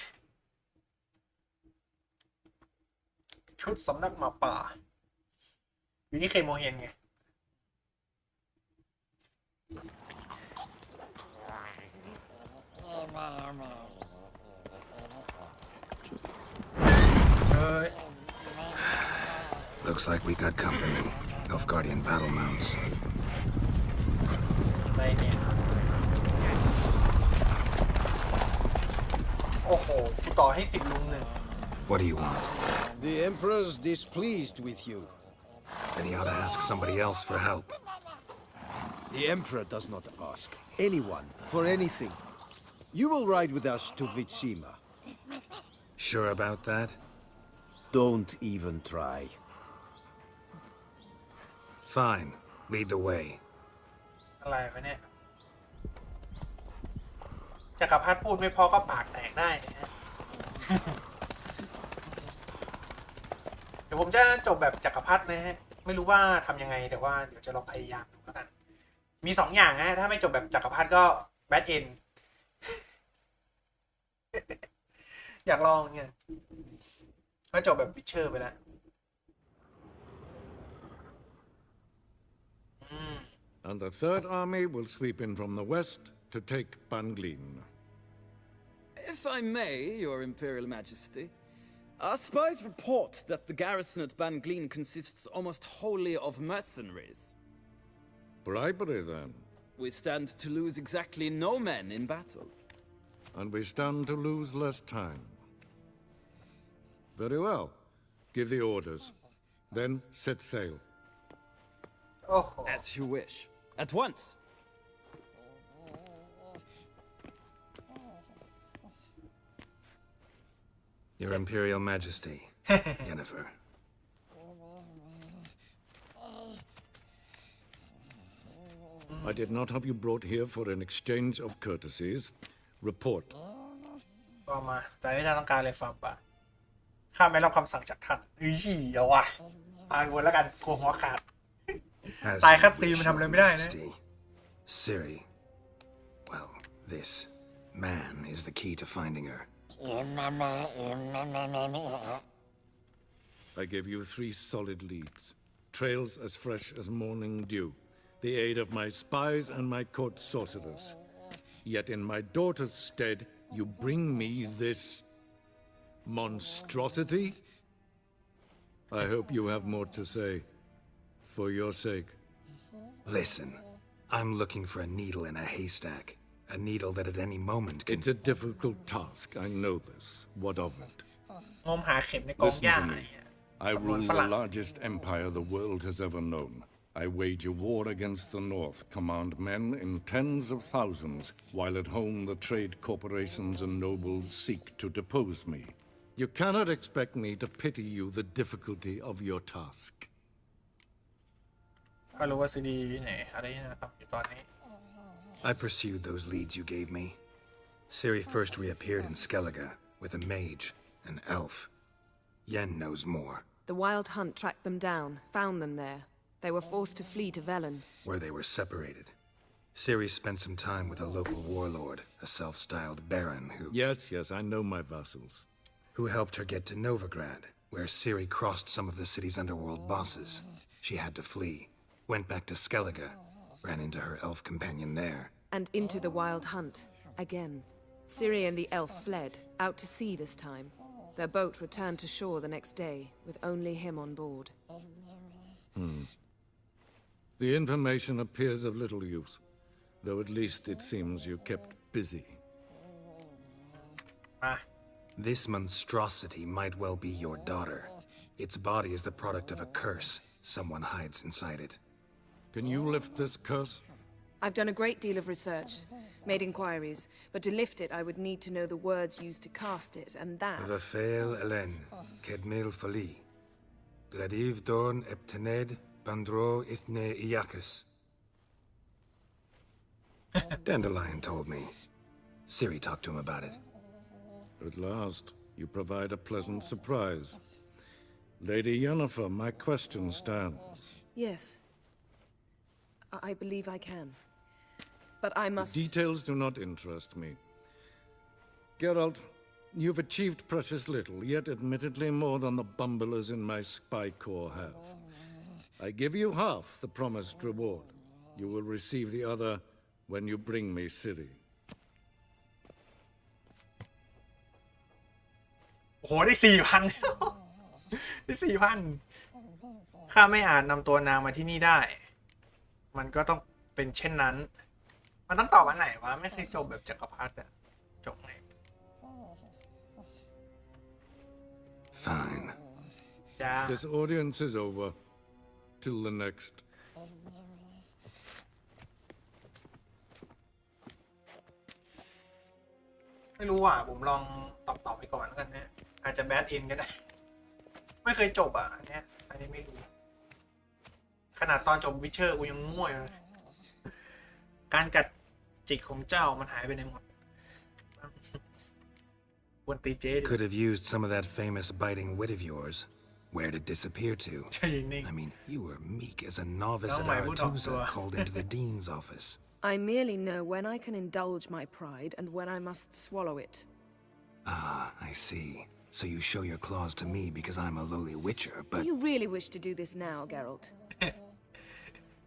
ชุดสำนักหมาป่าอยู่ที่เคโมเฮนไงLooks like we got company. Nilfgaardian battle mounts. อะไรเนี่ยโอ้โหกูต่อให้10 ลุงเลย What do you want? The Emperor's displeased with you. then he ought to ask somebody else for help. The Emperor does not ask anyone for anything. You will ride with us to Vitsima. Sure about that? Don't even try. Fine. Lead the way. อะไรวะเนี่ยจักรพรรดิพูดไม่พอก็ปากแตกได้นะฮะ เดี๋ยวผมจะจบแบบจักรพรรดินะฮะไม่รู้ว่าทำยังไงแต่ว่าเดี๋ยวจะลองพยายามดูแล้วกันมี2 อย่างนะฮะถ้าไม่จบแบบจักรพรรดิก็แบทเอน อยากลองเนี่ยก็จบแบบวิเชอร์ไปแล้วAnd the Third Army will sweep in from the west to take Banglin. If I may, Your Imperial Majesty, our spies report that the garrison at Banglin consists almost wholly of mercenaries. Bribery, then. We stand to lose exactly no men in battle. And we stand to lose less time. Very well. Give the orders. Then set sail. Oh. As you wish. At once. Your Imperial Majesty, Yennefer. I did not have you brought here for an exchange of courtesies. Report. ก็มาแต่ไม่ได้ต้องการเลยฟาบะข้าไม่รับคำสั่งจากท่านเอาว่ะตายวนแล้วกันกลัวหัวขาด ตายคัดซีนมันทำอะไรไม่ได้นะ Ciri. Well, this man is the key to finding her. I gave you 3 solid leads. Trails as fresh as morning dew. The aid of my spies and my court sorcerers. Yet in my daughter's stead, you bring me this monstrosity? I hope you have more to say. For your sake. Listen, I'm looking for a needle in a haystack. A needle that at any moment can... It's a difficult task, I know this. What of it? งมหาเข็มในกองหญ้า Listen to me. I rule the largest empire the world has ever known. I wage a war against the North, command men in tens of thousands, while at home the trade corporations and nobles seek to depose me. You cannot expect me to pity you the difficulty of your task. ก็รู้ว่าซีดีไหนอะไรนะครับอยู่ตอนนี้ I pursued those leads you gave me. Ciri first reappeared in Skellige with a mage, an elf. Yen knows more. The Wild Hunt tracked them down, found them there. They were forced to flee to Velen. Where they were separated. Ciri spent some time with a local warlord, a self-styled baron who... Yes, I know my vassals. Who helped her get to Novigrad, where Ciri crossed some of the city's underworld bosses. She had to flee. Went back to Skellige, ran into her elf companion there. And into the Wild Hunt, again. Ciri and the elf fled, out to sea this time. Their boat returned to shore the next day, with only him on board. The information appears of little use, though at least it seems you kept busy. This monstrosity might well be your daughter. Its body is the product of a curse. Someone hides inside it. Can you lift this curse? I've done a great deal of research, made inquiries, but to lift it I would need to know the words used to cast it, and that... Vafel Elen, Kedmil Fali. Gladiv Dorn Eptened, Bandro Ithne Iacus. Dandelion told me. Ciri talked to him about it. At last, you provide a pleasant surprise. Lady Yennefer, my question stands. Yes. I believe I can. But I must... The details do not interest me. Geralt, you've achieved precious little, yet admittedly more than the bumblers in my spy corps have. I give you half the promised reward. You will receive the other when you bring me Ciri. โอ้โหได้ 4,000 ได้ 4,000 ข้าไม่อาจนำตัวนางมาที่นี่ได้ มันก็ต้องเป็นเช่นนั้น มันต้องตอบวันไหนวะไม่เคยจบแบบจักรพรรดิอะจบไง Fine. This audience is over. Till the next. ไม่รู้อ่ะผมลองตอบไปก่อนแล้วกันนะอาจจะแบดเอนก็ได้ไม่เคยจบอ่ะอันนี้ไม่รู้ขนาดตอนจบวิเชอร์กูยังมั่วเลยการกัดจิกของเจ้ามันหายไปไหนหมดวนตีเจ Could have used some of that famous biting wit of yours. Where'd it disappear to? I mean, you were meek as a novice at Aretusa called into the dean's office. I merely know when I can indulge my pride and when I must swallow it. Ah, I see. So you show your claws to me because I'm a lowly witcher, but... Do you really wish to do this now, Geralt?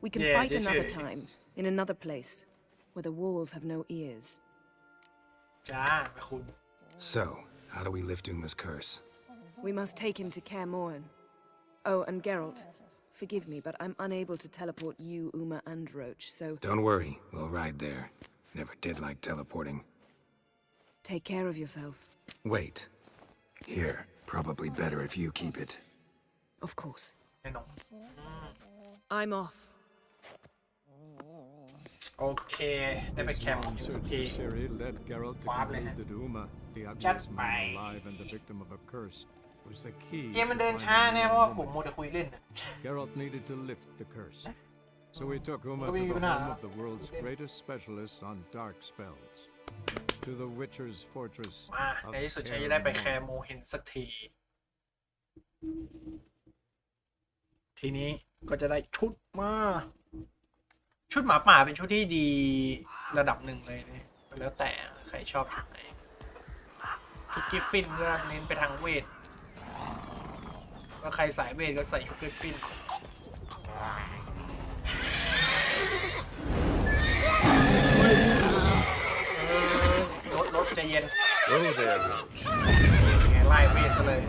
We can fight another time, in another place, where the walls have no ears. So, how do we lift Uma's curse? We must take him to Kaer Morhen. Oh, and Geralt, forgive me, but I'm unable to teleport you, Uma, and Roach, so... Don't worry, we'll ride there. Never did like teleporting. Take care of yourself. Wait. Here, probably better if you keep it. Of course. I'm off. โอเคได้ไปแคมป์สักที led Geralt to conclude that Uma, the ugliest man alive and the victim of a curse, was the key. เกมมันเดินช้าเนี่ยเพราะว่าผมมัวแต่คุยเล่น Geralt needed to lift the curse, so he took Uma to the home of the world's greatest specialist on dark spells, to the Witcher's fortress มาในที่สุดฉันจะได้ไปแคร์โมเห็นสักทีทีนี้ก็จะได้ชุดมาชุดหมาป่าเป็นชุดที่ดีระดับหนึ่งเลยเนี่ยแล้วแต่ใครชอบชุดไหนชุดกิฟฟินก็เน้นไปทางเวทแล้วใครสายเวทก็ใส่ชุดกิฟฟินรถใจเย็นไล่เวทซะเลย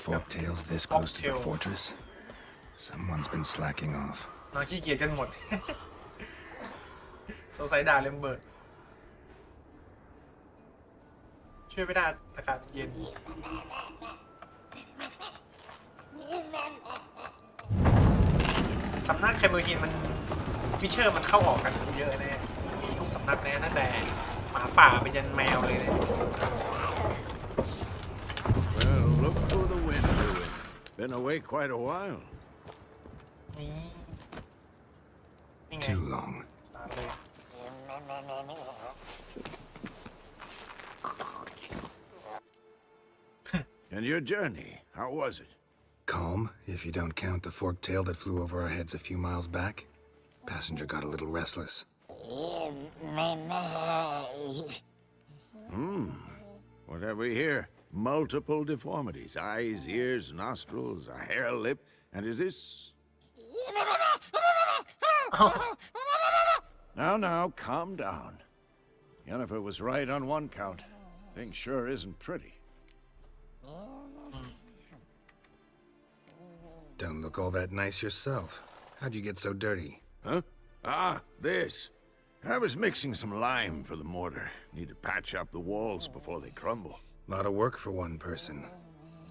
Forktails this close to the fortress? Someone's been slacking off. น้องขี้เกียจกันหมด สงสัยด่าเลมเบิร์ดช่วยไม่ได้อากาศเย็นสำนักแคมเบอร์ฮินมันฟิเชอร์มันเข้าออกกันเยอะแน่มีทุกสำนักแน่ตั้งแต่หมาป่าไปยันแมวเลยเนี่ย Well, look for the wind, Lewin. Been away quite a while. Too long. And your journey, how was it? Calm, if you don't count the forktail that flew over our heads a few miles back. Passenger got a little restless. What have we here? Multiple deformities. Eyes, ears, nostrils, a hair lip. And is this... Now, calm down. Yennefer was right on one count. Thing sure isn't pretty. Don't look all that nice yourself. How'd you get so dirty? Huh? Ah, this. I was mixing some lime for the mortar. Need to patch up the walls before they crumble. Lot of work for one person.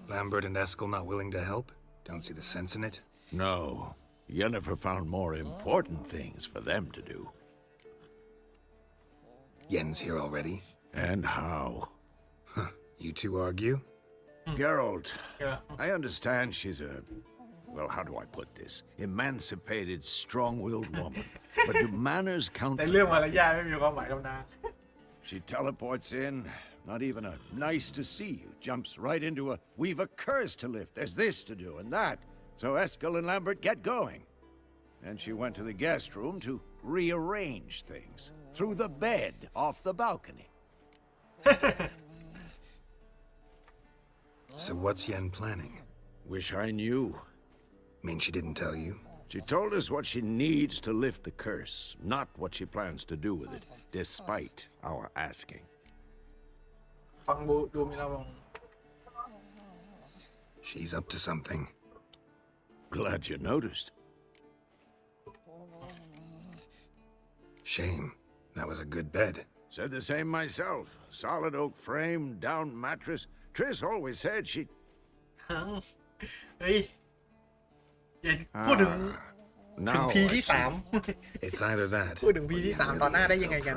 Lambert and Eskel not willing to help? Don't see the sense in it? No. Yennefer found more important things for them to do. Yen's here already? And how? Huh. You two argue? Geralt, I understand she's a... Well, how do I put this? Emancipated, strong-willed woman. But do manners count for nothing? She teleports in, not even a nice to see you, jumps right into a, we've a curse to lift, there's this to do and that. So Eskel and Lambert get going. And she went to the guest room to rearrange things. Through the bed, off the balcony. So what's Yen planning? Wish I knew. Mean she didn't tell you? She told us what she needs to lift the curse, not what she plans to do with it, despite our asking. She's up to something. Glad you noticed. Shame. That was a good bed. Said the same myself. Solid oak frame, down mattress. Triss always said she. เฮ้ยอย่าพูดถึงพีที่สาม It's either that. พูดถึงพีที่สามตอนหน้าได้ยังไงกัน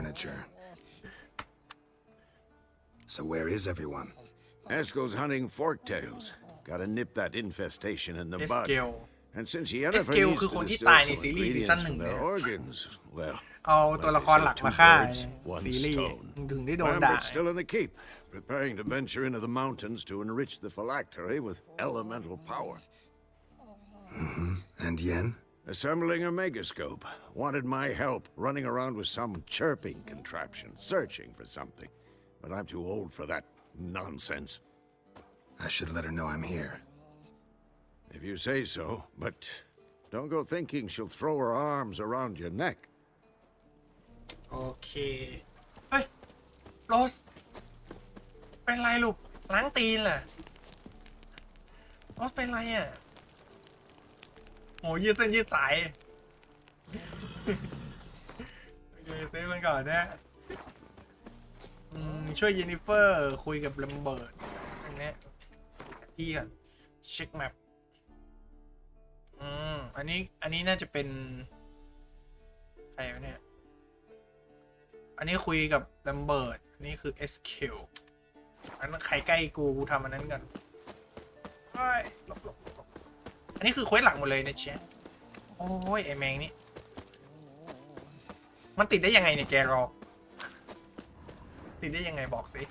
So where is everyone? Eskel's hunting forktails. Gotta nip that infestation in the bud. Eskel And since Yennefer Eskel needs คือ to คนที่ distill ตายใน some ซีรีส์ซีซั่น ingredients หนึ่ง from เนี่ย their organs, well, เอาตัวละครหลักมาฆ่าซีรีส์ ถึงได้โดนด่า Lambert's still in the keep, preparing to venture into the mountains to enrich the phylactery with elemental power. And Yen? Assembling a megascope. Wanted my help running around with some chirping contraption, searching for something. But I'm too old for that nonsense. I should let her know I'm here. If you say so, but don't go thinking she'll throw her arms around your neck. โอเคเฮ้ยโรสเป็นไรลูกล้างตีนเหรอโรสเป็นไรอ่ะโหยืดเส้นยืดสายโอเคเซฟมันก่อนนะช่วยเยนนิเฟอร์คุยกับแลมเบิร์ตอันนี้ที่ก่อนเช็คแมปอันนี้น่าจะเป็นใครวะเนี่ยอันนี้คุยกับแลมเบิร์ตอันนี้คือ SQ อันนั้นใครใกล้กูทำอันนั้นกันหลบอันนี้คือเควสหลักหมดเลยนะเชี่ยโอ้ยไอแมงนี่มันติดได้ยังไงเนี่ยแกรอติดได้ยังไงบอกสิ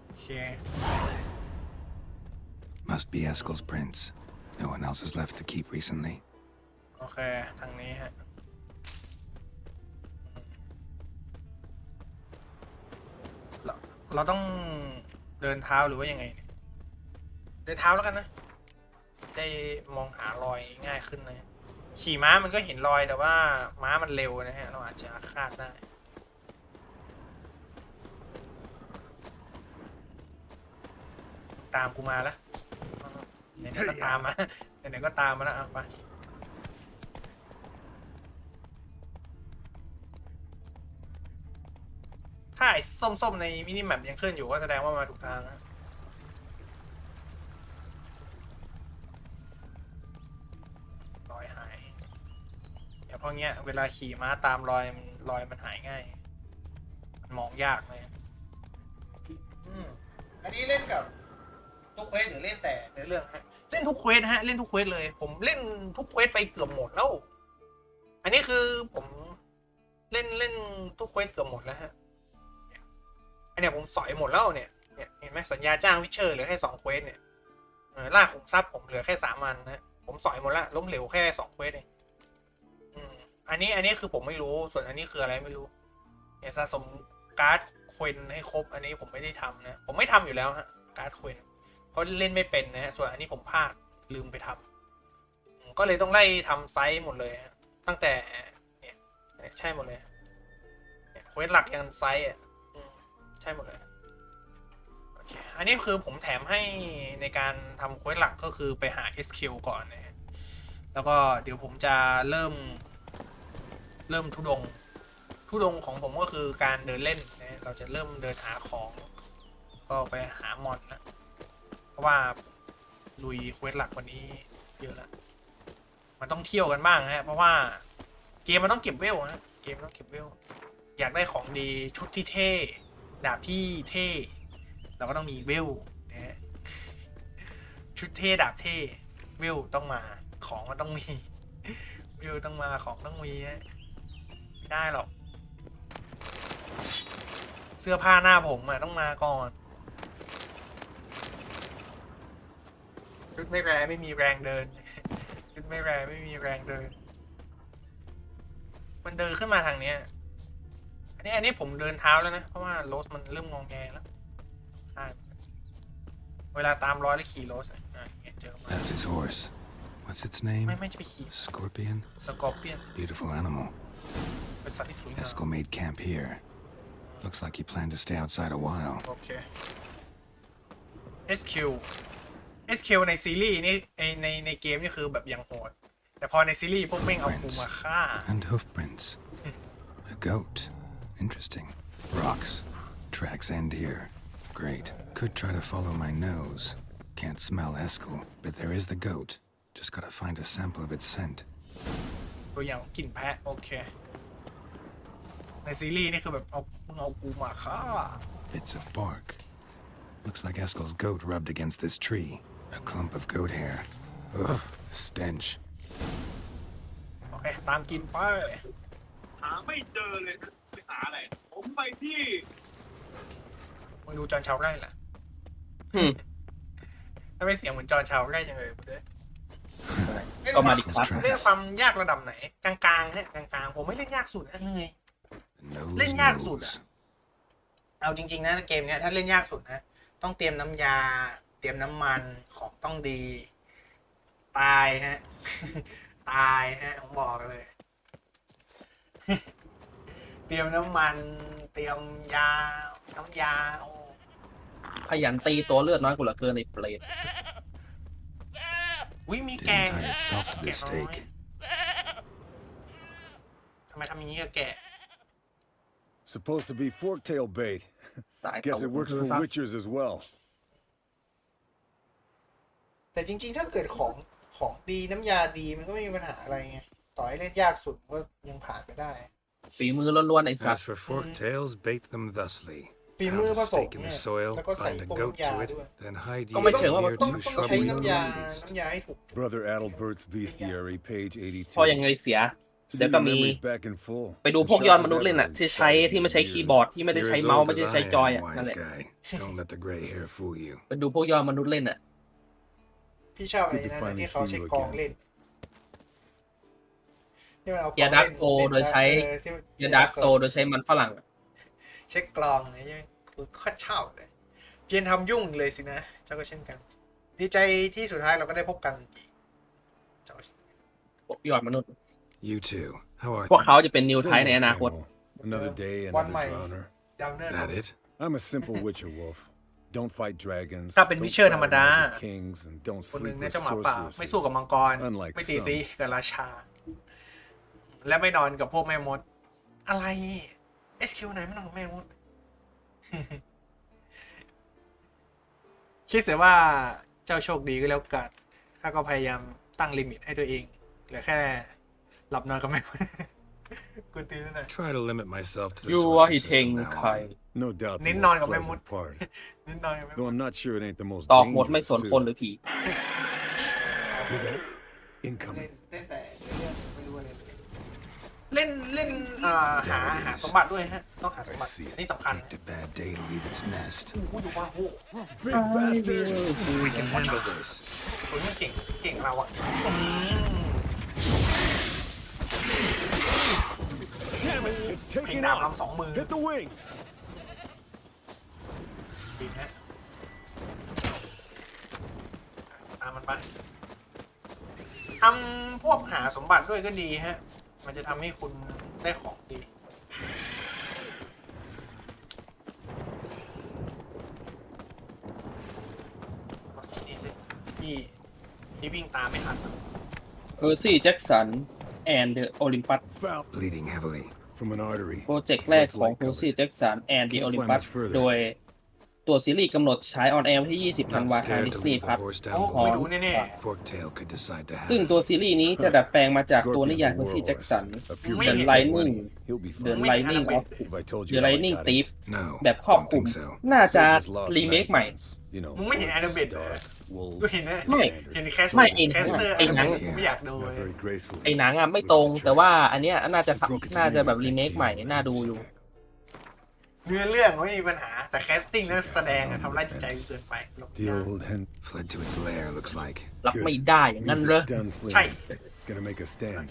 โอเค Must be Eskel's prince. No one else has left the keep recently. โอเคทางนี้ฮะเราต้องเดินเท้าหรือว่ายังไงเนี่ยเดินเท้าแล้วกันนะได้มองหารอยง่ายขึ้นนะขี่ม้ามันก็เห็นรอยแต่ว่าม้ามันเร็วนะฮะเราอาจจะคาดได้ตามกูมาแล้วไหนๆก็ตามมาไหนๆก็ตามมาแล้วเอาไปถ้าไอ้ส้มๆในมินิแมปยังขึ้นอยู่ก็แสดงว่ามาถูกทางนะรอยหายอย่างพวกเนี้ยเวลาขี่ม้าตามรอยมันหายง่ายมันมองยากเลยอันนี้เล่นกับทุกเควสหรือเล่นแต่ในเรื่องฮะเล่นทุกเควสฮะเล่นทุกเควสเลยผมเล่นทุกเควสไปเกือบหมดแล้วอันนี้คือผมเล่นทุกเควสเกือบหมดแล้วฮะอันเนี้ยผมสอยหมดแล้วเนี่ยเห็นไหมสัญญาจ้างวิเชอร์เหลือแค่2เควสเนี่ยล่าขุมทรัพย์ผมเหลือแค่3 อันนะผมสอยหมดละล้มเหลวแค่2เควสเองอันนี้คือผมไม่รู้ส่วนอันนี้คืออะไรไม่รู้เนี่ยสะสมการ์ดควินให้ครบอันนี้ผมไม่ได้ทำนะผมไม่ทำอยู่แล้วฮะการ์ดควินเพราะเล่นไม่เป็นนะฮะส่วนอันนี้ผมพลาดลืมไปทำก็เลยต้องไล่ทำไซส์หมดเลยฮะตั้งแต่เนี่ยใช่หมดเลยเนี่ยเควสหลักยันไซส์อ่ะใช่หมดเลยโอเคอันนี้คือผมแถมให้ในการทำเควสหลักก็คือไปหา SQ ก่อนนะแล้วก็เดี๋ยวผมจะเริ่มทุดงของผมก็คือการเดินเล่นนะเราจะเริ่มเดินหาของก็ไปหามอนนะเพราะว่าลุยเควสหลักวันนี้เยอะแล้วมันต้องเที่ยวกันบ้างฮะเพราะว่าเกมมันต้องเก็บเวลนะเกมต้องเก็บเวลอยากได้ของดีชุดที่เท่ดาบที่เท่เราก็ต้องมีเวลนะชุดเท่ดาบเท่เวลต้องมาของมันต้องมีเวลต้องมาของต้องมีไม่ได้หรอกเสื้อผ้าหน้าผมต้องมาก่อนชุดไม่แรงไม่มีแรงเดินชุดไม่แรงไม่มีแรงเดินมันเดินขึ้นมาทางเนี้ยอันนี้ผมเดินเท้าแล้วนะเพราะว่าโรสมันเริ่มงองแงแล้วเวลาตามรอยแล้วขี่โรสเจอมา That's his horse. What's its name? ไม่จะไปขี่ Scorpion? Scorpion. Beautiful animal. เป็นสัตว์ที่สวยงาม Eskel made camp here. Looks like he planned to stay outside a while. Okay. SQ ในซีรีส์นี่ในเกมนี่คือแบบยังโหดแต่พอในซีรีส์พวกแม่งเอากูมาฆ่า And hoof prints. A goat. Interesting. Rocks. Tracks end here. Great. Could try to follow my nose. Can't smell Eskel, but there is the goat. Just gotta find a sample of its scent. ตัวอย่างกลิ่นแพะโอเคในซีรีส์นี่คือแบบมึงเอากูมาฆ่า Bits of bark. Looks like Eskel's goat rubbed against this tree. A clump of goat hair. Ugh, the stench. โอเคตามกินไปหาไม่เจอเลยไปหาอะไรผมไปที่มึงดูจอนชาวไร่ล่ะถ้าไม่เสียงเหมือนจอนชาวไร่จังเลยก็มาดิครับเล่นความยากระดับไหนกลางๆฮะกลางๆผมไม่เล่นยากสุดนะเลยเล่นยากสุดอะเอาจริงๆนะเกมเนี้ยถ้าเล่นยากสุดนะต้องเตรียมน้ำยาเตรียมน้ำมันของต้องดีตายฮะตายฮะผมบอกเลยเตรียมน้ำมันเตรียมยาน้ำยาขยันตีตัวเลือดน้อยกว่าเหลือเกินในเปรตอุ้ยมีแกะทำไมทำอย่างนี้กับแกะ Supposed to be fork-tail bait. Guess it works for witchers as well. แต่จริงๆถ้าเกิดของดีน้ำยาดีมันก็ไม่มีปัญหาอะไรไงต่อให้เล่นยากสุดก็ยังผ่านไปได้ฝีมือล้วนๆไอ้สัตว์ As for fork-tails, bait them thusly. ฝีมือผสม in the soil, bind a goat to it, then hide you ต้องใช้น้ำยาให้ถูก Brother Adalbert's Bestiary, page 82. พอยังไงเสียเดี๋ยวก็มีไปดูพวกยอดมนุษย์เล่นอ่ะที่ไม่ใช้คีย์บอร์ดที่ไม่ได้ใช้เมาส์ไม่ได้ใช้จอยอ่ะนั่นแหละไปดูพวกยอดมนุษย์เล่นอ่ะพี่ชอบไอ้นั่นที่เขาใช้กองเล่นยาดักโซโดยใช้ยาดักโซโดยใช้มันฝรั่งเช็คกลองอะไรเงี้ยคือข้าเช่าเลยเจียนทำยุ่งเลยสินะเจ้าก็เช่นกันดีใจที่สุดท้ายเราก็ได้พบกันอีกเจ้าพวกยอดมนุษย์You too. How are พวกเขาจะเป็นนิวไทป์ในอนาคต Another day, another drowner. That it? I'm a simple witcher wolf. Don't fight dragons. ถ้าเป็นวิเชอร์ธรรมดา kings and don't คนหนึ่ง sleep เนี่ย with เจ้าหมาป่า sorceresses. ไม่สู้กับมังกรไม่ตีซีกับราชาและไม่นอนกับพวกแม่มดอะไร SQ ไหนไม่นอนกับแม่มดคิดเสียว่าเจ้าโชคดีก็แล้วกันถ้าก็พยายามตั้งลิมิตให้ตัวเองเหลือแค่หลับนอนกับแม่มดกูตีนั่นแหละ Try to limit myself to the ยูว่าฮิ sorceresses เทง from now ใคร on. No doubt the เน้นนอน most กับแม่มด pleasant part. เน้นนอนกับแม่ม Though ด I'm not sure it ain't the most ตอกหมดไม่ dangerous สนคนหรือ too. ผี Hear that? Incoming. เล่นแต่ไม่รู้อะไรเล่นหาสมบัติด้วยฮะต้องหาสมบัตินี่สำคัญ Picked a bad day to leave its nest. อู้ดูว่าโอ้ Big bastard! We can handle this. ตัวนี้เก่งเราอ่ะ Damn it! It's เก่ง taking ดาบ off. ลำสองมือ Hit the wings. ดีฮะตามมันไปทำพวกหาสมบัติด้วยก็ดีฮะมันจะทำให้คุณได้ของดีนี่สิพี่วิ่งตามไม่ทัน ซี่แจ็คสันแอนเดอะโอลิมปัส Bleeding heavily. From an artery. โปรเจกต์แรกของซี่แจ็คสันแอนเดอะโอลิมปัสโดยตัวซีรีส์กำหนดฉายออนแอร์วันที่ 20 ธันวาคมดิสนีย์พลัสซึ่งตัวซีรีส์นี้จะดัดแปลงมาจากตัวนิยายของซี่แจ็คสัน The Lightning of The Lightning Thief แบบครอบคลุมน่าจะรีเมคใหม่ มึงไม่เห็นแอนิเมตเหรอกูเห็นนะ ไม่ เห็นแคส ไม่ เตอร์ ไอ้หนัง ไม่อยากดูเลย ไอ้หนังอ่ะไม่ตรงแต่ว่าอันเนี้ยน่าจะแบบรีเมคใหม่น่าดูอยู่เนื้อเรื่องไม่มีปัญหาแต่แคสติ้งนักแสดงทำร้ายจิตใจเกินไป The old hen fled to its lair. Looks like รับไม่ได้อย่างนั้นเลย ใช่ Gonna make a stand.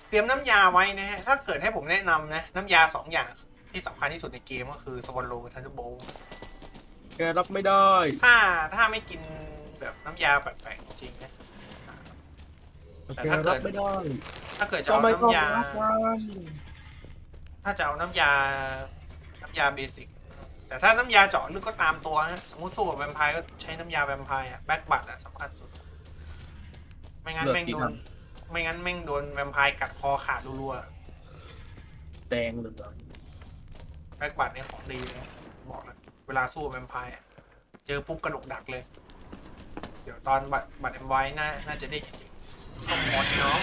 เตรียมน้ำยาไว้นะฮะถ้าเกิดให้ผมแนะนำนะน้ำยา2อย่างที่สำคัญที่สุดในเกมก็คือสวอลโลกับทันเดอร์โบล แกรับไม่ได้ถ้าไม่กินแบบน้ำยาแปลกๆจริงนะแต่ถ้าเกิดจะเอาน้ำยาถ้าจะเอาน้ำยาเบสิกแต่ถ้าน้ำยาเจาะลึกก็ตามตัวฮะสมมติสู้กับแวมไพร์ก็ใช้น้ำยาแวมไพร์อะแบ็คบัตอะสำคัญสุดไม่งั้นแม่งโดนแวมไพร์กัดคอขาดรัว แดงเหลือง แบ็คบัตเนี่ยของดีเลยบอกเลยเวลาสู้แวมไพร์เจอปุ๊บกระดกดักเลยเดี๋ยวตอนบัตรเอ็มไว้น่าจะได้จริงๆต้องหมดเนาะ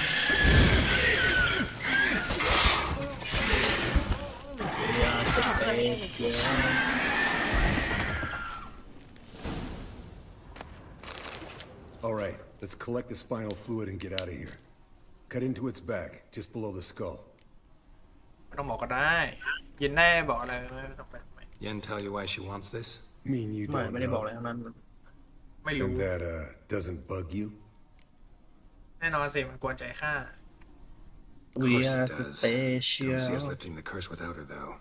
All right, let's collect the spinal fluid and get out of here. Cut into its back, just below the skull. ไม่ต้องบอกก็ได้ยินแน่บอกอะไรไม่ต้องไป Yen tell you why she wants this? Mean you ไม่ don't ไม่ได้บอก know. อะไรทั้งนั้น ไม่รู้ And that doesn't bug you? แน่นอนสิมันกวนใจข้า Of course it does. Don't see us lifting the curse without her, though.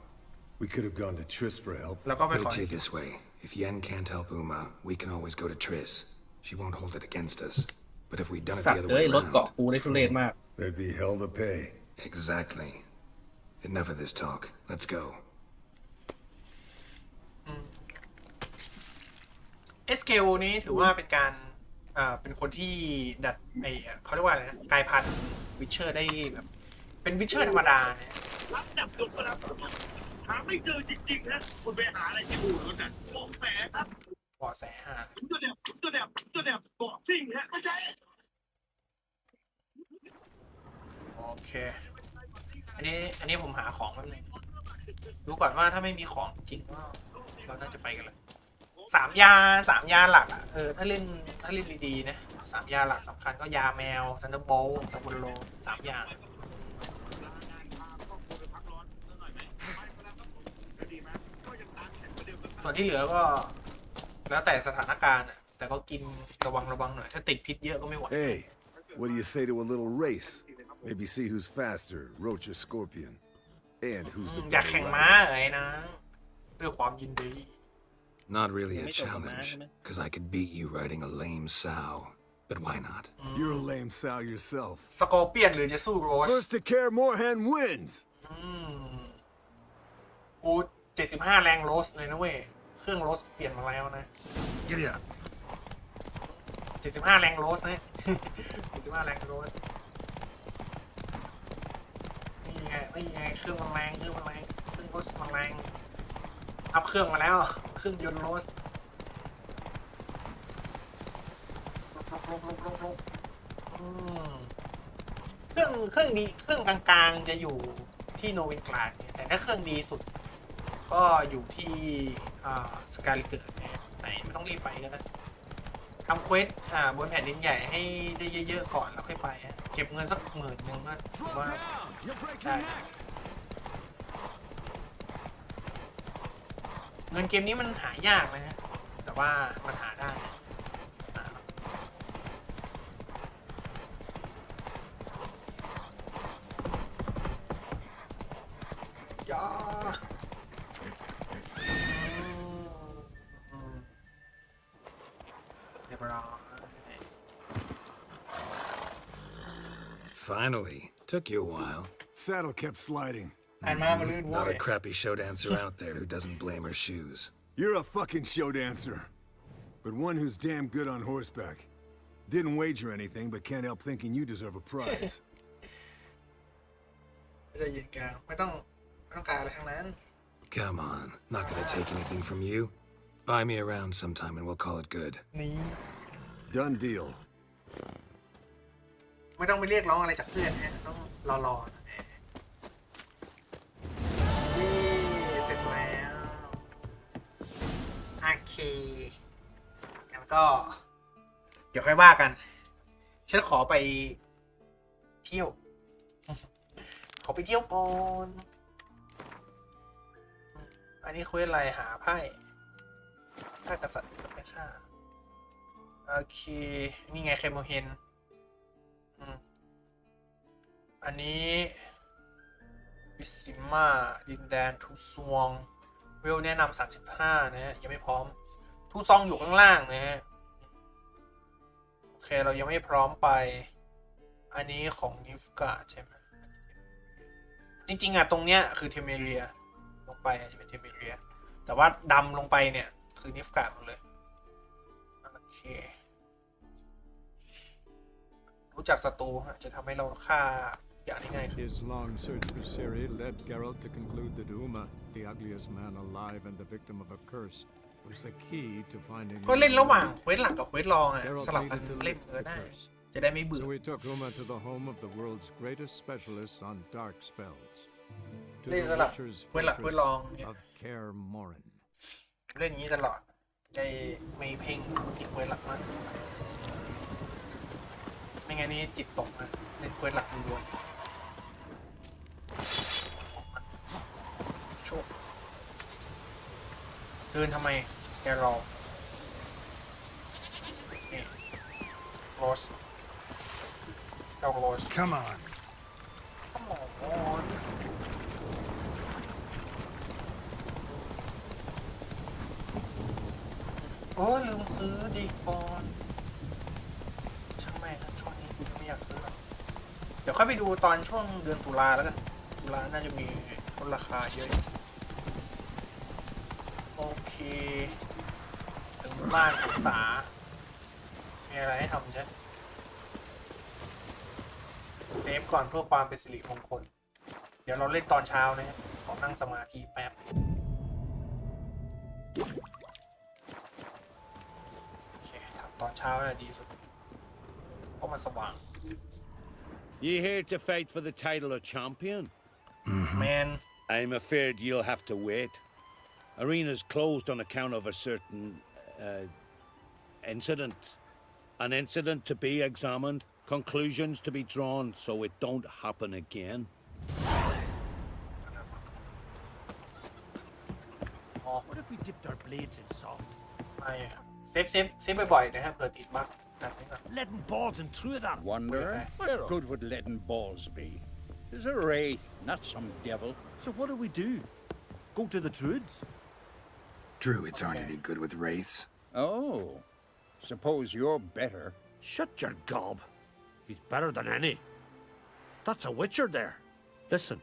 We could have gone to Triss for help. Put it to you this way: if Yen can't help Uma, we can always go to Triss. She won't hold it against us. But if we'd done it สัต the ว์ other เอ้ way ยรถเกาะ around, กูได้ทุเรศมาก There'd be hell to pay. exactly. Enough of this talk. Let's go. เอสเคลนี้ถือว่าเป็นการเป็นคนที่ดัดเขาเรียกว่าอะไรนะกลายพันธุ์วิเชอร์ได้แบบเป็นวิเชอร์ธรรมดาเนี่ยรับจับตัวแล้วหาไม่เจอจริงๆนะคุณไปหาอะไรที่อู่รถน่ะบอกแสครับบอกแสหาตัวเดียวบอกซิ่งฮะเข้าใจโอเคอันนี้ผมหาของแป๊บนึงดูก่อนว่าถ้าไม่มีของจริงก็เราน่าจะไปกันเลย3 ยาหลักอ่ะถ้าเล่นดีๆนะ3 ยาหลักสำคัญก็ยาแมวซันเดอร์โบลต์ซับบุโล3 อย่างส่วนที่เหลือก็แล้วแต่สถานการณ์แต่ก็กินระวังหน่อยถ้าติดพิษเยอะก็ไม่ไหว Hey, what do you say to a little race? Maybe see who's faster, Roach or Scorpion, and who's the อยาก better แข่งม้า rider. เอ๋ยนะด้วยความยินดี Not really a challenge, because I could beat you riding a lame sow. But why not? You're a lame sow yourself. สกอร์เปียนหรือจะสู้โรส First to care Moorhen wins. กู75 แรงโรสเลยนะเว้ยเครื่องโรสเปลี่ยนมาแล้วนะ Giddy up. 75 แรงโรสนะ 75 แรงโรสนี่ไงเครื่องมันแรงเครื่องโรสมันแรงอัพเครื่องมาแล้วเครื่องยนต์โรสลบเครื่องดีเครื่องกลางๆจะอยู่ที่โนวินกลาดแต่ถ้าเครื่องดีสุดก็อยู่ที่สกาลิเกิร์ดไหนไม่ต้องรีบไปก็ได้ทำเควสบนแผ่นดินใหญ่ให้ได้เยอะๆก่อนแล้วค่อยไปเก็บเงินสัก10,000ก็ถือว่าได้เงินเกมนี้มันหายากนะฮะแต่ว่ามันหาได้ย่าเรียบร้อย Finally, took you a while. Saddle kept sliding. Not a crappy show dancer out there who doesn't blame her shoes. You're a fucking show dancer, but one who's damn good on horseback. Didn't wager anything, but can't help thinking you deserve a prize. จะยินกลางไม่ต้องการอะไรทั้งนั้น Come on, not gonna take anything from you. Buy me around sometime and we'll call it good. นี่ Done deal. ไม่ต้องไปเรียกร้องอะไรจากเพื่อนนะต้องรอเสร็จแล้วโอเคงั้นก็เดี๋ยวค่อยว่ากันฉันขอไปเที่ยวก่อนอันนี้คุยอะไรหาไพ่กษัตริย์ไม่ฆ่าโอเคนี่ไงเคมโมเฮนอันนี้วิสิมาดินแดนทูซวงเวลแนะนำ35นะฮะยังไม่พร้อมทูซองอยู่ข้างล่างนะฮะโอเคเรายังไม่พร้อมไปอันนี้ของนิฟกาใช่ไหมจริงๆตรงเนี้ยคือเทเมเรียลงไปจะเป็นเทเมเรียแต่ว่าดำลงไปเนี่ยคือนิฟกาหมดเลยโอเครู้จักศัตรูจะทำให้เราฆ่า อย่างนี้ง่าย His long search for Ciri led Geralt to conclude that Uma, the ugliest man alive and the victim of a curse, was the key to finding. ก็เล่นระหว่างเควสหลักกับเควสรองอ่ะสลับกันเล่นได้จะได้ไม่เบื่อ So we took Uma to the home of the world's greatest specialists on dark spells. To เล่น the สลับ Witcher's เควสหลักเควสรอง fortress of Kaer Morhen. เล่นอย่างนี้ตลอดได้ไม่เพ่งจิตเควสหลักมากไม่งั้นนี่จิตตกนะเล่นเควสหลักล้วนโชคเดินทำไมแกรอนี่โรสเจ้าโรส Come on. Come on โอ้ลืมซื้อดีก่อนช่างแม่งนะช่วงนี้กูไม่อยากซื้อเดี๋ยวค่อยไปดูตอนช่วงเดือนตุลาแล้วกันตุลาน่าจะมีลดราคาเยอะโอเคถึงบ้านศึกษามีอะไรให้ทำใช่เซฟก่อนเพื่อความเป็นสิริมงคลเดี๋ยวเราเล่นตอนเช้านะขอนั่งสมาธิแป๊บตอนเช้าน่ะดีสุดเพราะมันสว่าง You here to fight for the title of champion? Man. I'm afraid you'll have to wait. Arena's closed on account of a certain incident. An incident to be examined, conclusions to be drawn so it don't happen again. What if we dipped our blades in salt? เซฟบ่อยๆนะครับเผื่อติดบั๊ก Leaden balls and through that. Wonder what good would leaden balls be? It's a wraith, not some devil. So what do we do? Go to the druids? Druids aren't any good with wraiths. Oh, suppose you're better. Shut your gob. He's better than any. That's a witcher there. Listen,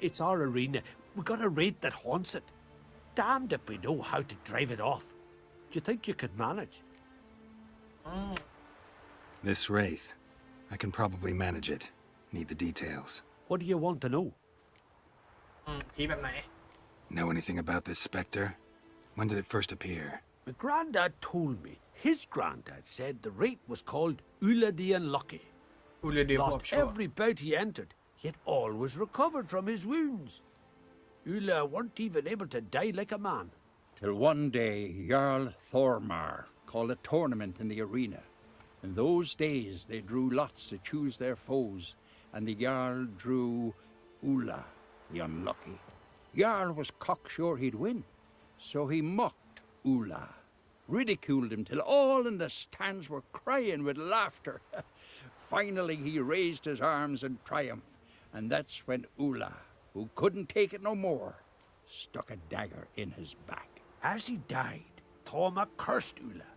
it's our arena. We got a wraith that haunts it. Damned if we know how to drive it off. Do you think you could manage? This wraith. I can probably manage it. Need the details. What do you want to know? ผีแบบไหน Know anything about this specter? When did it first appear? My granddad told me. His granddad said the wraith was called Ulla the Unlucky. Lost every bout he entered, yet always recovered from his wounds. Ulla weren't even able to die like a man. Till one day, Jarl Thormar called a tournament in the arena. In those days, they drew lots to choose their foes, and the Jarl drew Ulla, the Unlucky. Jarl was cocksure he'd win, so he mocked Ulla, ridiculed him till all in the stands were crying with laughter. Finally, he raised his arms in triumph, and that's when Ulla, who couldn't take it no more, stuck a dagger in his back. As he died, Thormar cursed Ulla.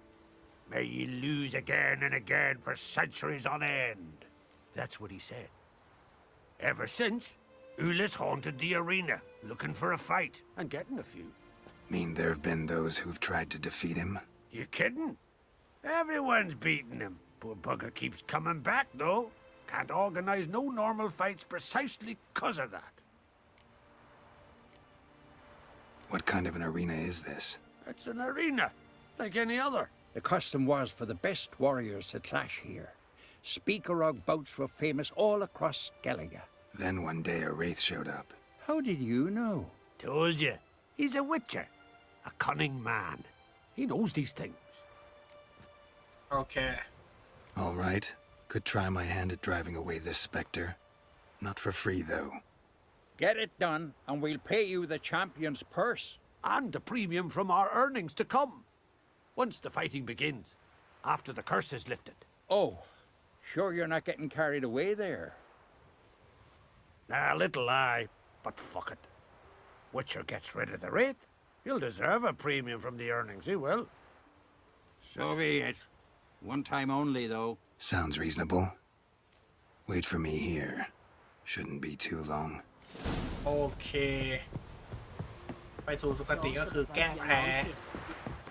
May ye lose again and again for centuries on end. That's what he said. Ever since, Ulla's haunted the arena, looking for a fight, and getting a few. Mean there have been those who've tried to defeat him? You kidding? Everyone's beating him. Poor bugger keeps coming back, though. Can't organize no normal fights precisely 'cause of that. What kind of an arena is this? It's an arena, like any other. The custom was for the best warriors to clash here. Speakerog bouts were famous all across Skellige. Then one day a wraith showed up. How did you know? Told you. He's a witcher. A cunning man. He knows these things. Okay. All right. Could try my hand at driving away this specter. Not for free, though. Get it done, and we'll pay you the champion's purse. And a premium from our earnings to come. Once the fighting begins, after the curse is lifted. Oh, sure you're not getting carried away there? A little lie, but fuck it. Witcher gets rid of the wraith. He'll deserve a premium from the earnings, he will. So be it. One time only, though. Sounds reasonable. Wait for me here. Shouldn't be too long. โอเคไปสู่สุคติก็คือแกล้งแพ้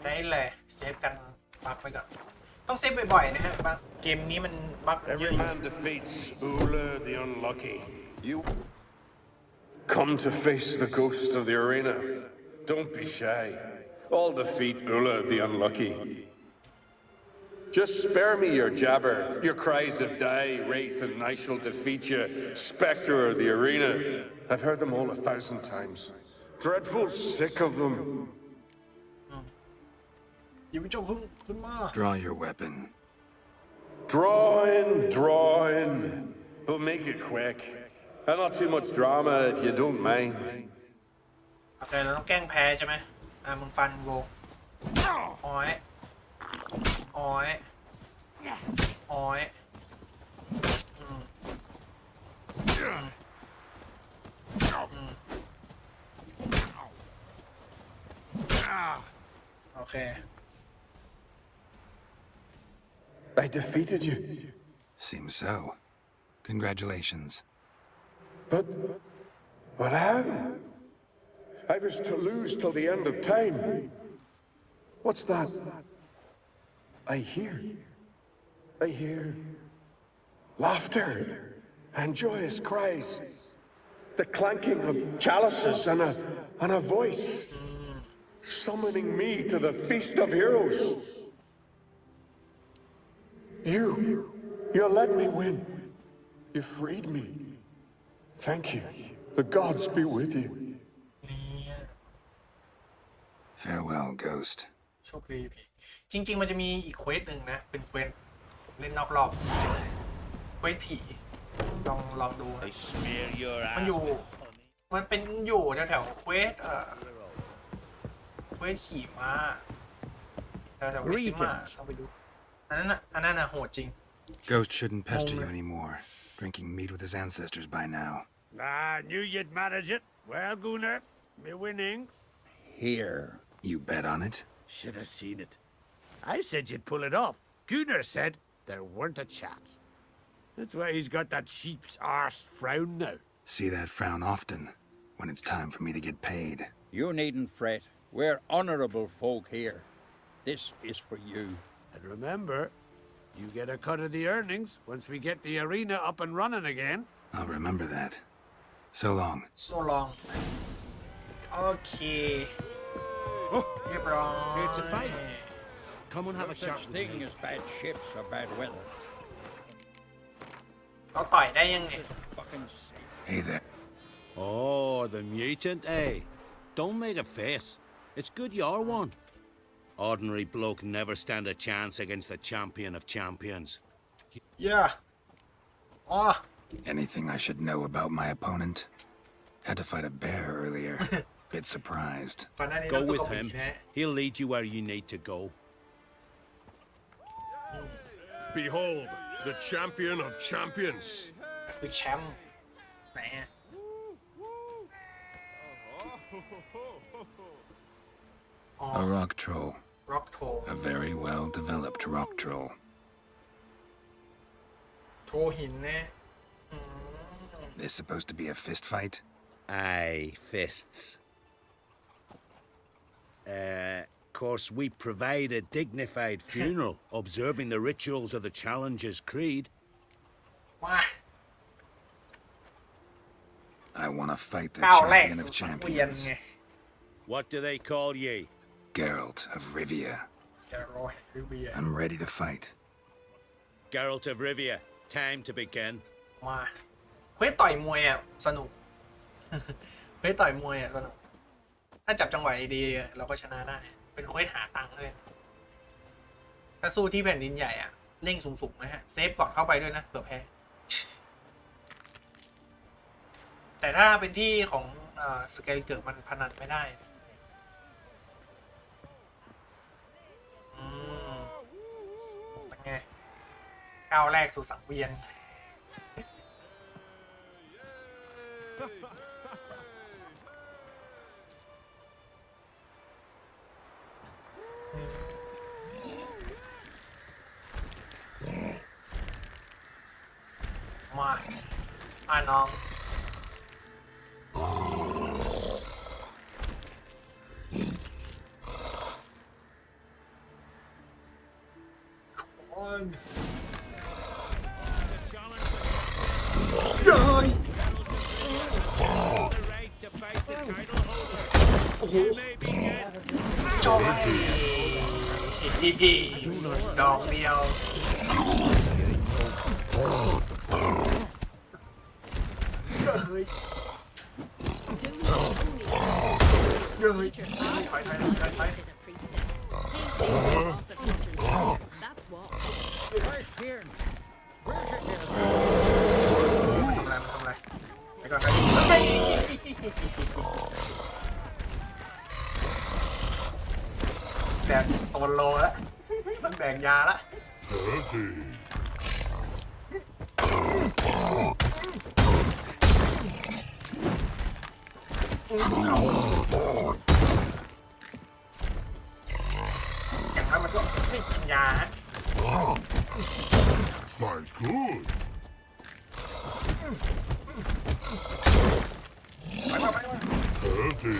ได้เลยเซฟกันปักไปก่อน ต้องเซฟบ่อยๆนะฮะบางเกมนี้มันบั๊กเยอะ Every man defeats Ula the Unlucky. You come to face the ghost of the arena. Don't be shy. I'll defeat Ula the Unlucky. Just spare me your jabber, your cries of die, wraith, and I shall defeat you, spectre of the arena. I've heard them all 1,000 times. Dreadful sick of them. อย่าไปจ้องขึ้นมา Draw your weapon. Draw in, but make it quick. And not too much drama if you don't mind. โอเคเราต้องแกล้งแพ้ใช่ไหมมึงฟันโกอ้อยโอเค I defeated you. Seems so. Congratulations. But how? I was to lose till the end of time. What's that? I hear laughter and joyous cries, the clanking of chalices and a voice summoning me to the feast of heroes. You let me win. You freed me. Thank you. The gods be with you. Farewell, Ghost. โชคดีพี่จริงๆมันจะมีอีกเควสหนึ่งนะเป็นเควสเล่นนอกรอบเควสผีลองดูนะมันเป็นอยู่แถวๆเควสขี่ม้าแถวๆเควสขี่ม้าลองไปดูอันนั้นน่ะโหดจริง Ghost shouldn't pester you anymore. Drinking meat with his ancestors by now. Knew you'd manage it. Well, Gunnar, me winnings. Here. You bet on it? Should have seen it. I said you'd pull it off. Gunnar said there weren't a chance. That's why he's got that sheep's arse frown now. See that frown often, when it's time for me to get paid. You needn't fret. We're honorable folk here. This is for you. And remember, you get a cut of the earnings once we get the arena up and running again. I'll remember that. So long. So long. Okay. Here to fight. Come and have a chat with me. Thing as bad ships or bad weather. เขาต่อยได้ยังไง Hey there. Oh, the mutant, eh? Don't make a face. It's good you're one. Ordinary bloke never stand a chance against the champion of champions. Yeah. Anything I should know about my opponent? Had to fight a bear earlier. Bit surprised. Go with him. He'll lead you where you need to go. Behold, the champion of champions. คือแชมป์ไหนฮะ A rock troll. Rock troll. A very well-developed rock troll. โทหินเนี่ย This supposed to be a fist fight? Aye, fists. Course, we provide a dignified funeral, observing the rituals of the Challenger's Creed. I want to fight the champion of champions. What do they call ye? Geralt of Rivia. I'm ready to fight. Geralt of Rivia, time to begin. มาเควสต่อยมวยอ่ะสนุก เควสต่อยมวยอ่ะสนุกถ้าจับจังหวะดีๆเราก็ชนะได้เป็นเควสหาตังค์เลยถ้าสู้ที่แผ่นดินใหญ่อ่ะเร่งสูงๆนะฮะเซฟก่อนเข้าไปด้วยนะเผื่อแพ้แต่ถ้าเป็นที่ของสเกลเกิดมันพนันไม่ได้เป็นไงก้าวแรกสู่สังเวียนมาน้อง จอยดอกเดียวเฮ้ยไป That's what. ทำอะไรไปก่อนครับแดกโซนโลแล้วต้องแดกยาละอย่างนั้นมันก็ไม่กินยาฮะ My good. ไปมา Heavy.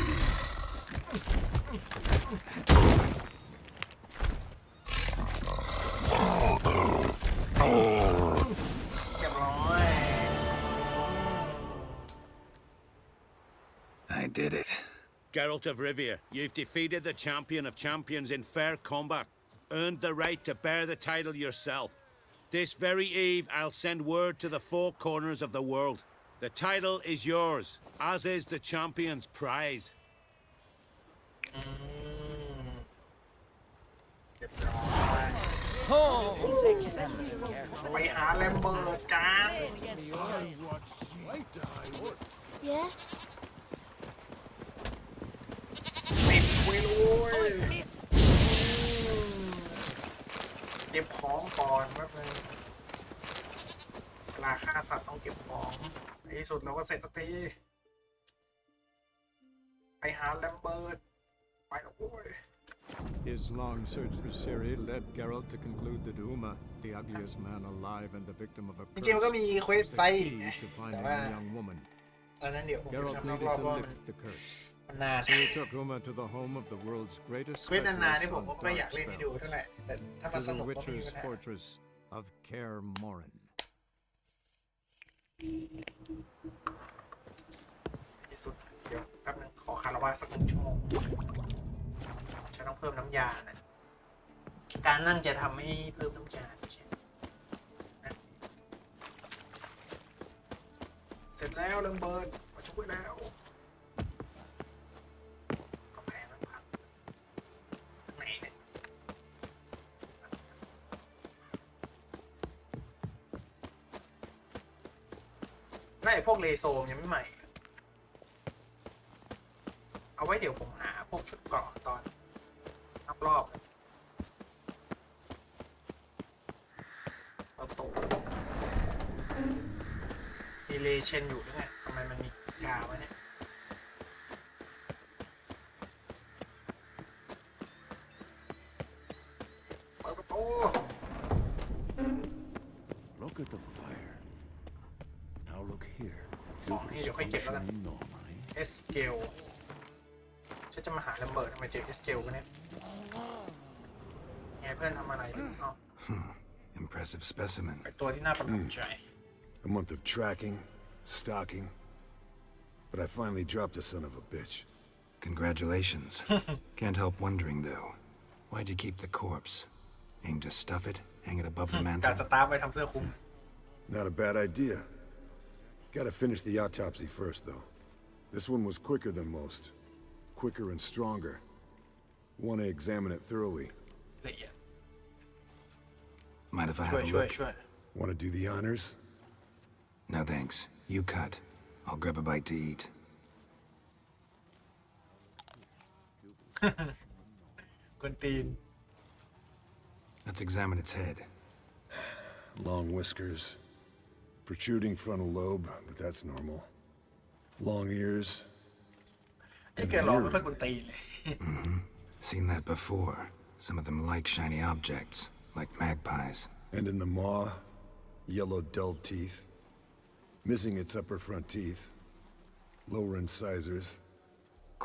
เรียบร้อย I did it. Geralt of Rivia, you've defeated the champion of champions in fair combat, earned the right to bear the title yourself. This very eve, I'll send word to the four corners of the world. The title is yours, as is the champion's prize. เรียบร้อยไปหาแลมเบิร์ตกัน Yeah? 10 วิโอ้ยเก็บของก่อนแป๊บนึงเวลาฆ่าสัตว์ต้องเก็บของในที่สุดเราก็เสร็จสักทีไปหาแลมเบิร์ตไปแล้วโว้ย His long search for Ciri led Geralt to conclude that Uma, the ugliest man alive and the victim of a จริงๆมันก็ curse, มีเควส was ไซ the ต์อีก key นะ to แต่ finding ว่า the young woman. ตอนนั้นเดี๋ยวผม Geralt ทำ needed รอบ to ๆว่ามัน lift the curse. มันนาน So he took Uma to the home of the world's greatest เควสนานๆ specialist นี่ผมก็ on ไม่อยาก dark เล่นให้ดู spells, เท่าไหร่แต่ถ้า to มันสนุ the กก็ไม่มี witch's ปัญหา fortress of Kaer Morhen. ที่สุดเดี๋ยวแป๊บนึงขอคารวะสัก1 ชั่วโมงฉันต้องเพิ่มน้ำยานะการนั่นจะทำให้เพิ่มน้ำยาใช่ไหมเสร็จแล้วเริ่มเบิร์นมาช่วยแล้วกาแฟมันพังไหนเนี่ยแล้วไอ้พวกเลโซมยังไม่ใหม่ เอาไว้เดี๋ยวผมหาพวกชุดเกราะตอนรอบเปิดตกมีเลเชนอยู่ด้วยไงทำไมมันมีกาไว้เนี่ยเปิดประตู Look at the fire. Now look here. ของนี่เดี๋ยวค่อยเก็บแล้วกัน เอสเกลฉันจะมาหาแลมเบิร์ตทำไมเจอเอสเกลกันเนี่ยไงเพื่อนทำอะไรอ๋อ Impressive specimen. เป็นตัวที่น่าประทับใจ A month of tracking, stalking, but I finally dropped the son of a bitch. Congratulations. Can't help wondering, though. Why'd you keep the corpse? Aim to stuff it? Hang it above the การ mantle? สตาร์ฟไว้ทำเสื้อคลุม Not a bad idea. Gotta finish the autopsy first, though. This one was quicker than most. Quicker and stronger. Want to examine it thoroughly. ละเอียด Mind if I ช่วย have a ช่วย look? ช่วย Want to do the honors? No thanks. You cut. I'll grab a bite to eat. กวนตีน Let's examine its head. Long whiskers. Protruding frontal lobe, but that's normal. Long ears. ไอ้แกลองไม่ค่อยกวนตีนเลย Seen that before. Some of them like shiny objects, like magpies. And in the maw, yellow dull teeth. Missing its upper front teeth. Lower incisors.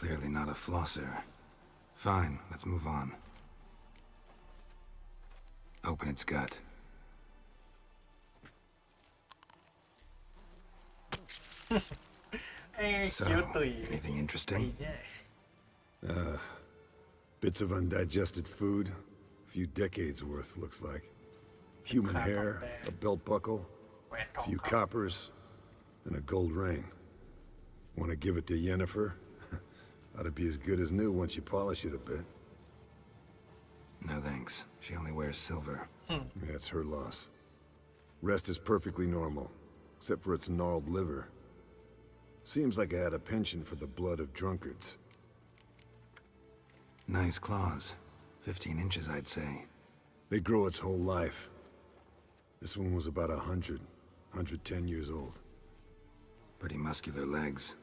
Clearly not a flosser. Fine, let's move on. Open its gut. So, anything interesting? Bits of undigested food, a few decades worth, looks like. Human hair, a belt buckle, a few coppers, and a gold ring. Want to give it to Yennefer? Ought to be as good as new once you polish it a bit. No thanks. She only wears silver. That's her loss. Rest is perfectly normal, except for its gnarled liver. Seems like I had a penchant for the blood of drunkards. Nice claws. 15 inches, I'd say. They grow its whole life. This one was about 110 years old. Pretty muscular legs.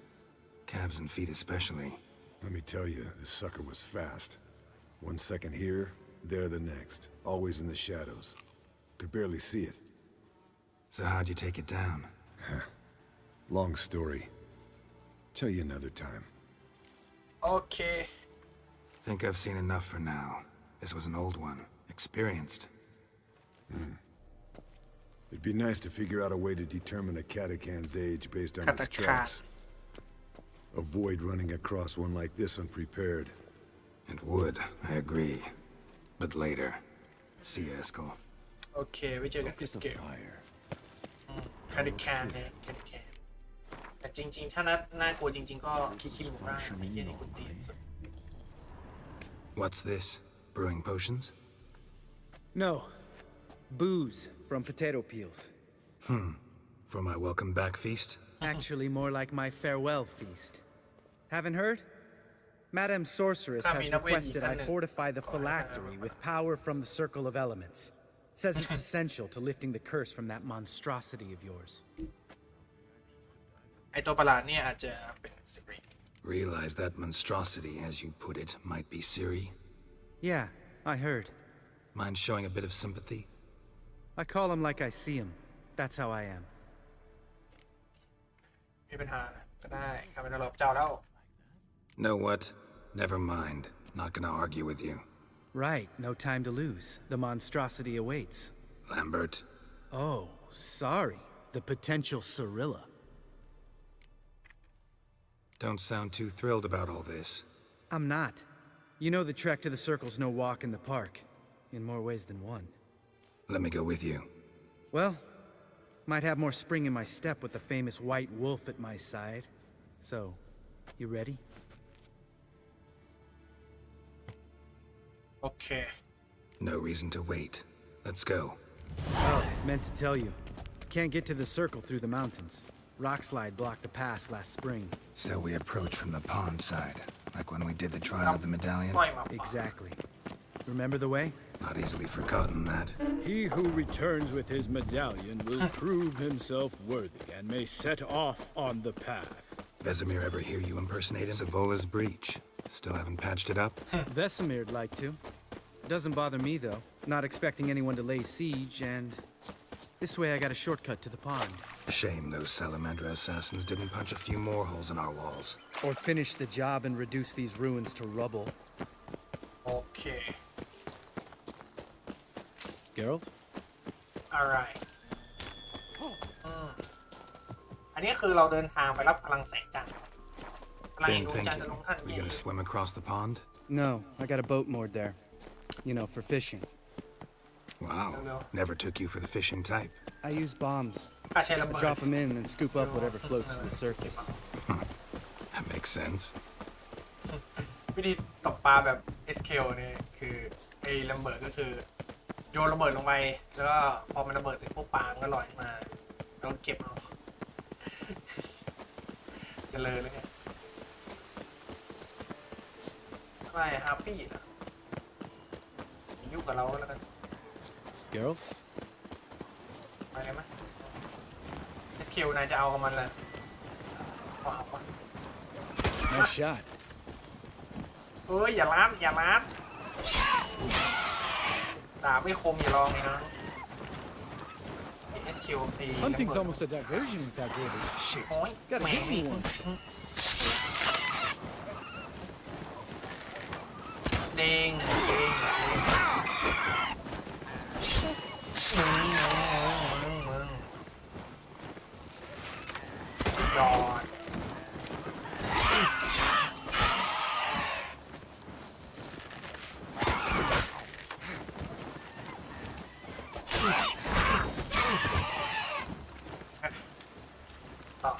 Calves and feet especially. Let me tell you, this sucker was fast. 1 second here, there the next. Always in the shadows. Could barely see it. So how'd you take it down? Long story. Tell you another time. Okay. Think I've seen enough for now. This was an old one. Experienced. It'd be nice to figure out a way to determine a Katakan's age based on its tracks. Avoid running across one like this unprepared. It would, I agree. But later. See you, Eskel. โอเคไว้เจอกันที่สเกลคาริแคนเนี่ยคาริแคนแต่จริงๆถ้าน่ากลัวจริงๆก็คิมูระไอ้เหี้ยนี่คนตีนสุด What's this? Brewing potions? No. Booze from potato peels. For my welcome back feast? Actually, more like my farewell feast. Haven't heard? Madame Sorceress has requested I fortify the phylactery with power from the Circle of Elements. Says it's essential to lifting the curse from that monstrosity of yours. ไอ้ตัวประหลาดเนี่ยอาจจะเป็นสิริ Realize that monstrosity, as you put it, might be Ciri? Yeah, I heard. Mind showing a bit of sympathy? I call him like I see him. That's how I am. มีปัญหาก็ได้ข้าเป็นรอบเจ้าแล้ว Know what? Never mind. Not gonna argue with you. Right, no time to lose. The monstrosity awaits. Lambert. Oh, sorry. The potential Cirilla. Don't sound too thrilled about all this. I'm not. You know the trek to the Circle's no walk in the park. In more ways than one. Let me go with you. Well, might have more spring in my step with the famous white wolf at my side. So, you ready? Okay. No reason to wait. Let's go. Oh, meant to tell you. Can't get to the Circle through the mountains. Rockslide blocked the pass last spring. So we approach from the pond side, like when we did the trial of the medallion? Exactly. Remember the way? Not easily forgotten that. He who returns with his medallion will prove himself worthy and may set off on the path. Vesemir ever hear you impersonate Savola's breach? Still haven't patched it up? Vesemir'd like to. Doesn't bother me, though. Not expecting anyone to lay siege, and this way I got a shortcut to the pond. Shame those Salamandra assassins didn't punch a few more holes in our walls. Or finish the job and reduce these ruins to rubble. Okay. Geralt? Alright. อันนี้คือเราเดินทางไปรับพลังแสงจันทร์ Been thinking, we gonna swim across the pond? No, I got a boat moored there. You know, for fishing. Wow, never took you for the fishing type. I use bombs. ข้าใช้ระ I เบิด drop them in and scoop up whatever floats to the surface. That makes sense. วิธีตกปลาแบบ SKL เนี่ยคือไอ้ระเบิดก็คือโยนระเบิดลงไปแล้วก็พอมันระเบิดเสร็จพวกปลามันก็ลอยมาแล้วเก็บเอาจะเลยแล้วไงไม่ฮาปปี้นะยุ่งกับเราแล้วกัน Geralt? ไปเลยไหม SKL นายจะเอากับมันเลยว้าว Nice shot. เอ้ยอย่าล้านอย่าล้านด่าไม่คมอย่าลองเลยนะ SKL ตี Hunting's almost a diversion with that baby. Shit. Gotta give me one. เด้งเด้งยอม ต่อ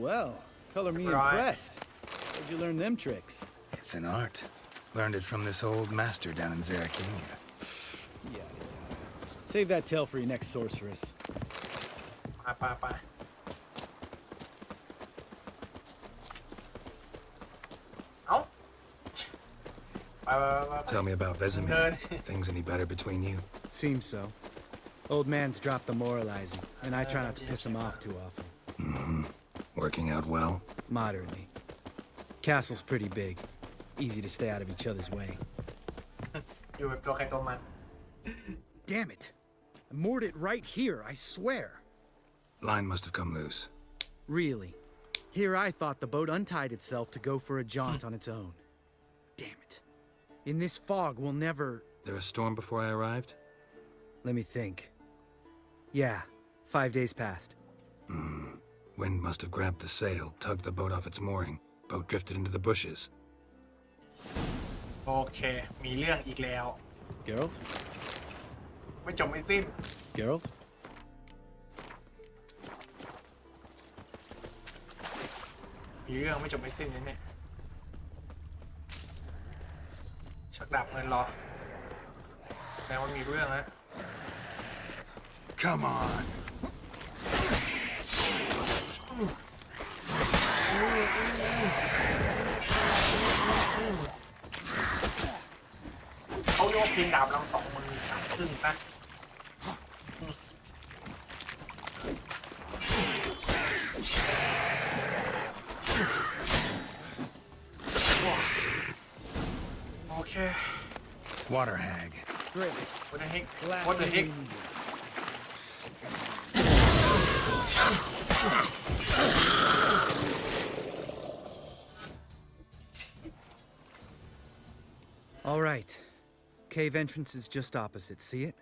Well, color me impressed. Where'd you learn them tricks? It's an art. Learned it from this old master down in Zarakinia. Yeah. Save that tale for your next sorceress. ไปเอ้าไป Tell me about Vesemir. Things any better between you? Seems so. Old man's dropped the moralizing, and I try not to piss him off too often. Mm-hmm. Working out well? Moderately. Castle's pretty big. Easy to stay out of each other's way. อยู่แบบตัวใครตัวมัน Damn it! I moored it right here, I swear. Line must have come loose. Really? Here I thought the boat untied itself to go for a jaunt on its own. Damn it. In this fog, we'll never... There a storm before I arrived? Let me think. Yeah, 5 days passed. Wind must have grabbed the sail, tugged the boat off its mooring. Boat drifted into the bushes. โอเคมีเรื่องอีกแล้ว Geralt? ไม่จบไม่สิ้น Geralt? มีเรื่องไม่จบไม่สิ้นนี่เนี่ยชักดาบเงินรอแสดงว่ามีเรื่องนะ Come on. เขาโยกพิงดาบเราสองมือสามครึ่งซะโอเค Water hag. Great. What the heck? What the heck? All right. Cave entrance is just opposite, see it?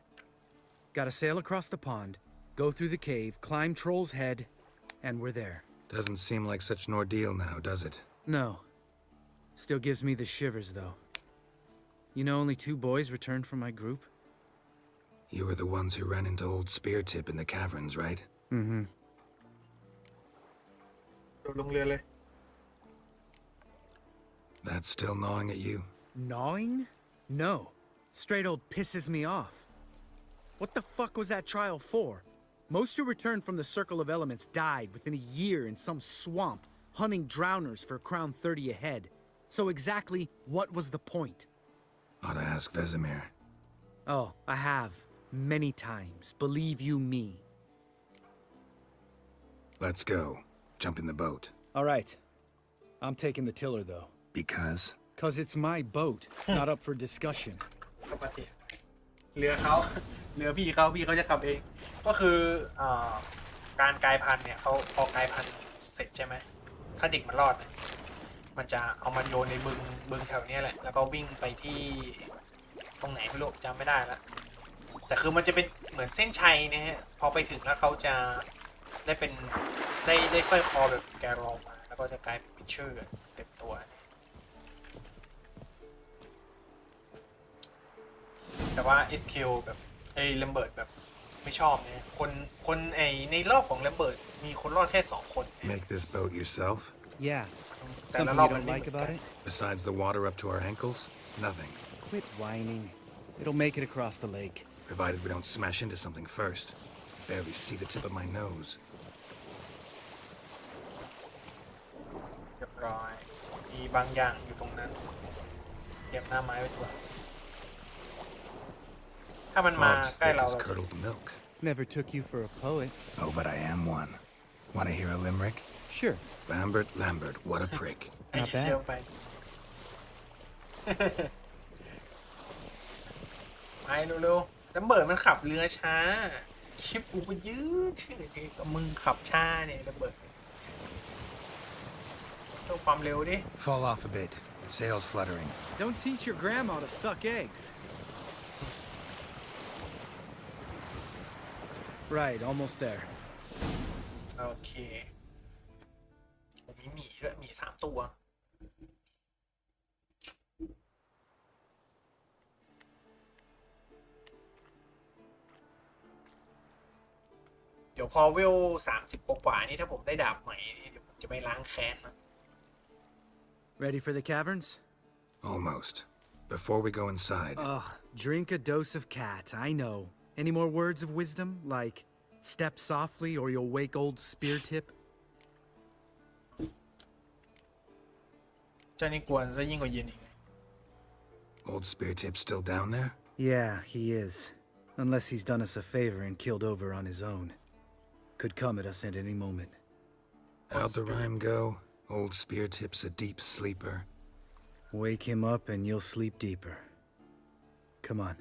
Gotta sail across the pond, go through the cave, climb Troll's Head, and we're there. Doesn't seem like such an ordeal now, does it? No. Still gives me the shivers, though. You know only 2 boys returned from my group? You were the ones who ran into old Spear Tip in the caverns, right? Mm-hmm. ลงเรือเลย That's still gnawing at you? Gnawing? No. Straight old pisses me off. What the fuck was that trial for? Most who returned from the Circle of Elements died within a year in some swamp, hunting drowners for a crown 30 a head. So exactly what was the point? Ought to ask Vesemir. Oh, I have. Many times. Believe you me. Let's go. Jump in the boat. All right. I'm taking the tiller, though. Because? 'Cause it's my boat, not up for discussion. ปกติเรือเขาเรือพี่เขาจะขับเอง ก็คือการกลายพันธุ์เนี่ยเขาพอกลายพันธุ์เสร็จใช่ไหมถ้าเด็กมันรอดมันจะเอามาโยนในบึงแถวนี้แหละแล้วก็วิ่งไปที่ตรงไหนไม่รู้จำไม่ได้แล้วแต่คือมันจะเป็นเหมือนเส้นชัยนะฮะพอไปถึงแล้วเขาจะได้เป็นได้สร้อยคอแบบแกรอมาแล้วก็จะกลายเป็นชื่อเต็มตัวแต่ว่า SQ แบบแลมเบิร์ตแบบไม่ชอบเนี่ยคนในรอบของแลมเบิร์ตมีคนรอดแค่2 คน Make this boat yourself? Yeah. แต่ Something ละ you รอบมัน don't ไม่ like about it? Besides the water up to our ankles? Nothing. Quit whining. It'll make it across the lake. Provided we don't smash into something first. Barely see the tip of my nose. เรียบร้อยมีบางอย่างอยู่ตรงนั้นเก็บหน้าไม้ไว้ตัวถ้ามันมา Fog's ใกล้ thick เรา as curdled milk. Never took you for a poet. Oh, but I am one. Want to hear a limerick? Sure. Lambert, what a prick. ไอ้ Not เชี่ยว bad. ไป ไปเร็วๆแล้วเบิร์ดมันขับเรือช้าคลิปกูไปยืดกับมึงขับช้าเนี่ยระเบิดต้องความเร็วดิ Fall off a bit. Sails fluttering. Don't teach your grandma to suck eggs. Right, almost there. โอเคมีหมีด้วยหมี3 ตัว พอเวล30กว่านี่ถ้าผมได้ดาบใหม่นี่เดี๋ยวผมจะไปล้างแค้นนะ Ready for the caverns? Almost. Before we go inside. Ugh, drink a dose of cat, I know. Any more words of wisdom, like step softly or you'll wake old spear tip? เจ้านี่กวนซะยิ่งกว่าเย็นอีก Old spear tip still down there? Yeah, he is. Unless he's done us a favor and killed over on his own. Could come at us at any moment. How'd the rhyme go? Old spear tip's a deep sleeper. Wake him up and you'll sleep deeper. Come on.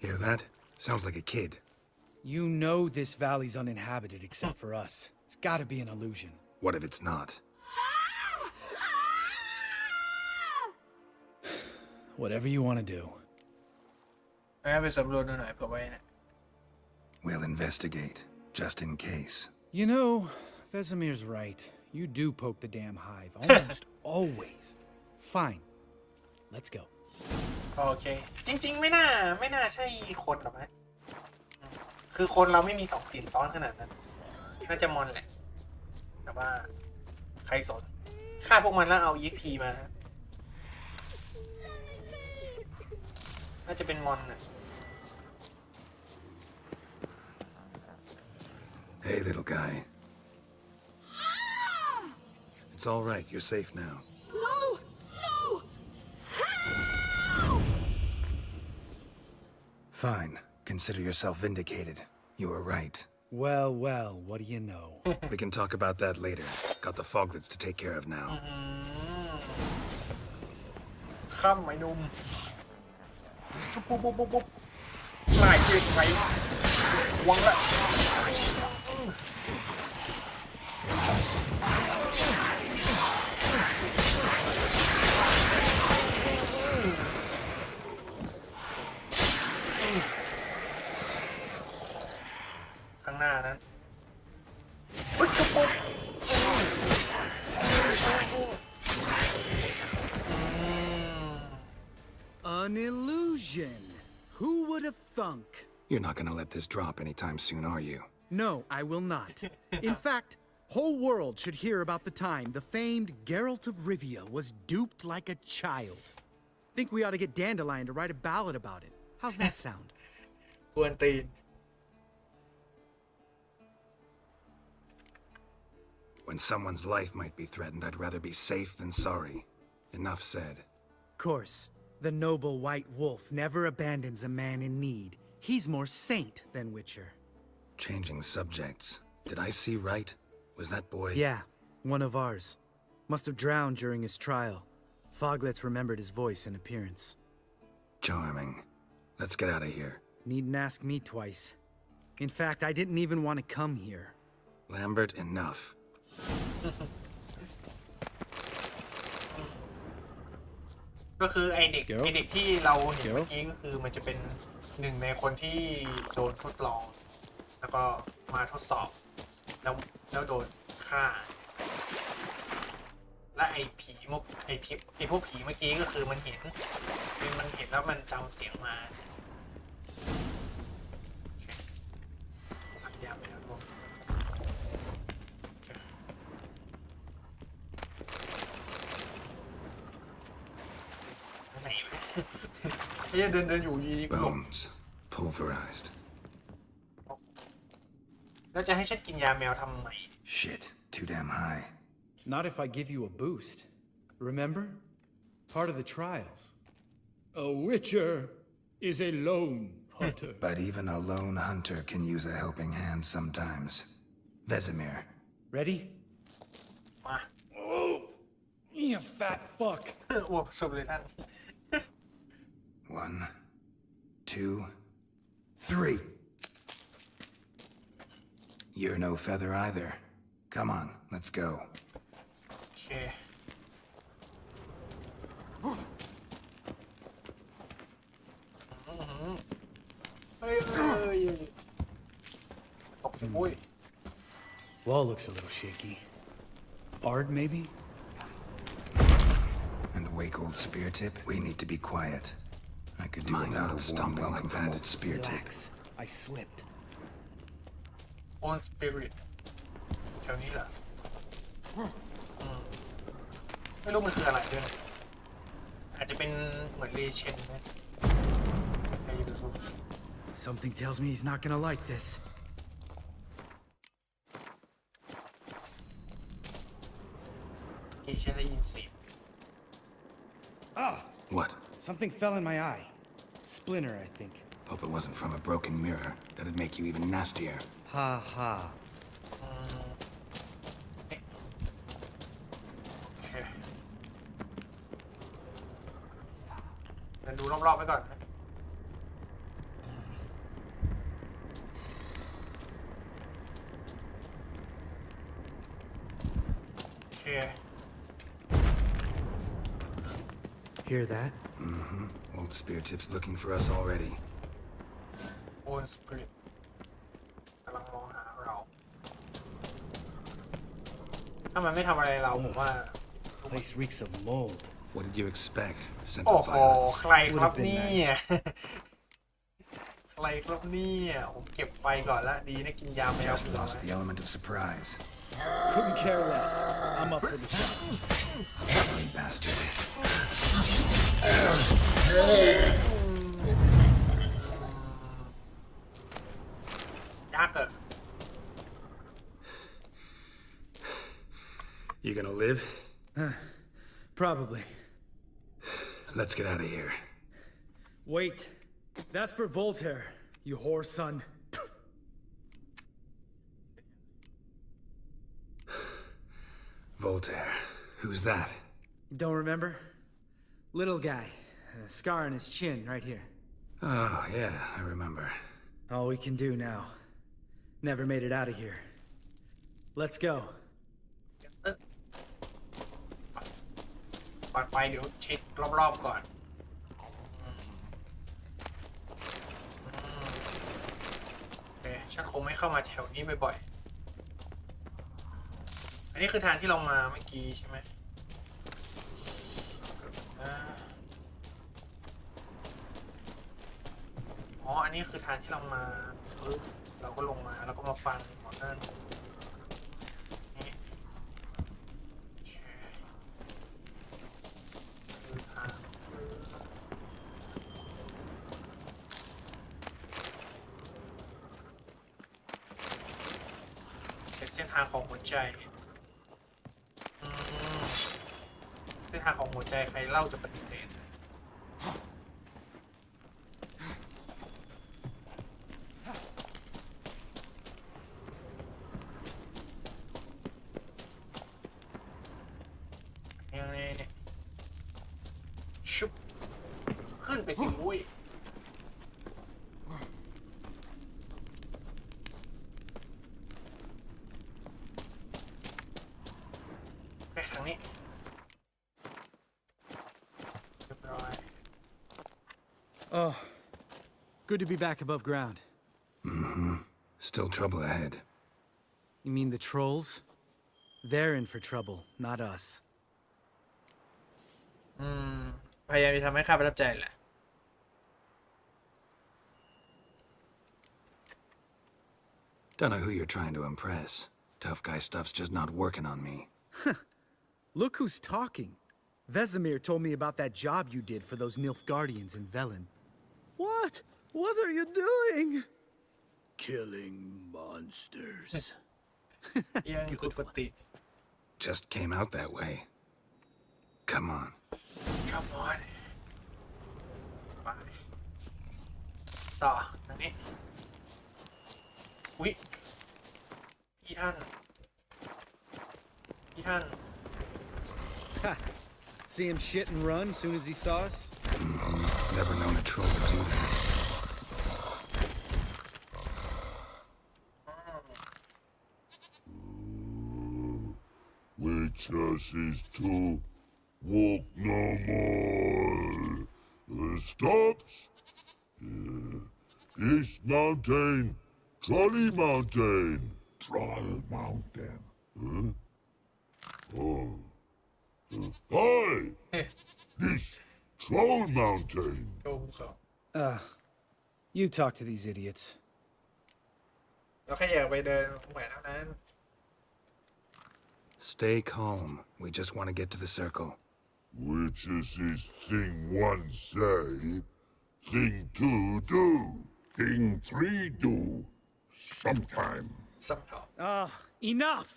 Hear that? Sounds like a kid. You know this valley's uninhabited except for us. It's gotta be an illusion. What if it's not? Whatever you want to do. ไปสำรวจดูหน่อยเผื่อไว้นะ We'll investigate, just in case. You know, Vesemir's right. You do poke the damn hive, almost always. Fine. Let's go. โอเคจริงๆไม่น่าใช่คนหรอกนะคือคนเราไม่มี2ศีลซ้อนขนาดนั้นน่าจะมอนแหละแต่ว่าใครสนฆ่าพวกมันแล้วเอา EXP มาน่าจะเป็นมอนน่ะ Hey, little guy. It's all right. You're safe now. No! No! Fine. Consider yourself vindicated. You were right. Well, what do you know? We can talk about that later. Got the foglets to take care of now. ข้ามไอ้นุ่มชุบปุ๊บหลายเกียร์ไฟวังละข้างหน้านั้นAn illusion. Who would have thunk? You're not gonna let this drop anytime soon, are you? No, I will not. In fact, whole world should hear about the time the famed Geralt of Rivia was duped like a child. Think we ought to get Dandelion to write a ballad about it. How's that sound? กวนตีน When someone's life might be threatened, I'd rather be safe than sorry. Enough said. Course, the noble white wolf never abandons a man in need. He's more saint than Witcher. Changing subjects. Did I see right? Was that boy? Yeah, one of ours. Must have drowned during his trial. Foglets remembered his voice and appearance. Charming. Let's get out of here. Needn't ask me twice. In fact, I didn't even want to come here. Lambert, enough. ก็คือไอเด็กที่เราเห็นเมื่อกี้ก็คือมันจะเป็นหนึ่งในคนที่โดนทดลองแล้วก็มาทดสอบแล้วโดนฆ่าและไอพวกผีเมื่อกี้ก็คือมันเห็นแล้วมันจำเสียงมายาวไปแล้วไหนเดินอยู่ดีๆ Bones pulverized. แล้วจะให้ฉันกินยาแมวทำไม Shit, too damn high. Not if I give you a boost. Remember? Part of the trials. A witcher is a lone hunter. But even a lone hunter can use a helping hand sometimes. Vesemir. Ready? มา Oh, you fat fuck. อ้วกสุดเลยท่าน 1, 2, 3. You're no feather either. Come on, let's go. โอเคเฮ้ยตกสิบุ้ย Wall looks a little shaky. Ard, maybe? And wake old spear tip? We need to be quiet. I could do without a warm welcome from old spear tip. Relax. I slipped. Own spirit แถวนี้เหรอไม่รู้มันคืออะไรด้วยอาจจะเป็นเหมือนเลเชนนะ Something tells me he's not gonna like this. ฉันได้ยินเสียง Ah! What? Something fell in my eye. Splinter, I think. Hope it wasn't from a broken mirror. That'd make you even nastier. Ha ha. เดินดูรอบๆไปก่อนโอเค Hear that? Mm-hmm. Old Spear Tip's looking for us already. Own Spirit กำลังมองหาเราถ้ามันไม่ทำอะไรเราผมว่า Place reeks of mold. What did you expect? Scent โอ้ of โห violence. ใครครับเนี่ยใครครับเนี่ยผมเก็บไฟก่อนละดีนะกินยาแมว Just lost the element of surprise. Couldn't care less. I'm up for the job. Ugly bastard. You gonna live? Probably. Let's get out of here. Wait. That's for Voltaire, you whore son. Voltaire. Who's that? Don't remember? Little guy. A scar on his chin right here. Oh, yeah, I remember. All we can do now. Never made it out of here. Let's go. ก่อนไปเดี๋ยวเช็ครอบๆก่อนโอเคฉันคงไม่เข้ามาแถวนี้บ่อยๆอันนี้คือทางที่เรามาเมื่อกี้ใช่ไหมอ๋ออันนี้คือทางที่เรามาเราก็ลงมาแล้วก็มาฟังหมอนั่นเส้นทางของหัวใจเส้นทางของหัวใจใครเล่าจะปฏิเสธยังไงเนี่ยชุบขึ้นไปสิมุ้ยทางนี้เรียบร้อย Oh, good to be back above ground. Mm-hmm. Still trouble ahead. You mean the trolls? They're in for trouble, not us. พยายามจะทำให้ข้าประทับใจแหละ Don't know who you're trying to impress. Tough guy stuff's just not working on me. Look who's talking. Vesemir told me about that job you did for those Nilfgaardians in Velen. What? What are you doing? Killing monsters. Just came out that way. Come on. Come on. ไปต่ออันนี้อุ๊ยพี่ท่าน Ha! See him shit and run as soon as he saw us? Never known a troll to do that. Which is to walk no more. Stops. East Mountain. Trolley Mountain. Troll Mountain. Huh? Oh. Hi! This Troll Mountain. You talk to these idiots. เราแค่อยากไปเดินแหวนเท่านั้น Stay calm. We just want to get to the circle. Which is this thing one say, thing two do, thing three do, sometime. Enough!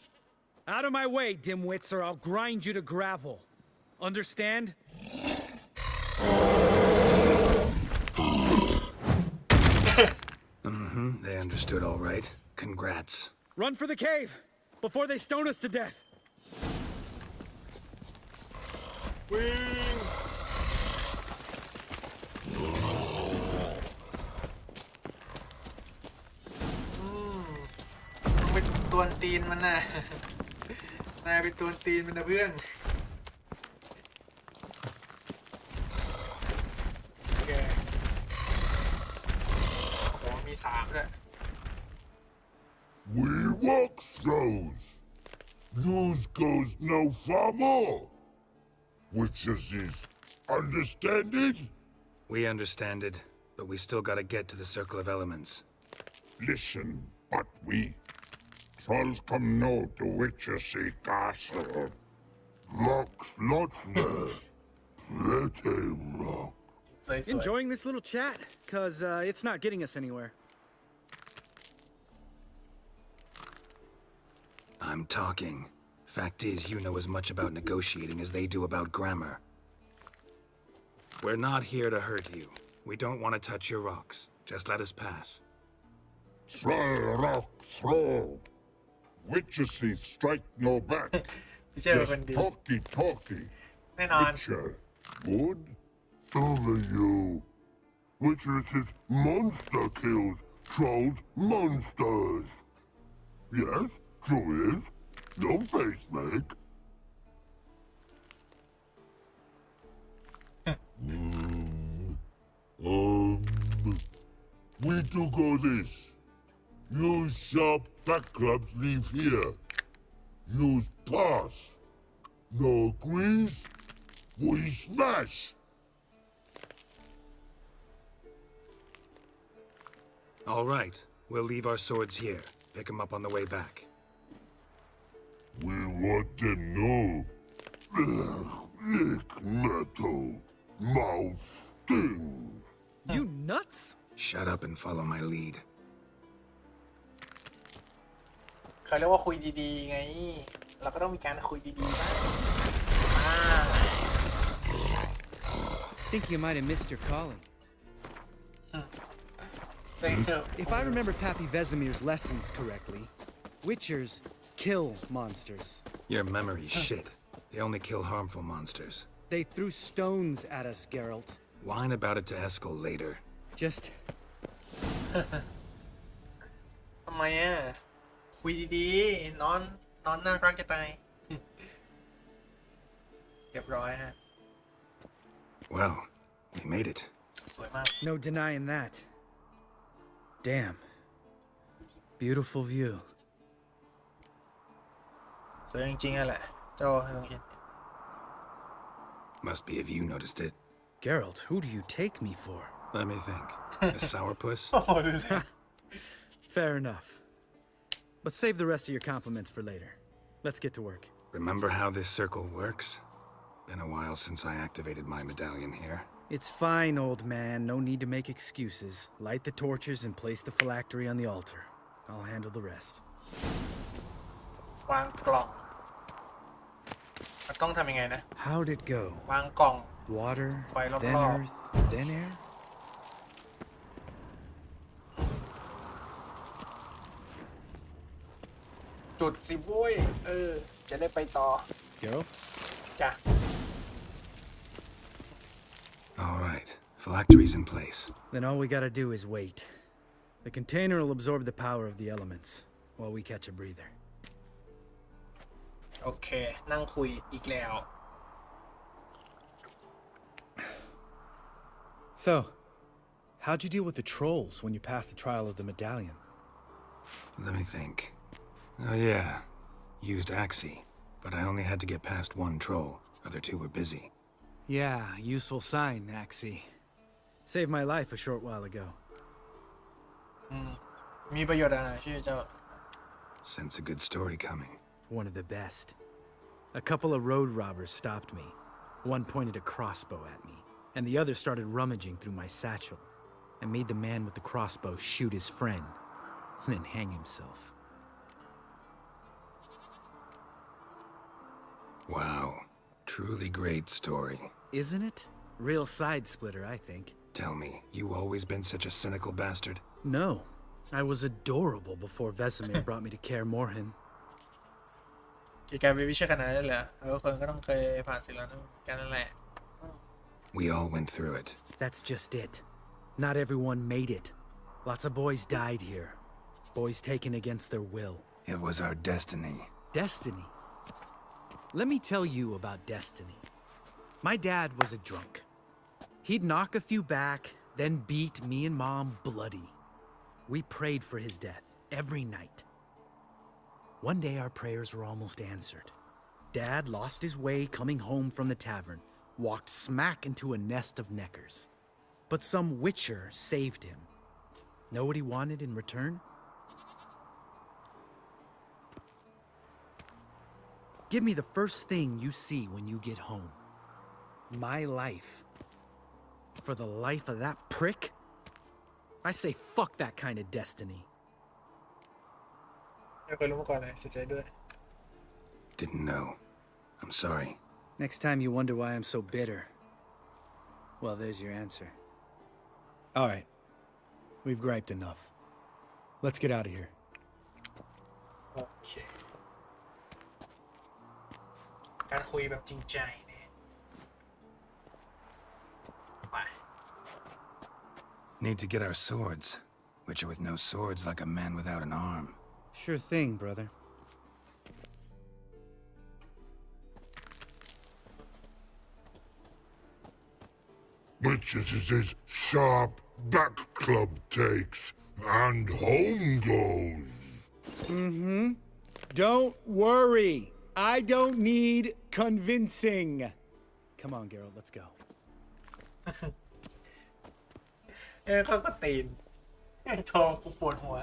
Out of my way, dimwits, or I'll grind you to gravel. Understand? They understood all right. Congrats. Run for the cave before they stone us to death. วิ่งต้องไปตวนตีนมันนะนายไปตวนตีนมันนะเพื่อนโอเคโอ้มี3ด้วย We walk throws. Use goes no far more. Which is this, understand it? We understand it, but we still gotta get to the circle of elements. Listen, but we trolls come no to Witchersea Castle. Rocks lots there. Pretty rock. Enjoying this little chat, cause it's not getting us anywhere. I'm talking. Fact is, you know as much about negotiating as they do about grammar. We're not here to hurt you. We don't want to touch your rocks. Just let us pass. Troll rock throw. Witchersea strike no back. Just talky. Witcher, good? Only you. Witchersea monster kills trolls monsters. Yes, true is. No face make. We do go this. Use sharp back clubs leave here. Use pass. No agrees, we smash. All right. We'll leave our swords here. Pick them up on the way back. We want them know. Lick metal. Mouth stings. You nuts? Shut up and follow my lead. เขาเรียกว่าคุยดีๆไงเราก็ต้องมีการคุยดีๆบ้าง Think you might have missed your calling. If I remember Pappy Vesemir's lessons correctly, Witchers kill monsters. Your memory's shit. They only kill harmful monsters. They threw stones at us, Geralt. Whine about it to Eskel later. Just... ทำไมอ่ะคุยดีๆนอนน่ารักจะตายเรียบร้อยฮะ Well, we made it. สวยมาก No denying that. Damn. Beautiful view. สวยจริงๆอ่ะแหละโจ้ลองคิด Must be if you noticed it. Geralt, who do you take me for? Let me think. A sourpuss? Fair enough. But save the rest of your compliments for later. Let's get to work. Remember how this circle works? Been a while since I activated my medallion here. It's fine, old man. No need to make excuses. Light the torches and place the phylactery on the altar. I'll handle the rest. วางกล่องต้องทำยังไงนะ How'd it go? วางกล่อง Water, ไฟรอบ then earth, then air? จุดสิโว้ยจะได้ไปต่อ Geralt? จ้ะ All right. Phylactery's in place. Then all we gotta do is wait. The container will absorb the power of the elements while we catch a breather. โอเคนั่งคุยอีกแล้ว So, how'd you deal with the trolls when you passed the trial of the medallion? Let me think. Oh yeah. Used Axie, but I only had to get past one troll. Other two were busy. Yeah, useful sign, Axie. Saved my life a short while ago. มีประโยชน์อะไรชื่อเจ้า Sense a good story coming. One of the best. A couple of road robbers stopped me. One pointed a crossbow at me, and the other started rummaging through my satchel and made the man with the crossbow shoot his friend, and then hang himself. Wow. Truly great story. Isn't it? Real side splitter, I think. Tell me, you always been such a cynical bastard? No. I was adorable before Vesemir brought me to Kaer Morhen. การเป็นวิชาการนั่นแหละทุกคนก็ต้องเคยผ่านสิ่งเหล่านั้นกันนั่นแหละ We all went through it. That's just it. Not everyone made it. Lots of boys died here. Boys taken against their will. It was our destiny. Destiny? Let me tell you about destiny. My dad was a drunk. He'd knock a few back, then beat me and Mom bloody. We prayed for his death every night. One day our prayers were almost answered. Dad lost his way coming home from the tavern, walked smack into a nest of neckers. But some witcher saved him. Know what he wanted in return? Give me the first thing you see when you get home. My life. For the life of that prick? I say fuck that kind of destiny. ไม่เคยรู้มาก่อนเลยเสียใจด้วย Didn't know. I'm sorry. Next time you wonder why I'm so bitter, well, there's your answer. All right. We've griped enough. Let's get out of here. โอเคการคุยแบบจริงใจเนี่ยไป Need to get our swords. Witcher with no swords like a man without an arm. Sure thing, brother. Witches is his sharp back club takes, and home goes. Mm-hmm. Don't worry. I don't need convincing. Come on, Geralt, let's go. เขาก็ตีนโทรกูปวดหัว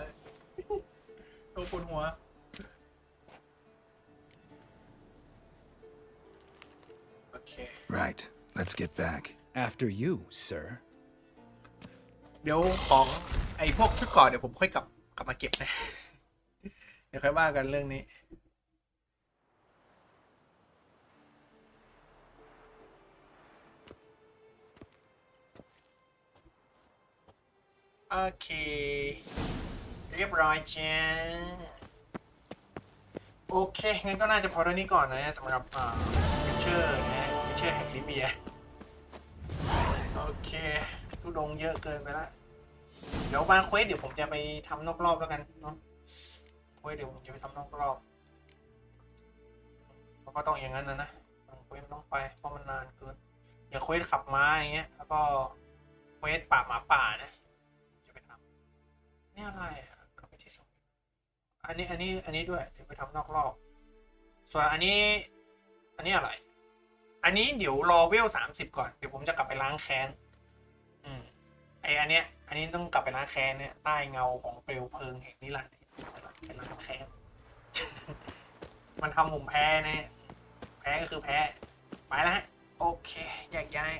โทรปวดหัวโอเค Right. Let's get back. After you, sir. เดี๋ยวของไอ้พวกชุดก่อนเดี๋ยวผมค่อยกลับมาเก็บนะเดี๋ยวค่อยว่ากันเรื่องนี้โอเคเรียบร้อยจ้าโอเคงั้นก็น่าจะพอเท่านี้ก่อนนะสำหรับวิเชอร์นะวิเชอร์แห่งลิเบียโอเคทุดงเยอะเกินไปแล้วเดี๋ยวมาเควสเดี๋ยวผมจะไปทำนอกรอบแล้วกันเนาะเควสเดี๋ยวผมจะไปทำนอกรอบมันก็ต้องอย่างนั้นนะเควสต้องไปเพราะมันนานเกินอย่างเควสขับม้าอย่างเงี้ยแล้วก็เควสป่าหมาป่านะนี่อะไรอ่ะก็ไปที่สองอันนี้ด้วยเดี๋ยวไปทำนอกรอบส่วนอันนี้อะไรอันนี้เดี๋ยวรอเวล30ก่อนเดี๋ยวผมจะกลับไปล้างแค้นอันนี้ต้องกลับไปล้างแค้นเนี่ยใต้เงาของเปลวเพลิงแห่งนิรันดร์ไปล้างแค้น มันทำผมแพ้นะแพ้ก็คือแพ้ไปแล้วฮะโอเคแยกย้าย